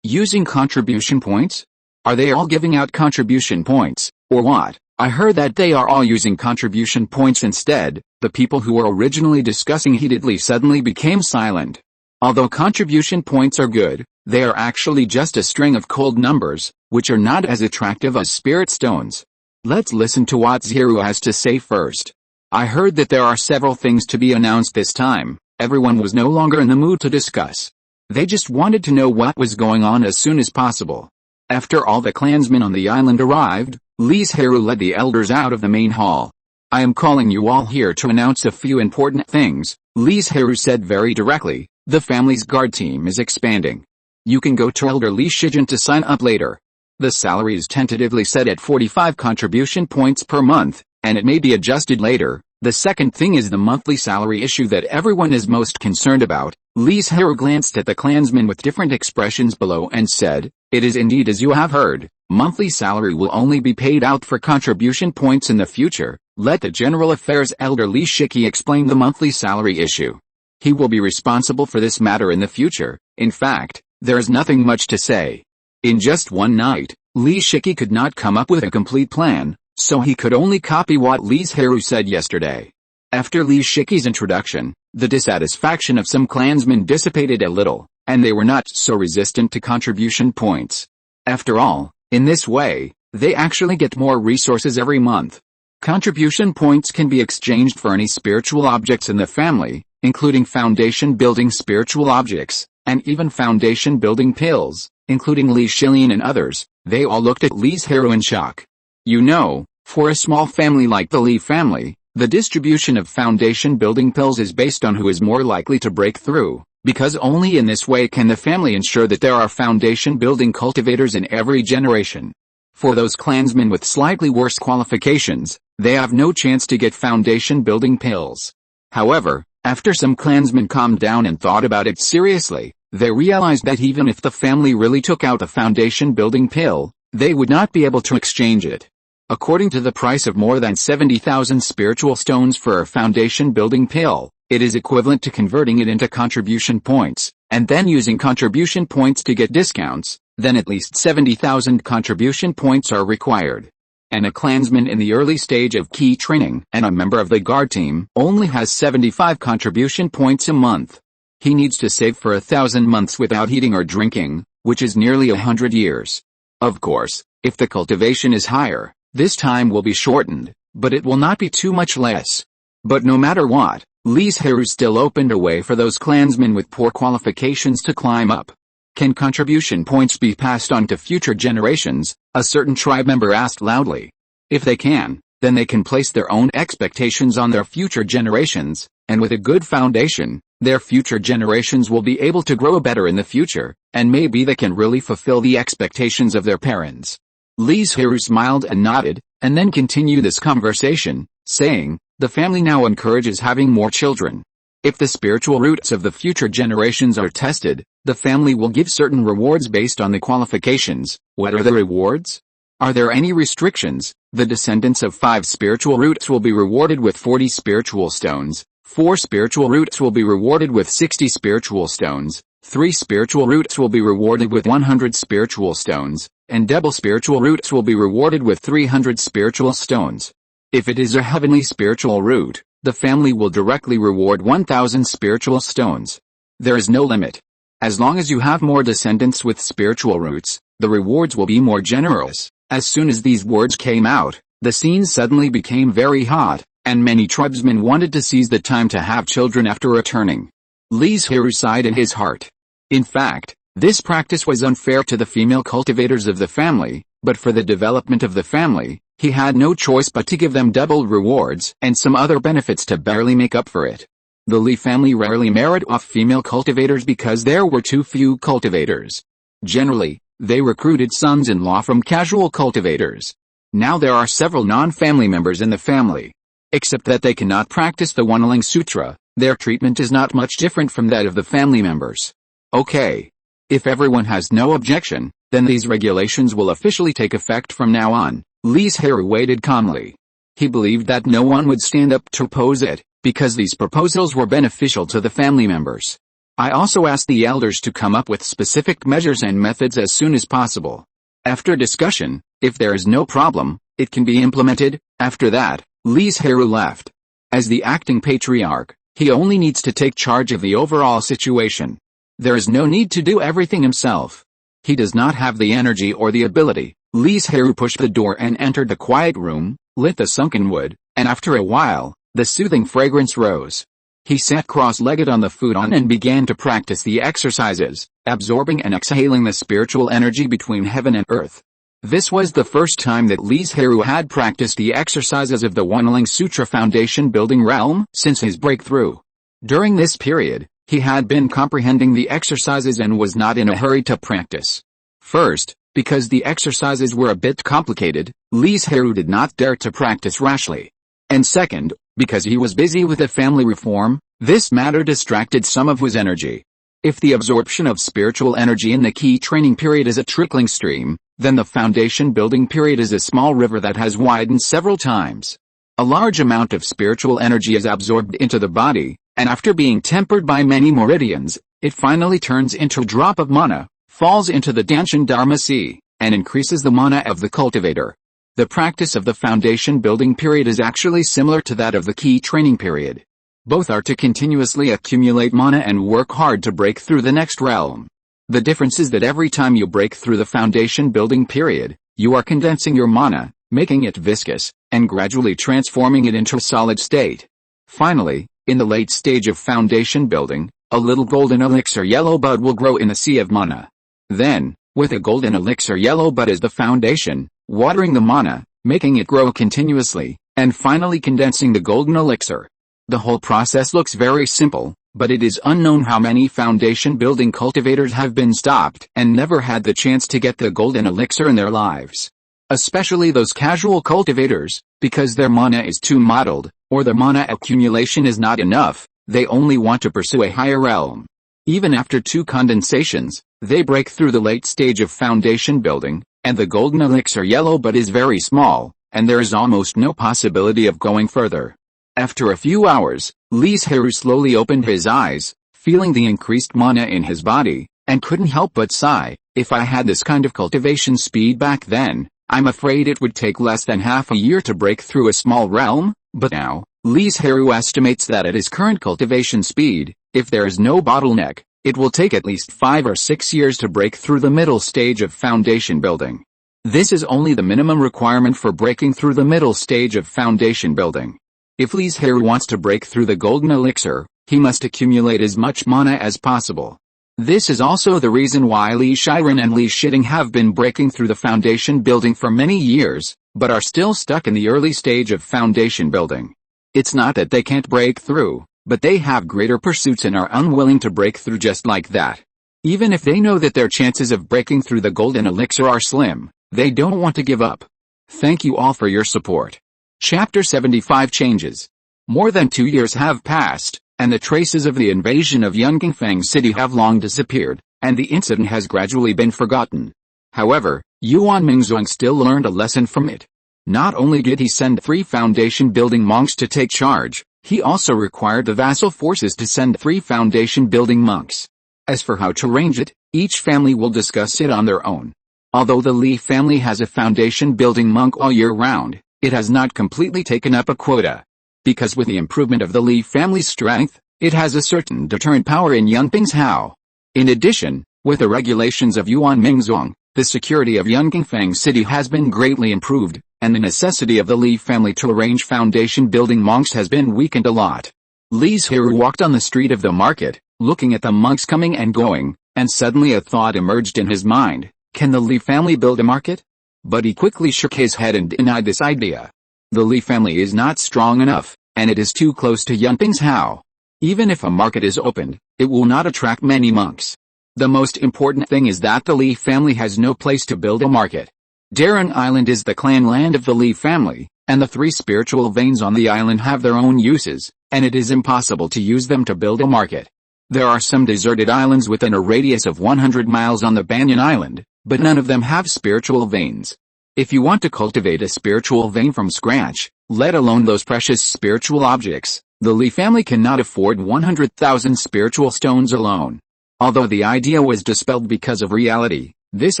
Using contribution points? Are they all giving out contribution points, or what? I heard that they are all using contribution points instead. The people who were originally discussing heatedly suddenly became silent. Although contribution points are good, they are actually just a string of cold numbers, which are not as attractive as spirit stones. Let's listen to what Zhirui has to say first. I heard that there are several things to be announced this time. Everyone was no longer in the mood to discuss. They just wanted to know what was going on as soon as possible. After all the clansmen on the island arrived, Li Zhirui led the elders out of the main hall. I am calling you all here to announce a few important things, Li Zhirui said very directly. The family's guard team is expanding. You can go to Elder Li Shijin to sign up later. The salary is tentatively set at 45 contribution points per month, and it may be adjusted later. The second thing is the monthly salary issue that everyone is most concerned about. Li Zhirui glanced at the clansmen with different expressions below and said, it is indeed as you have heard. Monthly salary will only be paid out for contribution points in the future. Let the General Affairs Elder Li Shiki explain the monthly salary issue. He will be responsible for this matter in the future. In fact, there is nothing much to say. In just one night, Li Shiki could not come up with a complete plan, so he could only copy what Li Zhirui said yesterday. After Li Shiki's introduction, the dissatisfaction of some clansmen dissipated a little, and they were not so resistant to contribution points. After all, in this way, they actually get more resources every month. Contribution points can be exchanged for any spiritual objects in the family, including foundation building spiritual objects, and even foundation building pills, including Li Zhirui and others. They all looked at Li Zhirui in shock. You know, for a small family like the Li family, the distribution of foundation building pills is based on who is more likely to break through, because only in this way can the family ensure that there are foundation building cultivators in every generation. For those clansmen with slightly worse qualifications, they have no chance to get foundation building pills. However, after some clansmen calmed down and thought about it seriously, they realized that even if the family really took out the foundation building pill, they would not be able to exchange it. According to the price of more than 70,000 spiritual stones for a foundation building pill, it is equivalent to converting it into contribution points, and then using contribution points to get discounts. Then at least 70,000 contribution points are required. And a clansman in the early stage of key training and a member of the guard team only has 75 contribution points a month. He needs to save for 1,000 months without eating or drinking, which is nearly 100 years. Of course, if the cultivation is higher, this time will be shortened, but it will not be too much less. But no matter what, Li Zhirui still opened a way for those clansmen with poor qualifications to climb up. Can contribution points be passed on to future generations? A certain tribe member asked loudly. If they can, then they can place their own expectations on their future generations, and with a good foundation, their future generations will be able to grow better in the future, and maybe they can really fulfill the expectations of their parents. Li Zhirui smiled and nodded, and then continued this conversation, saying, the family now encourages having more children. If the spiritual roots of the future generations are tested, the family will give certain rewards based on the qualifications. What are the rewards? Are there any restrictions? The descendants of 5 spiritual roots will be rewarded with 40 spiritual stones, 4 spiritual roots will be rewarded with 60 spiritual stones, 3 spiritual roots will be rewarded with 100 spiritual stones, and double spiritual roots will be rewarded with 300 spiritual stones. If it is a heavenly spiritual root, the family will directly reward 1,000 spiritual stones. There is no limit. As long as you have more descendants with spiritual roots, the rewards will be more generous. As soon as these words came out, the scene suddenly became very hot, and many tribesmen wanted to seize the time to have children after returning. Li Zhirui sighed in his heart. In fact, this practice was unfair to the female cultivators of the family, but for the development of the family, he had no choice but to give them double rewards and some other benefits to barely make up for it. The Li family rarely married off female cultivators because there were too few cultivators. Generally, they recruited sons-in-law from casual cultivators. Now there are several non-family members in the family. Except that they cannot practice the Wanling Sutra, their treatment is not much different from that of the family members. Okay. If everyone has no objection, then these regulations will officially take effect from now on. Li Zhirui waited calmly. He believed that no one would stand up to oppose it, because these proposals were beneficial to the family members. I also asked the elders to come up with specific measures and methods as soon as possible. After discussion, if there is no problem, it can be implemented. After that, Li Zhirui left. As the acting patriarch, he only needs to take charge of the overall situation. There is no need to do everything himself. He does not have the energy or the ability. Li Zhirui pushed the door and entered the quiet room, lit the sunken wood, and after a while, the soothing fragrance rose. He sat cross-legged on the futon and began to practice the exercises, absorbing and exhaling the spiritual energy between heaven and earth. This was the first time that Li Zhirui had practiced the exercises of the Wanling Sutra foundation building realm since his breakthrough. During this period, he had been comprehending the exercises and was not in a hurry to practice. First, because the exercises were a bit complicated, Li Zhirui did not dare to practice rashly. And second, because he was busy with the family reform, this matter distracted some of his energy. If the absorption of spiritual energy in the key training period is a trickling stream, then the foundation building period is a small river that has widened several times. A large amount of spiritual energy is absorbed into the body, and after being tempered by many meridians, it finally turns into a drop of mana, falls into the Danshan Dharma Sea, and increases the mana of the cultivator. The practice of the foundation building period is actually similar to that of the key training period. Both are to continuously accumulate mana and work hard to break through the next realm. The difference is that every time you break through the foundation building period, you are condensing your mana, making it viscous, and gradually transforming it into a solid state. Finally, in the late stage of foundation building, a little golden elixir yellow bud will grow in the sea of mana. Then, with a golden elixir yellow bud as the foundation, watering the mana, making it grow continuously, and finally condensing the golden elixir. The whole process looks very simple, but it is unknown how many foundation building cultivators have been stopped and never had the chance to get the golden elixir in their lives. Especially those casual cultivators, because their mana is too mottled, or their mana accumulation is not enough, they only want to pursue a higher realm. Even after 2 condensations, they break through the late stage of foundation building, and the golden elixir yellow bud is very small, and there is almost no possibility of going further. After a few hours, Li Zhirui slowly opened his eyes, feeling the increased mana in his body, and couldn't help but sigh. If I had this kind of cultivation speed back then, I'm afraid it would take less than half a year to break through a small realm, but now, Li Zhirui estimates that at his current cultivation speed, if there is no bottleneck, it will take at least 5 or 6 years to break through the middle stage of foundation building. This is only the minimum requirement for breaking through the middle stage of foundation building. If Li Zhirui wants to break through the golden elixir, he must accumulate as much mana as possible. This is also the reason why Li Zhirui and Li Zhidong have been breaking through the foundation building for many years, but are still stuck in the early stage of foundation building. It's not that they can't break through, but they have greater pursuits and are unwilling to break through just like that. Even if they know that their chances of breaking through the golden elixir are slim, they don't want to give up. Thank you all for your support. Chapter 75 Changes. More than 2 years have passed, and the traces of the invasion of Yunqingfeng City have long disappeared, and the incident has gradually been forgotten. However, Yuan Mingzong still learned a lesson from it. Not only did he send 3 foundation-building monks to take charge, he also required the vassal forces to send 3 foundation-building monks. As for how to arrange it, each family will discuss it on their own. Although the Li family has a foundation-building monk all year round, it has not completely taken up a quota. Because with the improvement of the Li family's strength, it has a certain deterrent power in Yunping's Hao. In addition, with the regulations of Yuan Mingzong, the security of Yunqingfeng City has been greatly improved, and the necessity of the Li family to arrange foundation-building monks has been weakened a lot. Li Zhirui walked on the street of the market, looking at the monks coming and going, and suddenly a thought emerged in his mind. Can the Li family build a market? But he quickly shook his head and denied this idea. The Li family is not strong enough, and it is too close to Yunping's Hao. Even if a market is opened, it will not attract many monks. The most important thing is that the Li family has no place to build a market. Banyan Island is the clan land of the Li family, and the 3 spiritual veins on the island have their own uses, and it is impossible to use them to build a market. There are some deserted islands within a radius of 100 miles on the Banyan Island, but none of them have spiritual veins. If you want to cultivate a spiritual vein from scratch, let alone those precious spiritual objects, the Li family cannot afford 100,000 spiritual stones alone. Although the idea was dispelled because of reality, this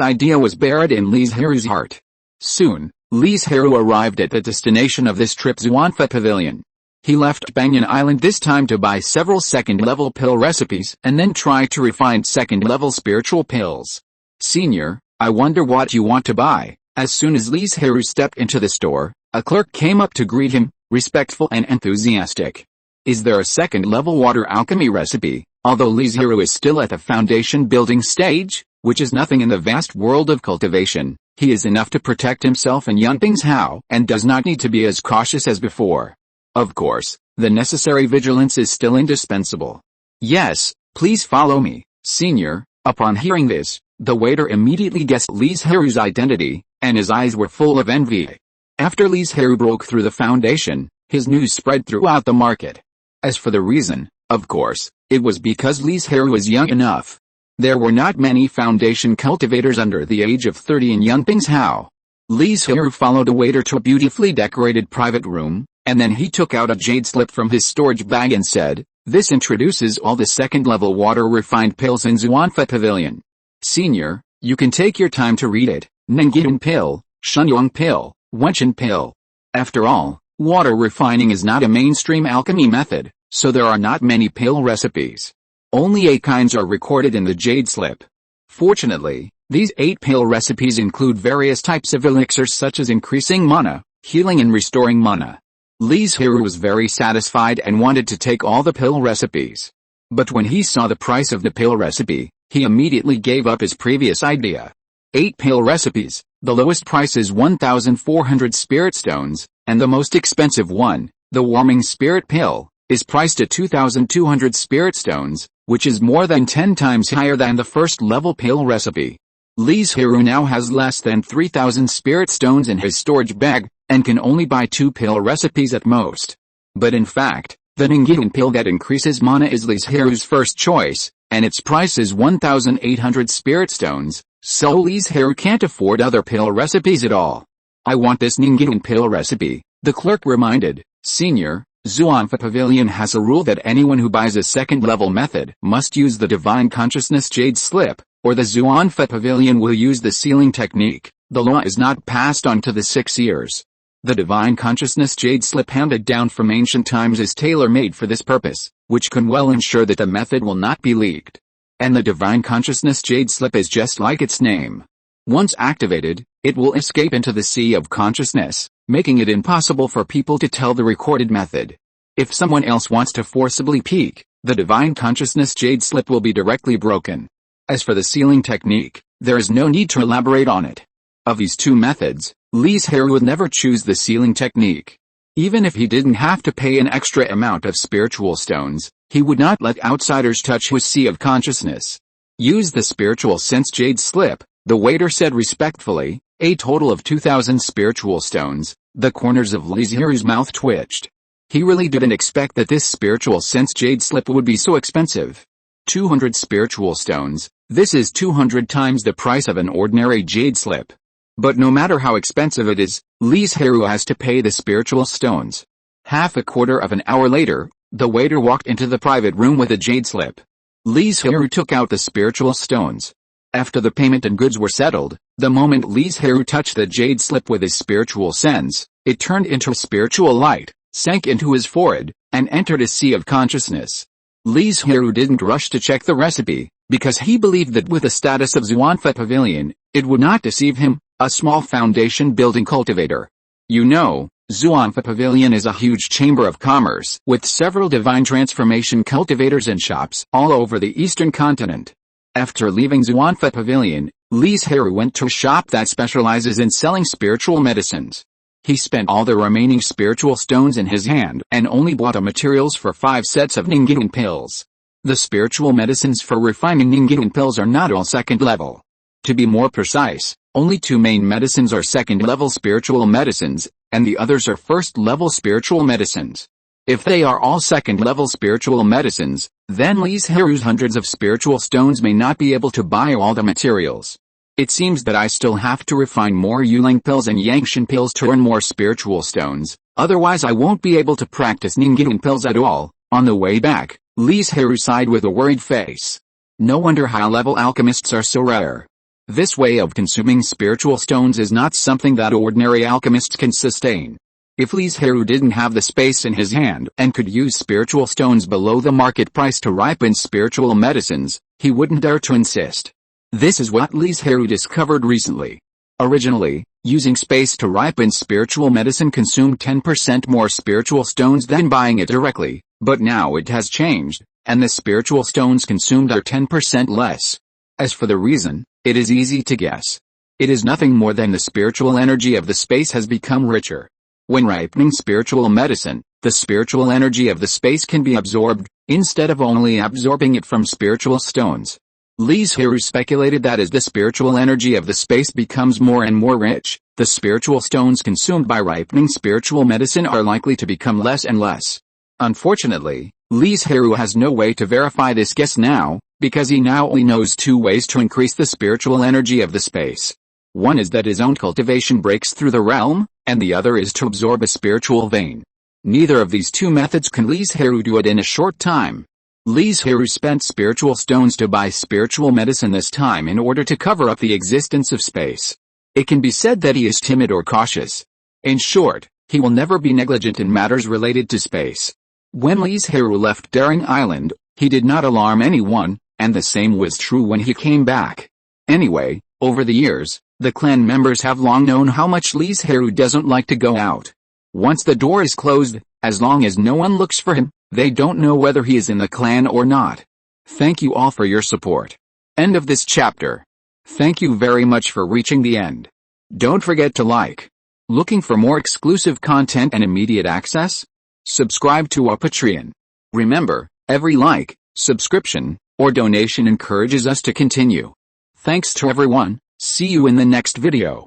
idea was buried in Li Zhirui's heart. Soon, Li Zhirui arrived at the destination of this trip, Xuanfa Pavilion. He left Banyan Island this time to buy several second-level pill recipes and then try to refine second-level spiritual pills. Senior, I wonder what you want to buy. As soon as Li Zhirui stepped into the store, a clerk came up to greet him, respectful and enthusiastic. Is there a second-level water alchemy recipe? Although Li Zhirui is still at the foundation building stage, which is nothing in the vast world of cultivation, he is enough to protect himself and Yunping's Hao and does not need to be as cautious as before. Of course, the necessary vigilance is still indispensable. Yes, please follow me, senior. Upon hearing this, the waiter immediately guessed Li Zhirui's identity, and his eyes were full of envy. After Li Zhirui broke through the foundation, his news spread throughout the market. As for the reason, of course, it was because Li Zhirui was young enough. There were not many foundation cultivators under the age of 30 in Yunping's Hao. Li Zhirui followed a waiter to a beautifully decorated private room, and then he took out a jade slip from his storage bag and said, "This introduces all the second-level water-refined pills in Xuanfa Pavilion. Senior, you can take your time to read it. Nengian pill, Shenyang pill, Wenchen pill." After all, water refining is not a mainstream alchemy method, so there are not many pill recipes. Only 8 kinds are recorded in the jade slip. Fortunately, these 8 pill recipes include various types of elixirs such as increasing mana, healing and restoring mana. Li Zhirui was very satisfied and wanted to take all the pill recipes. But when he saw the price of the pill recipe, he immediately gave up his previous idea. 8 pill recipes, the lowest price is 1,400 spirit stones, and the most expensive one, the warming spirit pill, is priced at 2,200 spirit stones, which is more than 10 times higher than the first level pill recipe. Li Zhirui now has less than 3,000 spirit stones in his storage bag, and can only buy 2 pill recipes at most. But in fact, the Ningguang pill that increases mana is Li Zhirui's first choice, and its price is 1,800 spirit stones, so Li Zhirui can't afford other pill recipes at all. I want this Ningguang pill recipe, the clerk reminded. Senior, Xuanfa Pavilion has a rule that anyone who buys a second-level method must use the Divine Consciousness Jade Slip, or the Xuanfa Pavilion will use the sealing technique. The law is not passed on to the 6 years. The Divine Consciousness Jade Slip handed down from ancient times is tailor-made for this purpose, which can well ensure that the method will not be leaked. And the Divine Consciousness Jade Slip is just like its name. Once activated, it will escape into the sea of consciousness, making it impossible for people to tell the recorded method. If someone else wants to forcibly peek, the Divine Consciousness Jade Slip will be directly broken. As for the sealing technique, there is no need to elaborate on it. Of these 2 methods, Li Zhirui would never choose the sealing technique. Even if he didn't have to pay an extra amount of spiritual stones, he would not let outsiders touch his sea of consciousness. Use the spiritual sense Jade Slip, the waiter said respectfully. A total of 2,000 spiritual stones. The corners of Li Zhirui's mouth twitched. He really didn't expect that this spiritual sense Jade Slip would be so expensive. 200 spiritual stones, this is 200 times the price of an ordinary Jade Slip. But no matter how expensive it is, Li Zhirui has to pay the spiritual stones. Half a quarter of an hour later, the waiter walked into the private room with a Jade Slip. Li Zhirui took out the spiritual stones. After the payment and goods were settled, the moment Li Zhirui touched the Jade Slip with his spiritual sense, it turned into a spiritual light, sank into his forehead, and entered a sea of consciousness. Li Zhirui didn't rush to check the recipe, because he believed that with the status of Xuanfa Pavilion, it would not deceive him, a small foundation-building cultivator. You know, Xuanfa Pavilion is a huge chamber of commerce with several divine transformation cultivators and shops all over the eastern continent. After leaving Xuanfa Pavilion, Li Zhirui went to a shop that specializes in selling spiritual medicines. He spent all the remaining spiritual stones in his hand and only bought the materials for 5 sets of Ningguang pills. The spiritual medicines for refining Ningguang pills are not all second level. To be more precise, only 2 main medicines are second level spiritual medicines, and the others are first level spiritual medicines. If they are all second-level spiritual medicines, then Li Zhirui's hundreds of spiritual stones may not be able to buy all the materials. It seems that I still have to refine more Yulang pills and Yangshan pills to earn more spiritual stones, otherwise I won't be able to practice Ningguang pills at all. On the way back, Li Zhirui sighed with a worried face. No wonder high-level alchemists are so rare. This way of consuming spiritual stones is not something that ordinary alchemists can sustain. If Li Zhirui didn't have the space in his hand and could use spiritual stones below the market price to ripen spiritual medicines, he wouldn't dare to insist. This is what Li Zhirui discovered recently. Originally, using space to ripen spiritual medicine consumed 10% more spiritual stones than buying it directly, but now it has changed, and the spiritual stones consumed are 10% less. As for the reason, it is easy to guess. It is nothing more than the spiritual energy of the space has become richer. When ripening spiritual medicine, the spiritual energy of the space can be absorbed, instead of only absorbing it from spiritual stones. Li Zhirui speculated that as the spiritual energy of the space becomes more and more rich, the spiritual stones consumed by ripening spiritual medicine are likely to become less and less. Unfortunately, Li Zhirui has no way to verify this guess now, because he now only knows 2 ways to increase the spiritual energy of the space. One is that his own cultivation breaks through the realm, and the other is to absorb a spiritual vein. Neither of these 2 methods can Li Zhirui do it in a short time. Li Zhirui spent spiritual stones to buy spiritual medicine this time in order to cover up the existence of space. It can be said that he is timid or cautious. In short, he will never be negligent in matters related to space. When Li Zhirui left Banyan Island, he did not alarm anyone, and the same was true when he came back. Anyway, over the years, the clan members have long known how much Li Zhirui doesn't like to go out. Once the door is closed, as long as no one looks for him, They don't know whether he is in the clan or not. Thank you all for your support. End of this chapter. Thank you very much for reaching the end. Don't forget to like. Looking for more exclusive content and immediate access? Subscribe to our Patreon. Remember, every like, subscription, or donation encourages us to continue. Thanks to everyone. See you in the next video.